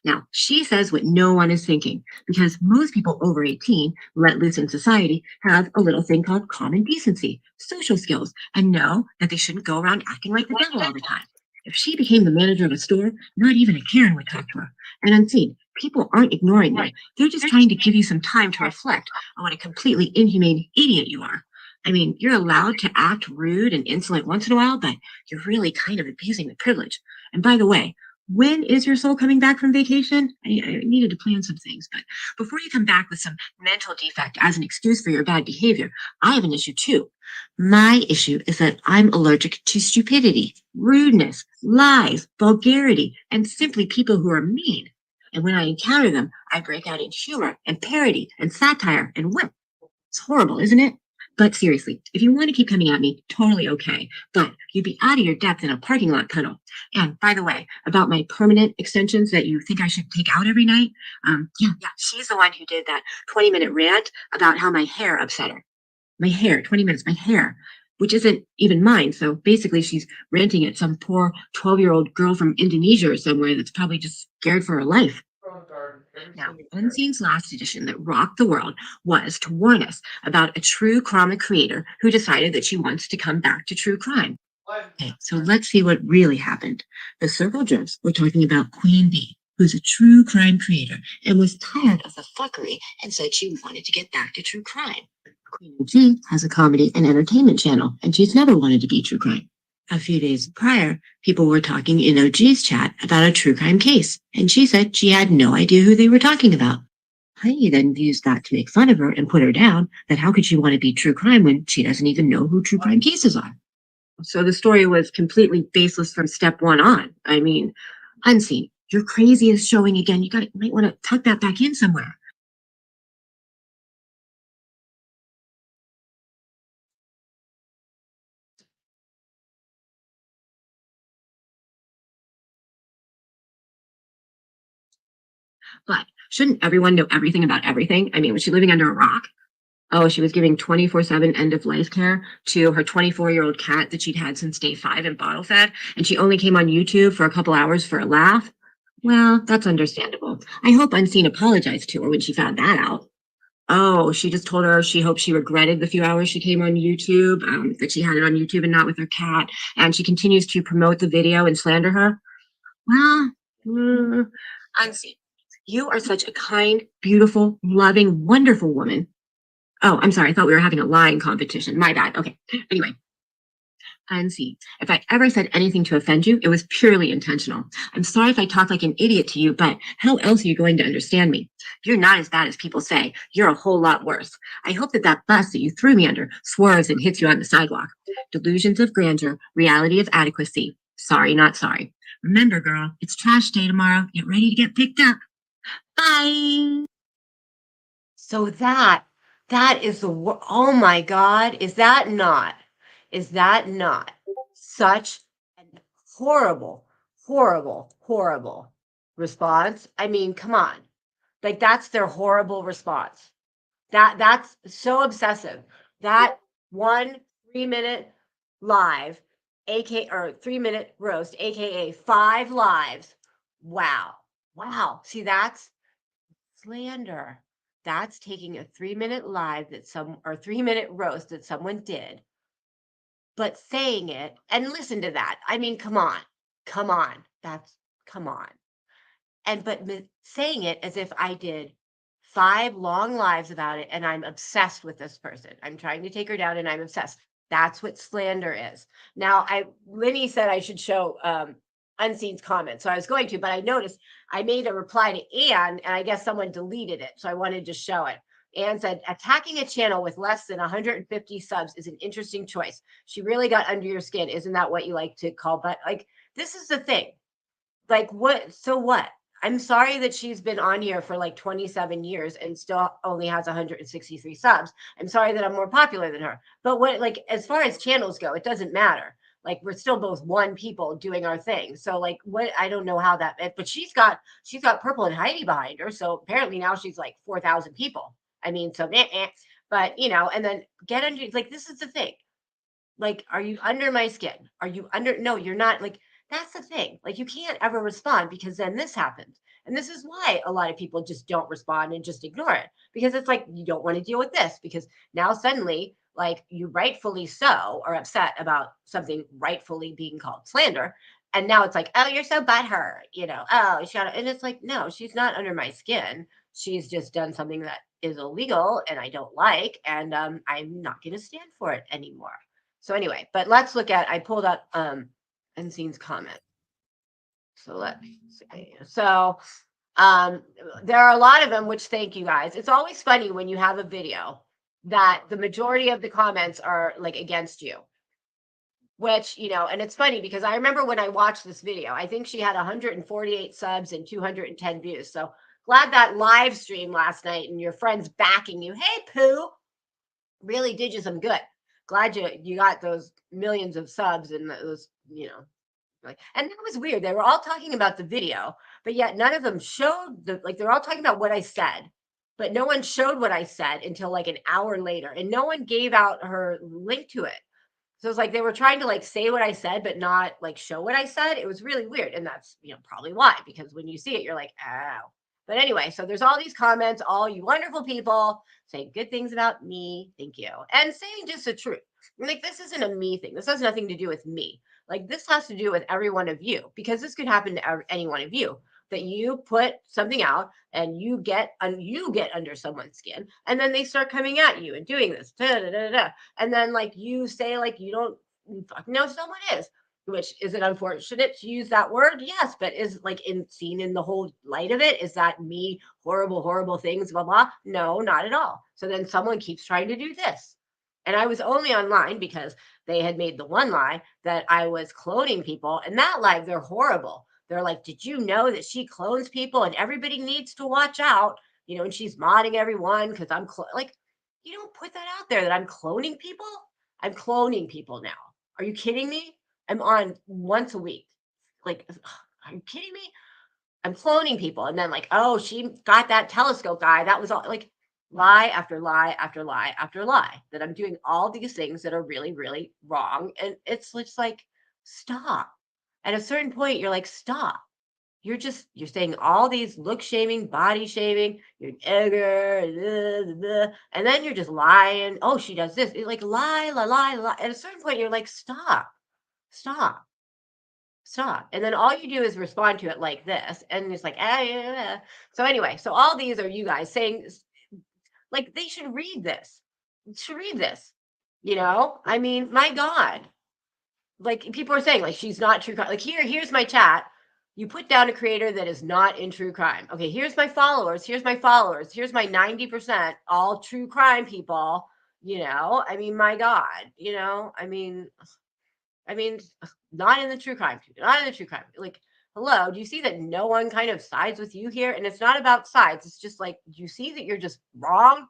Now, she says what no one is thinking, because most people over 18, let loose in society, have a little thing called common decency, social skills, and know that they shouldn't go around acting like the devil all the time. If she became the manager of a store, not even a Karen would talk to her. And Unseen, people aren't ignoring you. They're just trying to give you some time to reflect on what a completely inhumane idiot you are. I mean, you're allowed to act rude and insolent once in a while, but you're really kind of abusing the privilege. And by the way, when is your soul coming back from vacation? I needed to plan some things, but before you come back with some mental defect as an excuse for your bad behavior, I have an issue too. My issue is that I'm allergic to stupidity, rudeness, lies, vulgarity, and simply people who are mean. And when I encounter them, I break out in humor and parody and satire and wit. It's horrible, isn't it? But seriously, if you want to keep coming at me, totally okay. But you'd be out of your depth in a parking lot puddle. And by the way, about my permanent extensions that you think I should take out every night, she's the one who did that 20-minute rant about how my hair upset her. My hair, 20 minutes, my hair, which isn't even mine. So basically she's ranting at some poor 12-year-old girl from Indonesia or somewhere that's probably just scared for her life. Now, Unseen's last edition that rocked the world was to warn us about a true crime creator who decided that she wants to come back to true crime. Okay, so let's see what really happened. The Circle Jerks were talking about Queen Bee, who's a true crime creator and was tired of the fuckery and said she wanted to get back to true crime. Queen OG has a comedy and entertainment channel, and she's never wanted to be true crime. A few days prior, people were talking in OG's chat about a true crime case, and she said she had no idea who they were talking about. Heidi then used that to make fun of her and put her down, that how could she want to be true crime when she doesn't even know who true crime cases are? So the story was completely baseless from step one on. I mean, Unseen, your crazy is showing again. You might want to tuck that back in somewhere. But shouldn't everyone know everything about everything? I mean, was she living under a rock? Oh, she was giving 24/7 end-of-life care to her 24-year-old cat that she'd had since day 5 and bottle fed, and she only came on YouTube for a couple hours for a laugh? Well, that's understandable. I hope Unseen apologized to her when she found that out. Oh, she just told her she hoped she regretted the few hours she came on YouTube, that she had it on YouTube and not with her cat, and she continues to promote the video and slander her. Well, Unseen, you are such a kind, beautiful, loving, wonderful woman. Oh, I'm sorry. I thought we were having a lying competition. My bad. Okay. Anyway, Unseen, if I ever said anything to offend you, it was purely intentional. I'm sorry if I talk like an idiot to you, but how else are you going to understand me? You're not as bad as people say. You're a whole lot worse. I hope that bus that you threw me under swerves and hits you on the sidewalk. Delusions of grandeur, reality of adequacy. Sorry, not sorry. Remember, girl, it's trash day tomorrow. Get ready to get picked up. Bye. So that is oh my God, is that not such a horrible response? I mean, come on. Like, that's their horrible response. That's so obsessive. That 1 3-minute live, or 3-minute roast, aka 5 lives. Wow. See, that's slander. That's taking a 3-minute live or 3-minute roast that someone did, but saying it, and listen to that. I mean, come on. Come on. But saying it as if I did 5 long lives about it and I'm obsessed with this person. I'm trying to take her down and I'm obsessed. That's what slander is. Now, Linny said I should show Unseen's comment. So I was going to, but I noticed I made a reply to Anne, and I guess someone deleted it. So I wanted to show it. Anne said, attacking a channel with less than 150 subs is an interesting choice. She really got under your skin. Isn't that what you like to call? But like, this is the thing. Like, what? So what? I'm sorry that she's been on here for like 27 years and still only has 163 subs. I'm sorry that I'm more popular than her. But what, like, as far as channels go, it doesn't matter. Like, we're still both one people doing our thing. So like, what, I don't know how that, but she's got Purple and Heidi behind her. So apparently now she's like 4,000 people. I mean, so, but you know, and then get under, like, this is the thing. Like, are you under my skin? Are you under, no, you're not. Like, that's the thing. Like, you can't ever respond, because then this happens. And this is why a lot of people just don't respond and just ignore it, because it's like, you don't want to deal with this, because now suddenly, like, you rightfully so are upset about something rightfully being called slander. And now it's like, oh, you're so butthurt, you know, oh, and it's like, no, she's not under my skin. She's just done something that is illegal and I don't like, and I'm not going to stand for it anymore. So anyway, but let's look at, I pulled up Unseen's comment. So let me see. So there are a lot of them, which, thank you guys. It's always funny when you have a video that the majority of the comments are like against you, which, you know, and it's funny because I remember when I watched this video, I think she had 148 subs and 210 views. So glad that live stream last night and your friends backing you. Hey, Pooh, really did you some good. Glad you got those millions of subs and those, you know, like, and that was weird. They were all talking about the video, but yet none of them showed they're all talking about what I said, but no one showed what I said until like an hour later, and no one gave out her link to it. So it's like they were trying to like say what I said, but not like show what I said. It was really weird. And that's, you know, probably why, because when you see it, you're like, oh. But anyway, so there's all these comments, all you wonderful people saying good things about me. Thank you. And saying just the truth. Like, this isn't a me thing. This has nothing to do with me. Like, this has to do with every one of you, because this could happen to any one of you. that you put something out and you get under someone's skin, and then they start coming at you and doing this, and then like you say like you don't know someone is, which is it unfortunate to use that word? Yes, but is like seen in the whole light of it, is that me horrible things, blah blah? No, not at all. So then someone keeps trying to do this. And I was only online because they had made the one lie that I was cloning people. And that lie, they're horrible. They're like, did you know that she clones people and everybody needs to watch out? You know, and she's modding everyone because I'm like, you don't put that out there that I'm cloning people. I'm cloning people now. Are you kidding me? I'm on once a week. Like, are you kidding me? I'm cloning people. And then like, oh, she got that telescope guy. That was all like, lie after lie after lie after lie, that I'm doing all these things that are really, really wrong. And it's just like, stop. At a certain point, you're like, stop. You're saying all these look shaming, body shaming, you're an egger, and then you're just lying. Oh, she does this. It's like lie. At a certain point, you're like, stop. And then all you do is respond to it like this. And it's like, So anyway, so all these are you guys saying, like, they should read this. You know, I mean, my God, like people are saying, like, she's not true crime. Like here's my chat. You put down a creator that is not in true crime. Okay, here's my followers. Here's my 90% all true crime people. You know, I mean, my God, you know, I mean, not in the true crime. Like, hello, do you see that no one kind of sides with you here? And it's not about sides. It's just like, you see that you're just wrong,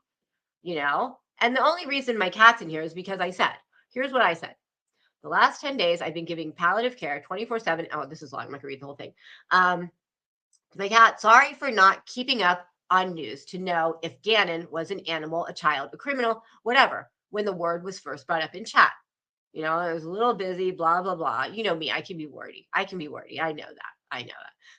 you know? And the only reason my cat's in here is because here's what I said. The last 10 days, I've been giving palliative care 24/7. Oh, this is long. I'm not going to read the whole thing. My cat, sorry for not keeping up on news to know if Gannon was an animal, a child, a criminal, whatever, when the word was first brought up in chat. You know, I was a little busy, blah, blah, blah. You know me, I can be wordy. I know that.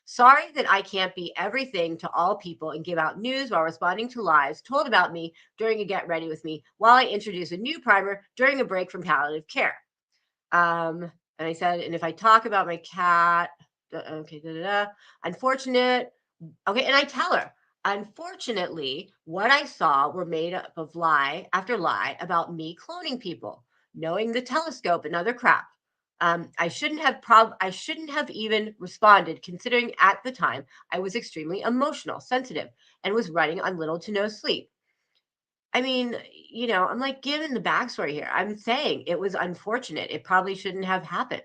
Sorry that I can't be everything to all people and give out news while responding to lies told about me during a Get Ready With Me while I introduce a new primer during a break from palliative care. And I said, and if I talk about my cat, unfortunate. Okay, and I tell her, unfortunately, what I saw were made up of lie after lie about me cloning people, knowing the telescope and other crap. I shouldn't have even responded, considering at the time I was extremely emotional, sensitive, and was running on little to no sleep. I mean, you know, I'm like giving the backstory here. I'm saying it was unfortunate. It probably shouldn't have happened.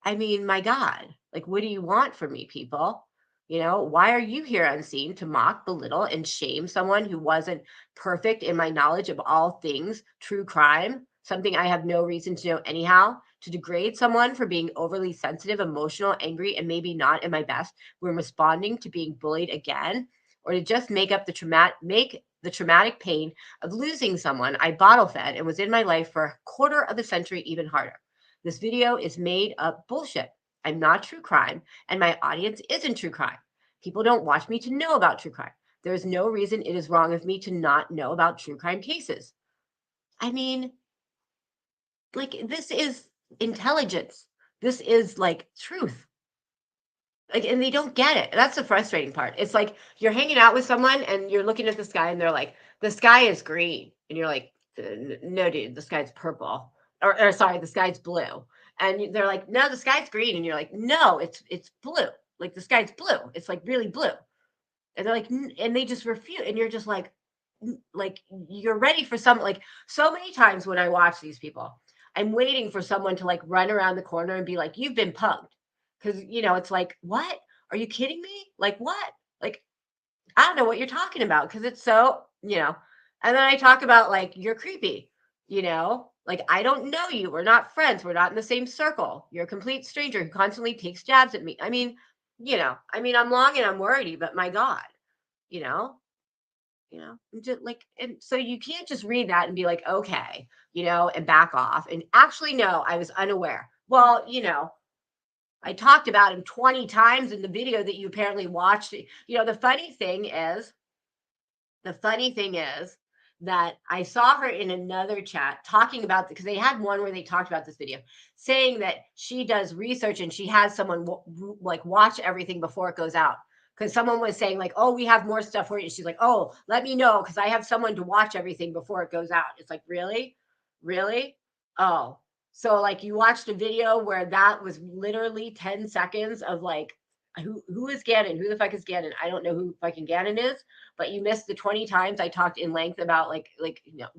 I mean, my God, like, what do you want from me, people? You know, why are you here unseen to mock, belittle, and shame someone who wasn't perfect in my knowledge of all things true crime, something I have no reason to know anyhow, to degrade someone for being overly sensitive, emotional, angry, and maybe not in my best when responding to being bullied again, or to just make the traumatic pain of losing someone I bottle fed and was in my life for a quarter of a century even harder. This video is made up bullshit. I'm not true crime, and my audience isn't true crime. People don't watch me to know about true crime. There is no reason it is wrong of me to not know about true crime cases. I mean, like, this is intelligence. This is like truth. Like, and they don't get it. That's the frustrating part. It's like you're hanging out with someone and you're looking at the sky and they're like, the sky is green. And you're like, no, dude, the sky's purple. Or sorry, the sky's blue. And they're like, no, the sky's green. And you're like, no, it's blue. Like, the sky's blue. It's like really blue. And they're like, and they just refute. And you're just like you're ready for some, like, so many times when I watch these people, I'm waiting for someone to like run around the corner and be like, you've been punked. Because, you know, it's like, what? Are you kidding me? Like, what? Like, I don't know what you're talking about, because it's so, you know. And then I talk about, like, you're creepy, you know. Like, I don't know you. We're not friends. We're not in the same circle. You're a complete stranger who constantly takes jabs at me. I mean, you know, I'm long and I'm wordy, but my God, you know, just like, and so you can't just read that and be like, okay, you know, and back off. And actually, no, I was unaware. Well, you know, I talked about him 20 times in the video that you apparently watched. You know, the funny thing is that I saw her in another chat talking about, because they had one where they talked about this video, saying that she does research and she has someone like watch everything before it goes out. Because someone was saying like, oh, we have more stuff for you. She's like, oh, let me know because I have someone to watch everything before it goes out. It's like, really? Really? Oh, so like you watched a video where that was literally 10 seconds of like, who is Gannon? Who the fuck is Gannon? I don't know who fucking Gannon is, but you missed the 20 times I talked in length about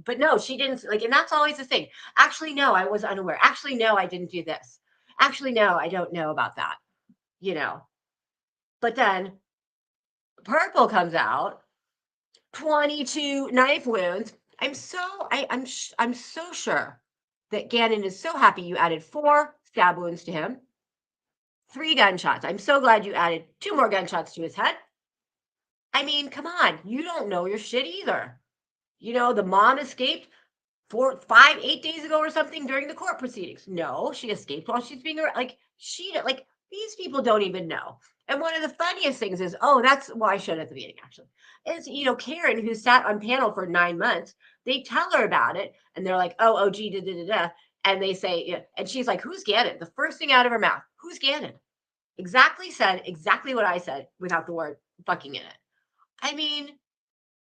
but no, she didn't like, and that's always the thing. Actually, no, I was unaware. Actually, no, I didn't do this. Actually, no, I don't know about that, but then Purple comes out, 22 knife wounds. I'm so sure that Gannon is so happy you added 4 stab wounds to him, 3 gunshots. I'm so glad you added 2 more gunshots to his head. I mean, come on, you don't know your shit either. The mom escaped 4, 5, 8 days ago or something during the court proceedings. No, she escaped while she's being these people don't even know. And one of the funniest things is, that's I showed at the beginning actually, is Karen, who sat on panel for 9 months, they tell her about it and they're like, oh, OG, da da da da, and they say, yeah, and she's like, who's Gannon? The first thing out of her mouth, who's Gannon? Said exactly what I said without the word fucking in it. I mean,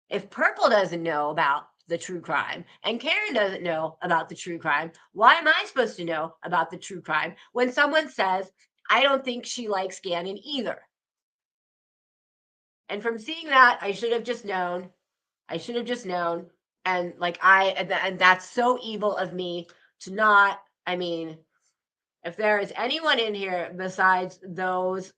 if Purple doesn't know about the true crime and Karen doesn't know about the true crime, why am I supposed to know about the true crime when someone says, I don't think she likes Gannon either? And from seeing that, I should have just known. And and that's so evil of me to not, if there is anyone in here besides those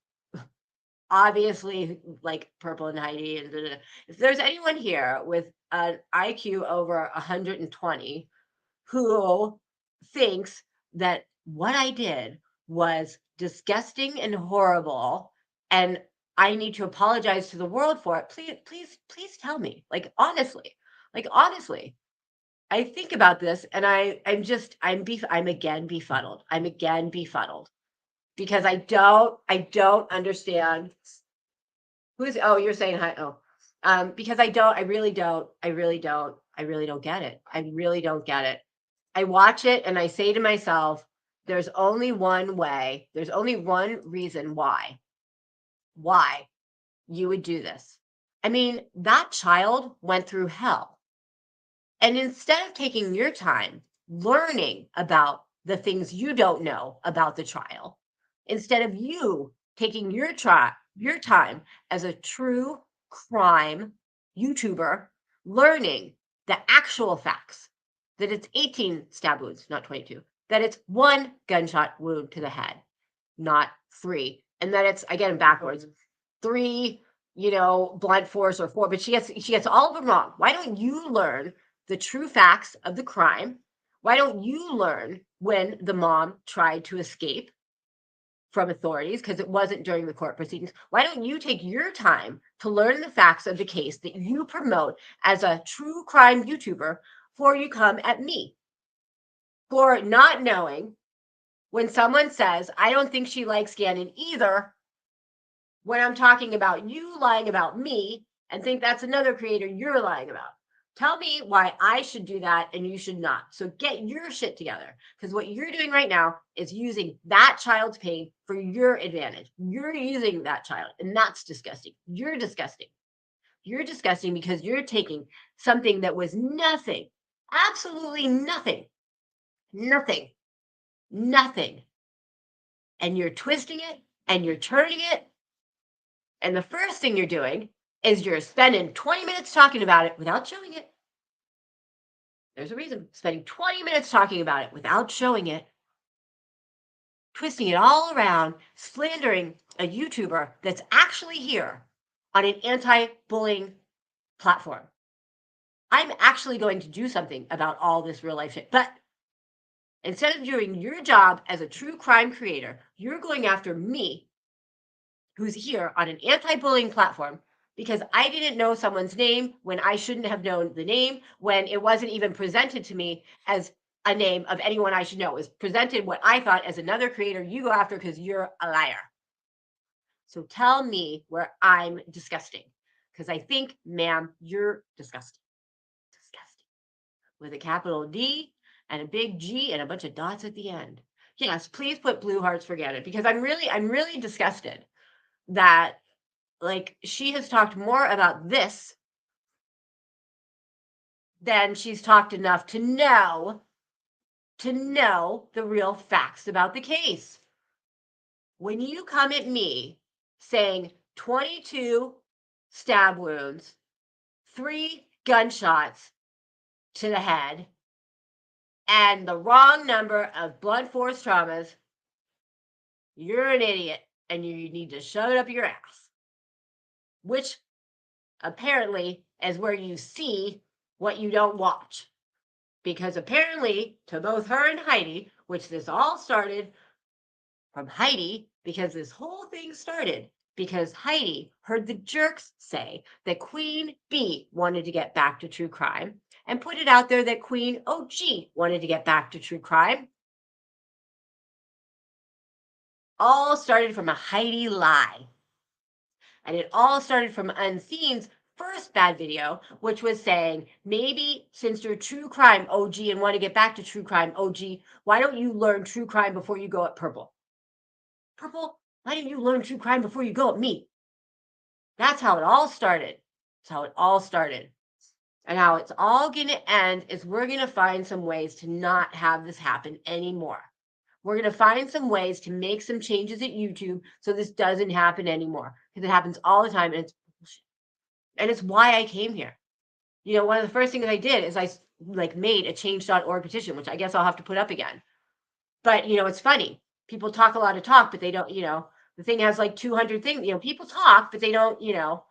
obviously like Purple and Heidi, and if there's anyone here with an IQ over 120 who thinks that what I did was disgusting and horrible and I need to apologize to the world for it, please tell me. Honestly, I think about this and I'm again befuddled. Because I don't understand you're saying hi. Because I really don't get it. I really don't get it. I watch it and I say to myself, there's only one way. There's only one reason why you would do this. That child went through hell. And instead of taking your time learning about the things you don't know about the trial, instead of you taking your time as a true crime YouTuber, learning the actual facts, that it's 18 stab wounds, not 22, that it's 1 gunshot wound to the head, not 3, and that it's, again, backwards, 3, blunt force or 4, but she gets all of them wrong. Why don't you learn the true facts of the crime? Why don't you learn when the mom tried to escape from authorities because it wasn't during the court proceedings? Why don't you take your time to learn the facts of the case that you promote as a true crime YouTuber before you come at me for not knowing when someone says, I don't think she likes Gannon either, when I'm talking about you lying about me and think that's another creator you're lying about? Tell me why I should do that and you should not. So get your shit together, because what you're doing right now is using that child's pain for your advantage. You're using that child, and that's disgusting. You're disgusting. You're disgusting because you're taking something that was nothing, absolutely nothing, and you're twisting it and you're turning it. And the first thing you're doing is you're spending 20 minutes talking about it without showing it. There's a reason. Spending 20 minutes talking about it without showing it, twisting it all around, slandering a YouTuber that's actually here on an anti-bullying platform. I'm actually going to do something about all this real life shit. But instead of doing your job as a true crime creator, you're going after me, who's here on an anti-bullying platform, because I didn't know someone's name when I shouldn't have known the name, when it wasn't even presented to me as a name of anyone I should know. It was presented what I thought as another creator you go after because you're a liar. So tell me where I'm disgusting, because I think, ma'am, you're disgusting. Disgusting. with a capital D and a big G and a bunch of dots at the end. Yes, please put blue hearts for Gannon, because I'm really disgusted that, like, she has talked more about this than she's talked enough to know the real facts about the case. When you come at me saying 22 stab wounds, 3 gunshots to the head, and the wrong number of blunt force traumas, you're an idiot and you need to shove it up your ass. Which apparently is where you see what you don't watch. Because apparently, to both her and Heidi, which this all started from Heidi, because this whole thing started because Heidi heard the jerks say that Queen B wanted to get back to true crime and put it out there that Queen OG wanted to get back to true crime. All started from a Heidi lie. And it all started from Unseen's first bad video, which was saying, maybe since you're true crime OG and want to get back to true crime OG, why don't you learn true crime before you go at Purple? Purple, why didn't you learn true crime before you go at me? That's how it all started. That's how it all started. And how it's all going to end is we're going to find some ways to not have this happen anymore. We're going to find some ways to make some changes at YouTube so this doesn't happen anymore. Because it happens all the time, and it's why I came here. You know, one of the first things I did is I made a change.org petition, which I guess I'll have to put up again. But, you know, it's funny. People talk a lot of talk, but they don't, you know, the thing has like 200 things. You know, people talk, but they don't, you know,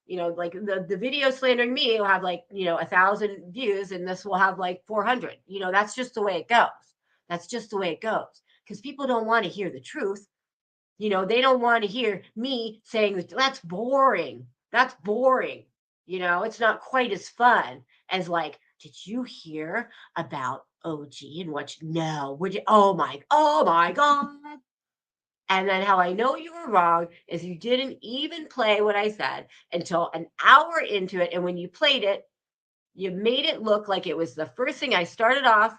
like the video slandering me will have like, you know, 1,000 views, and this will have like 400. You know, that's just the way it goes. That's just the way it goes. Because people don't want to hear the truth. You know, they don't want to hear me saying that's boring. That's boring. You know, it's not quite as fun as like, did you hear about OG and what you know? Would you? Oh my God. And then how I know you were wrong is you didn't even play what I said until an hour into it. And when you played it, you made it look like it was the first thing I started off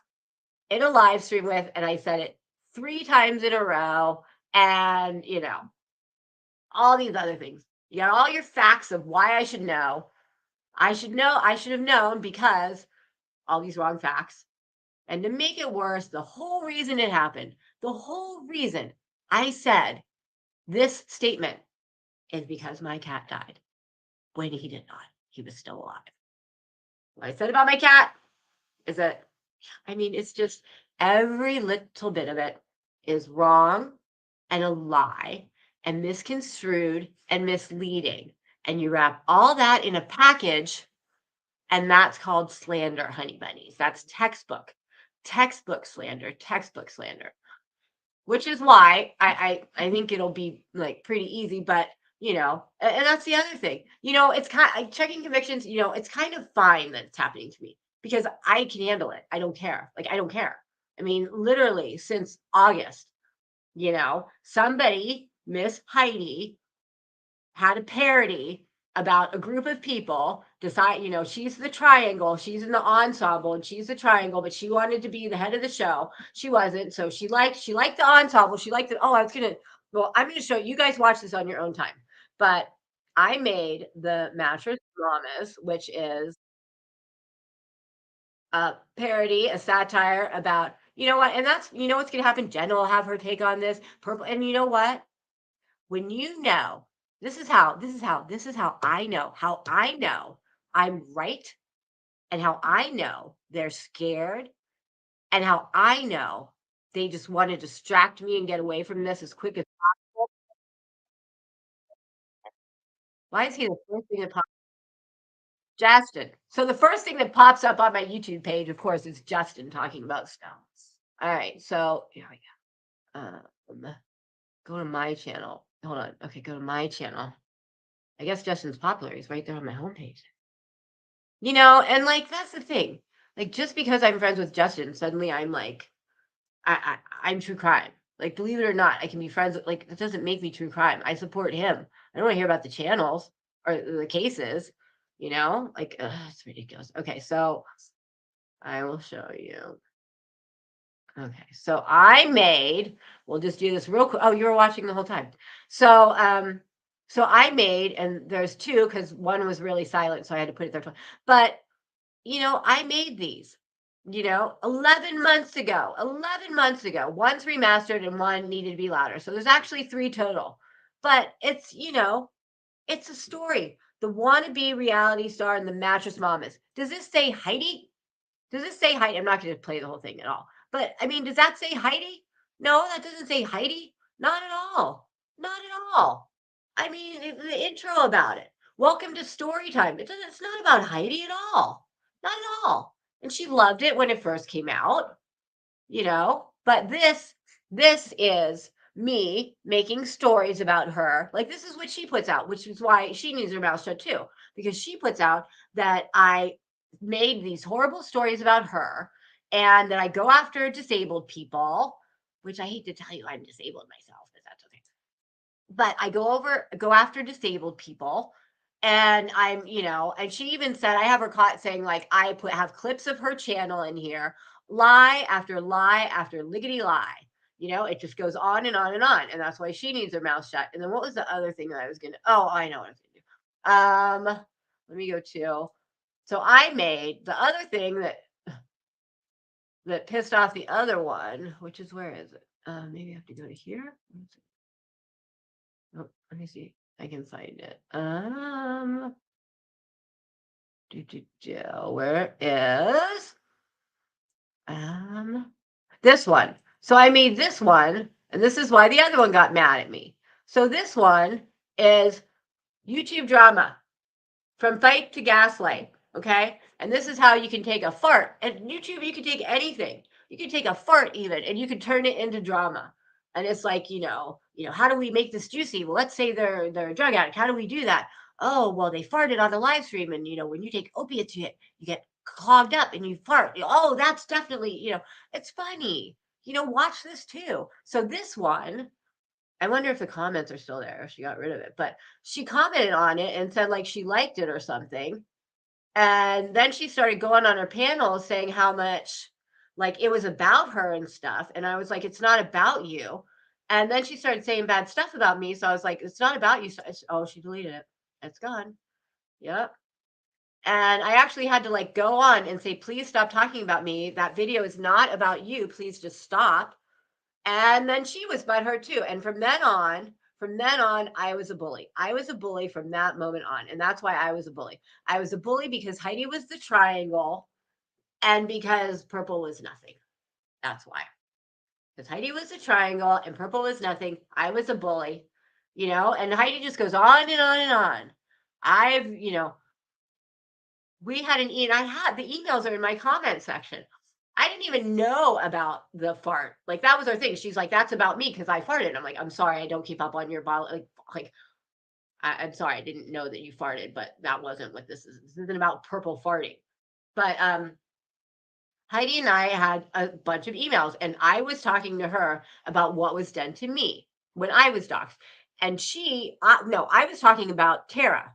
in a live stream with, and I said it 3 times in a row, and, you know, all these other things. You got all your facts of why I should know. I should have known because all these wrong facts. And to make it worse, the whole reason it happened, the whole reason I said this statement is because my cat died when he did not. He was still alive. What I said about my cat is that, I mean, it's just every little bit of it is wrong and a lie and misconstrued and misleading. And you wrap all that in a package, and that's called slander, honey bunnies. That's textbook slander, which is why I think it'll be like pretty easy. But, you know, and that's the other thing, you know, it's kind of checking convictions, you know, it's kind of fine that it's happening to me because I can handle it. I don't care. Like, I don't care. I mean, literally since August, you know, somebody, Miss Heidi, had a parody about a group of people decide, you know, she's the triangle, she's in the ensemble, and she's the triangle, but she wanted to be the head of the show. She wasn't. So she liked the ensemble. She liked it. I'm going to show you guys, watch this on your own time. But I made the Mattress Dramas, which is a parody, a satire about, you know what, and that's, you know, what's going to happen. Jenna will have her take on this. Purple, and you know what? When you know, this is how I know I'm right, and how I know they're scared, and how I know they just want to distract me and get away from this as quick as possible. Why is he the first thing that pops? Justin. So the first thing that pops up on my YouTube page, of course, is Justin talking about stones. All right, so here we go. Go to my channel. Hold on. Okay, go to my channel. I guess Justin's popular. He's right there on my homepage. You know, and like, that's the thing. Like, just because I'm friends with Justin, suddenly I'm like, I'm true crime. Like, believe it or not, I can be friends with, like, it doesn't make me true crime. I support him. I don't want to hear about the channels or the cases, you know? Like, it's ridiculous. Okay, so I will show you. Okay, so I made, we'll just do this real quick. Oh, you were watching the whole time. So, so I made, and there's two because one was really silent, so I had to put it there. But, you know, I made these, you know, 11 months ago. 11 months ago. One's remastered and one needed to be louder. So there's actually 3 total. But it's, you know, it's a story. The wannabe reality star and the mattress mamas. Does this say Heidi? Does this say Heidi? I'm not going to play the whole thing at all. But I mean, does that say Heidi? No, that doesn't say Heidi. Not at all. Not at all. I mean, the intro about it. Welcome to story time. It's not about Heidi at all. Not at all. And she loved it when it first came out, you know. But this is me making stories about her. Like, this is what she puts out, which is why she needs her mouth shut too, because she puts out that I made these horrible stories about her and that I go after disabled people, which I hate to tell you I'm disabled myself, but that's okay. But I go after disabled people, and I'm, you know, and she even said, I have her caught saying, like, have clips of her channel in here, lie after liggity lie. You know, it just goes on and on and on. And that's why she needs her mouth shut. And then what was the other thing that I was gonna, oh, I know what I was gonna do. Let me go to, so I made the other thing that pissed off the other one, which is, where is it? Maybe I have to go to here. Oh, let me see. I can find it. Where is this one? So I made this one, and this is why the other one got mad at me. So this one is YouTube drama, from fight to gaslight. Okay, and this is how you can take a fart. At YouTube, you can take anything. You can take a fart even, and you can turn it into drama. And it's like, you know, how do we make this juicy? Well, let's say they're a drug addict. How do we do that? Oh, well, they farted on a live stream, and, you know, when you take opiates, you get clogged up and you fart. Oh, that's definitely, you know, it's funny. You know, watch this too. So this one, I wonder if the comments are still there, if she got rid of it, but she commented on it and said, like, she liked it or something. And then she started going on her panel saying how much, like, it was about her and stuff. And I was like, it's not about you. And then she started saying bad stuff about me. So I was like, it's not about you. So oh, she deleted it. It's gone. Yep. And I actually had to, like, go on and say, please stop talking about me. That video is not about you. Please just stop. And then she was butthurt too. And from then on, I was a bully. I was a bully from that moment on. And that's why I was a bully. I was a bully because Heidi was the triangle and because purple was nothing. That's why. Because Heidi was the triangle and purple was nothing. I was a bully, you know, and Heidi just goes on and on and on. You know, we had the emails are in my comment section. I didn't even know about the fart. Like, that was her thing. She's like, that's about me because I farted. I'm like, I'm sorry, I don't keep up on your body. Like, I'm sorry, I didn't know that you farted, but that wasn't what this is. This isn't about purple farting. But Heidi and I had a bunch of emails, and I was talking to her about what was done to me when I was doxxed. And I was talking about Tara,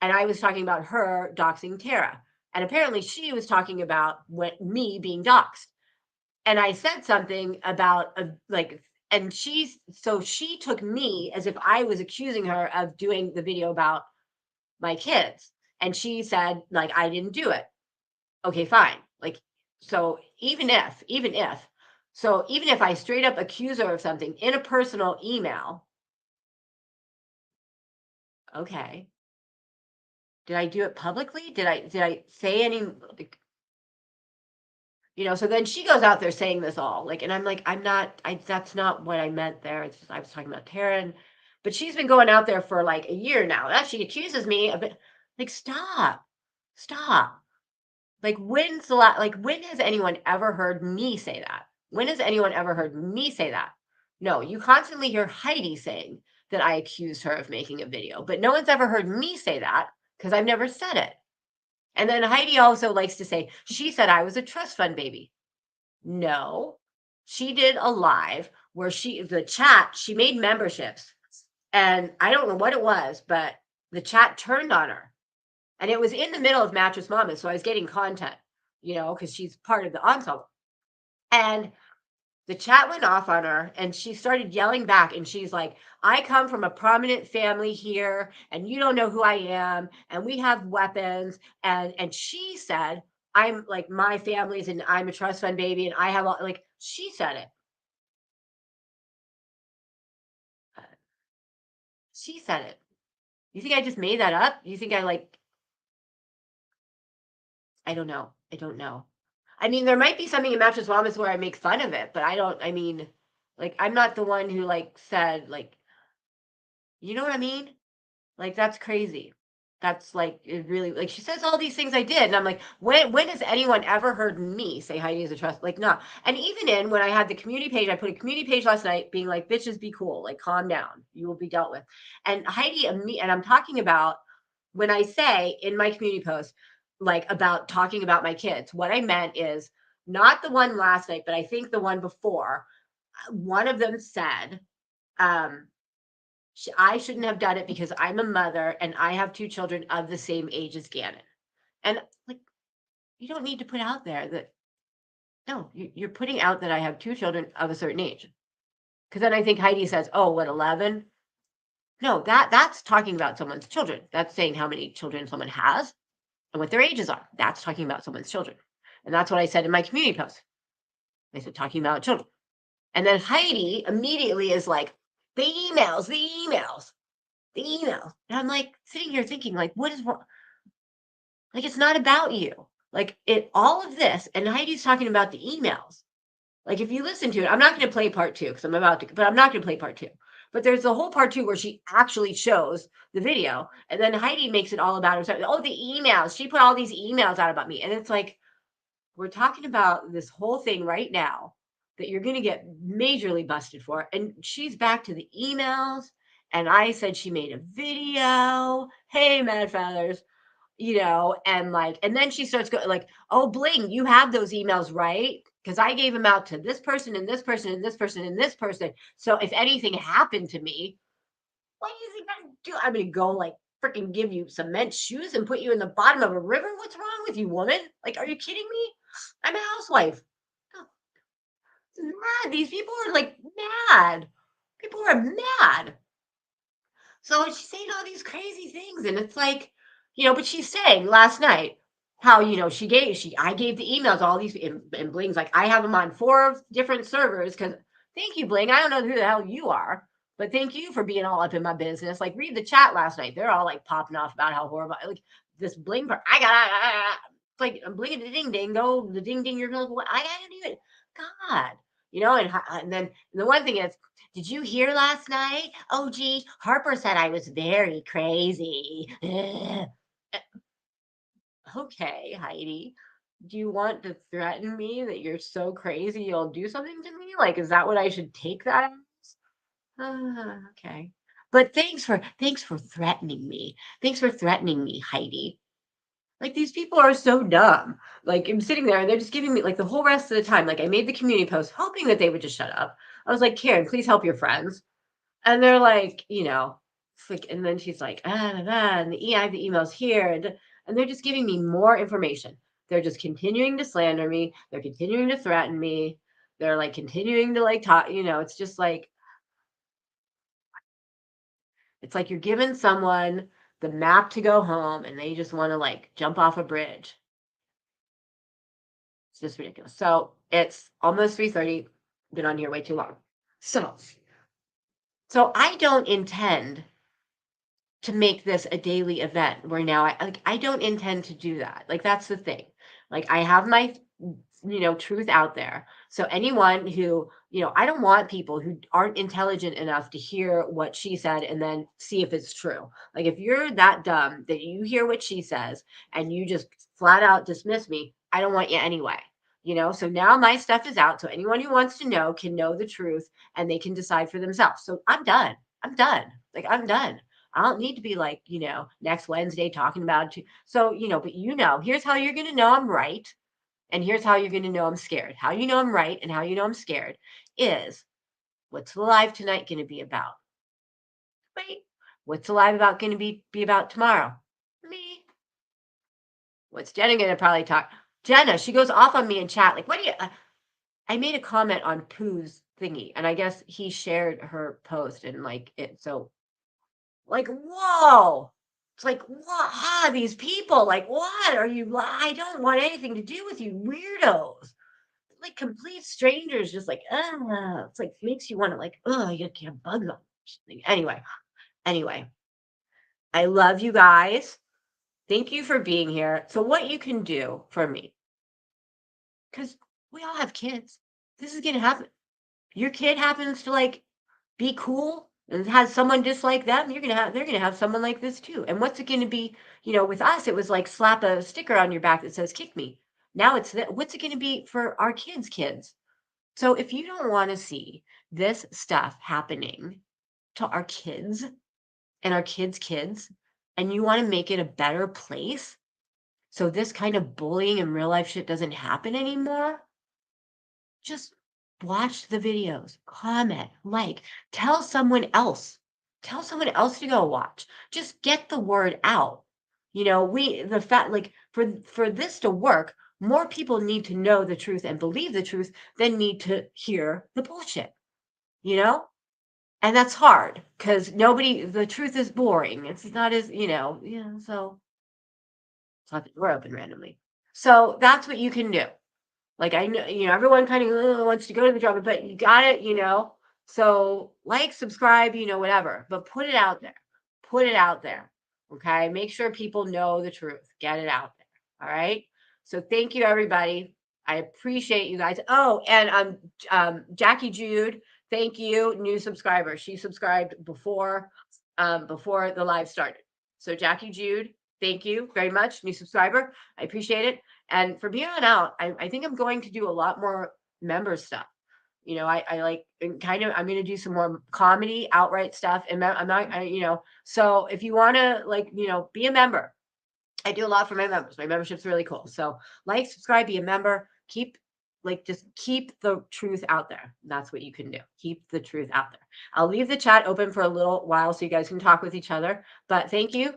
and I was talking about her doxing Tara. And apparently she was talking about me being doxxed. And I said something about and she took me as if I was accusing her of doing the video about my kids. And she said, like, I didn't do it. Okay, fine. Like, so even if I straight up accuse her of something in a personal email, okay. Did I do it publicly? Did I say any, like, you know? So then she goes out there saying this all, like, and I'm like, that's not what I meant there. It's just, I was talking about Taryn, but she's been going out there for like a year now. That she accuses me of it. Like, stop. Like, when has anyone ever heard me say that? When has anyone ever heard me say that? No, you constantly hear Heidi saying that I accused her of making a video, but no one's ever heard me say that because I've never said it. And then Heidi also likes to say, she said I was a trust fund baby. No, she did a live where she made memberships, and I don't know what it was, but the chat turned on her. And it was in the middle of Mattress Mama, so I was getting content. you know, because she's part of the ensemble. And the chat went off on her and she started yelling back. And she's like, I come from a prominent family here and you don't know who I am. And we have weapons. And she said, I'm like, my family's and I'm a trust fund baby. And I have all, like, she said it. She said it. You think I just made that up? You think I like, I don't know. I don't know. I mean, there might be something in Mattress Wellness where I make fun of it, but I mean, like, I'm not the one who like said, like, you know what I mean? Like, that's crazy. That's like, it really, like, she says all these things I did. And I'm like, when has anyone ever heard me say Heidi is a trust? Like, no. And even when I had the community page, I put a community page last night being like, bitches, be cool. Like, calm down. You will be dealt with. And Heidi, and I'm talking about when I say in my community post, like about talking about my kids, what I meant is not the one last night, but I think the one before. One of them said, I shouldn't have done it because I'm a mother and I have 2 children of the same age as Gannon. And like, you don't need to put out there that, no, you're putting out that I have 2 children of a certain age. Because then I think Heidi says, oh, what, 11? No, that's talking about someone's children. That's saying how many children someone has and what their ages are. That's talking about someone's children. And that's what I said in my community post. I said, talking about children. And then Heidi immediately is like, the emails. And I'm like sitting here thinking, like, what is wrong? Like, it's not about you. Like, all of this, and Heidi's talking about the emails. Like, if you listen to it, I'm not going to play part 2 because I'm about to, but I'm not going to play part 2. But there's the whole part 2 where she actually shows the video. And then Heidi makes it all about herself. Oh, the emails. She put all these emails out about me. And it's like, we're talking about this whole thing right now that you're going to get majorly busted for. And she's back to the emails. And I said she made a video. Hey, Mad Feathers, you know, and like, and then she starts going like, oh, Bling, you have those emails, right? Because I gave them out to this person and this person and this person and this person. So if anything happened to me, what do you think I'm do? I'm going to go like freaking give you cement shoes and put you in the bottom of a river? What's wrong with you, woman? Like, are you kidding me? I'm a housewife. Oh, it's mad. These people are like mad. People are mad. So she's saying all these crazy things, and it's like, you know, but she's saying last night how, you know, I gave the emails, all these, and Bling's like, I have them on 4 different servers because thank you, Bling. I don't know who the hell you are, but thank you for being all up in my business. Like, read the chat last night. They're all like popping off about how horrible, like this Bling, like bling the ding ding, go the ding ding, you're going, I gotta do it. God, you know, and then the one thing is, did you hear last night? Oh, gee, Harper said I was very crazy. Okay, Heidi, do you want to threaten me that you're so crazy you'll do something to me? Like, is that what I should take that as? Okay. But thanks for threatening me. Thanks for threatening me, Heidi. Like, these people are so dumb. Like, I'm sitting there and they're just giving me like the whole rest of the time. Like, I made the community post hoping that they would just shut up. I was like, Karen, please help your friends. And they're like, you know, like, and then she's like, and I have the emails here. And they're just giving me more information. They're just continuing to slander me. They're continuing to threaten me. They're like continuing to like talk, you know, it's just like, it's like you're giving someone the map to go home and they just want to like jump off a bridge. It's just ridiculous. So it's almost 3:30. Been on here way too long. So I don't intend to make this a daily event where now I don't intend to do that. Like, that's the thing. Like, I have my, you know, truth out there. So anyone who, you know, I don't want people who aren't intelligent enough to hear what she said and then see if it's true. Like, if you're that dumb that you hear what she says and you just flat out dismiss me, I don't want you anyway. You know, so now my stuff is out. So anyone who wants to know can know the truth and they can decide for themselves. So I'm done. Like, I'm done. I don't need to be like, you know, next Wednesday talking about it. So, you know, but you know, here's how you're going to know I'm right. And here's how you're going to know I'm scared. How you know I'm right and how you know I'm scared is, what's the live tonight going to be about? Wait, what's the live going to be about tomorrow? Me. What's Jenna going to probably talk? Jenna, she goes off on me in chat. Like, what do you, I made a comment on Pooh's thingy, and I guess he shared her post and like it. So like, whoa, it's like, what? These people, like, what are you? I don't want anything to do with you weirdos. Like complete strangers, just like, it's like makes you want to like, you can't bugs on something. Anyway, I love you guys. Thank you for being here. So what you can do for me, because we all have kids. This is gonna happen. Your kid happens to like be cool and has someone just like them, they're gonna have someone like this too. And what's it gonna be? You know, with us, it was like slap a sticker on your back that says "kick me." Now it's what's it gonna be for our kids? So if you don't want to see this stuff happening to our kids and our kids, and you want to make it a better place, so this kind of bullying and real life shit doesn't happen anymore, just watch the videos, comment, like, tell someone else to go watch. Just get the word out. You know, like for this to work, more people need to know the truth and believe the truth than need to hear the bullshit, you know? And that's hard because the truth is boring. It's not as, so it's not the door open randomly. So that's what you can do. Like, I know, everyone kind of wants to go to the drama, but you got it, So like, subscribe, whatever, but put it out there. Put it out there. Okay. Make sure people know the truth. Get it out there. All right. So thank you, everybody. I appreciate you guys. Oh, and Jackie Jude, thank you, new subscriber. She subscribed before the live started. So Jackie Jude, thank you very much, new subscriber. I appreciate it. And from here on out, I think I'm going to do a lot more member stuff. I like kind of, I'm going to do some more comedy, outright stuff. And I'm not, so if you want to be a member, I do a lot for my members. My membership's really cool. So like, subscribe, be a member, just keep the truth out there. That's what you can do. Keep the truth out there. I'll leave the chat open for a little while so you guys can talk with each other. But thank you.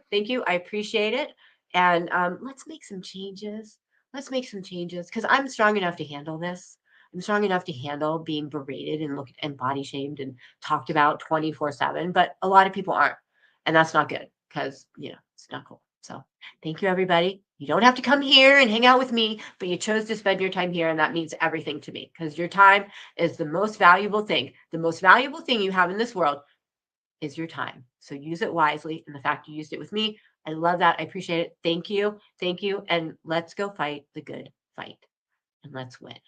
I appreciate it. And let's make some changes. Because I'm strong enough to handle this. I'm strong enough to handle being berated and looked and body shamed and talked about 24/7. But a lot of people aren't. And that's not good because, it's not cool. So thank you, everybody. You don't have to come here and hang out with me, but you chose to spend your time here. And that means everything to me because your time is the most valuable thing. The most valuable thing you have in this world is your time. So use it wisely. And the fact you used it with me, I love that. I appreciate it. Thank you. And let's go fight the good fight and let's win.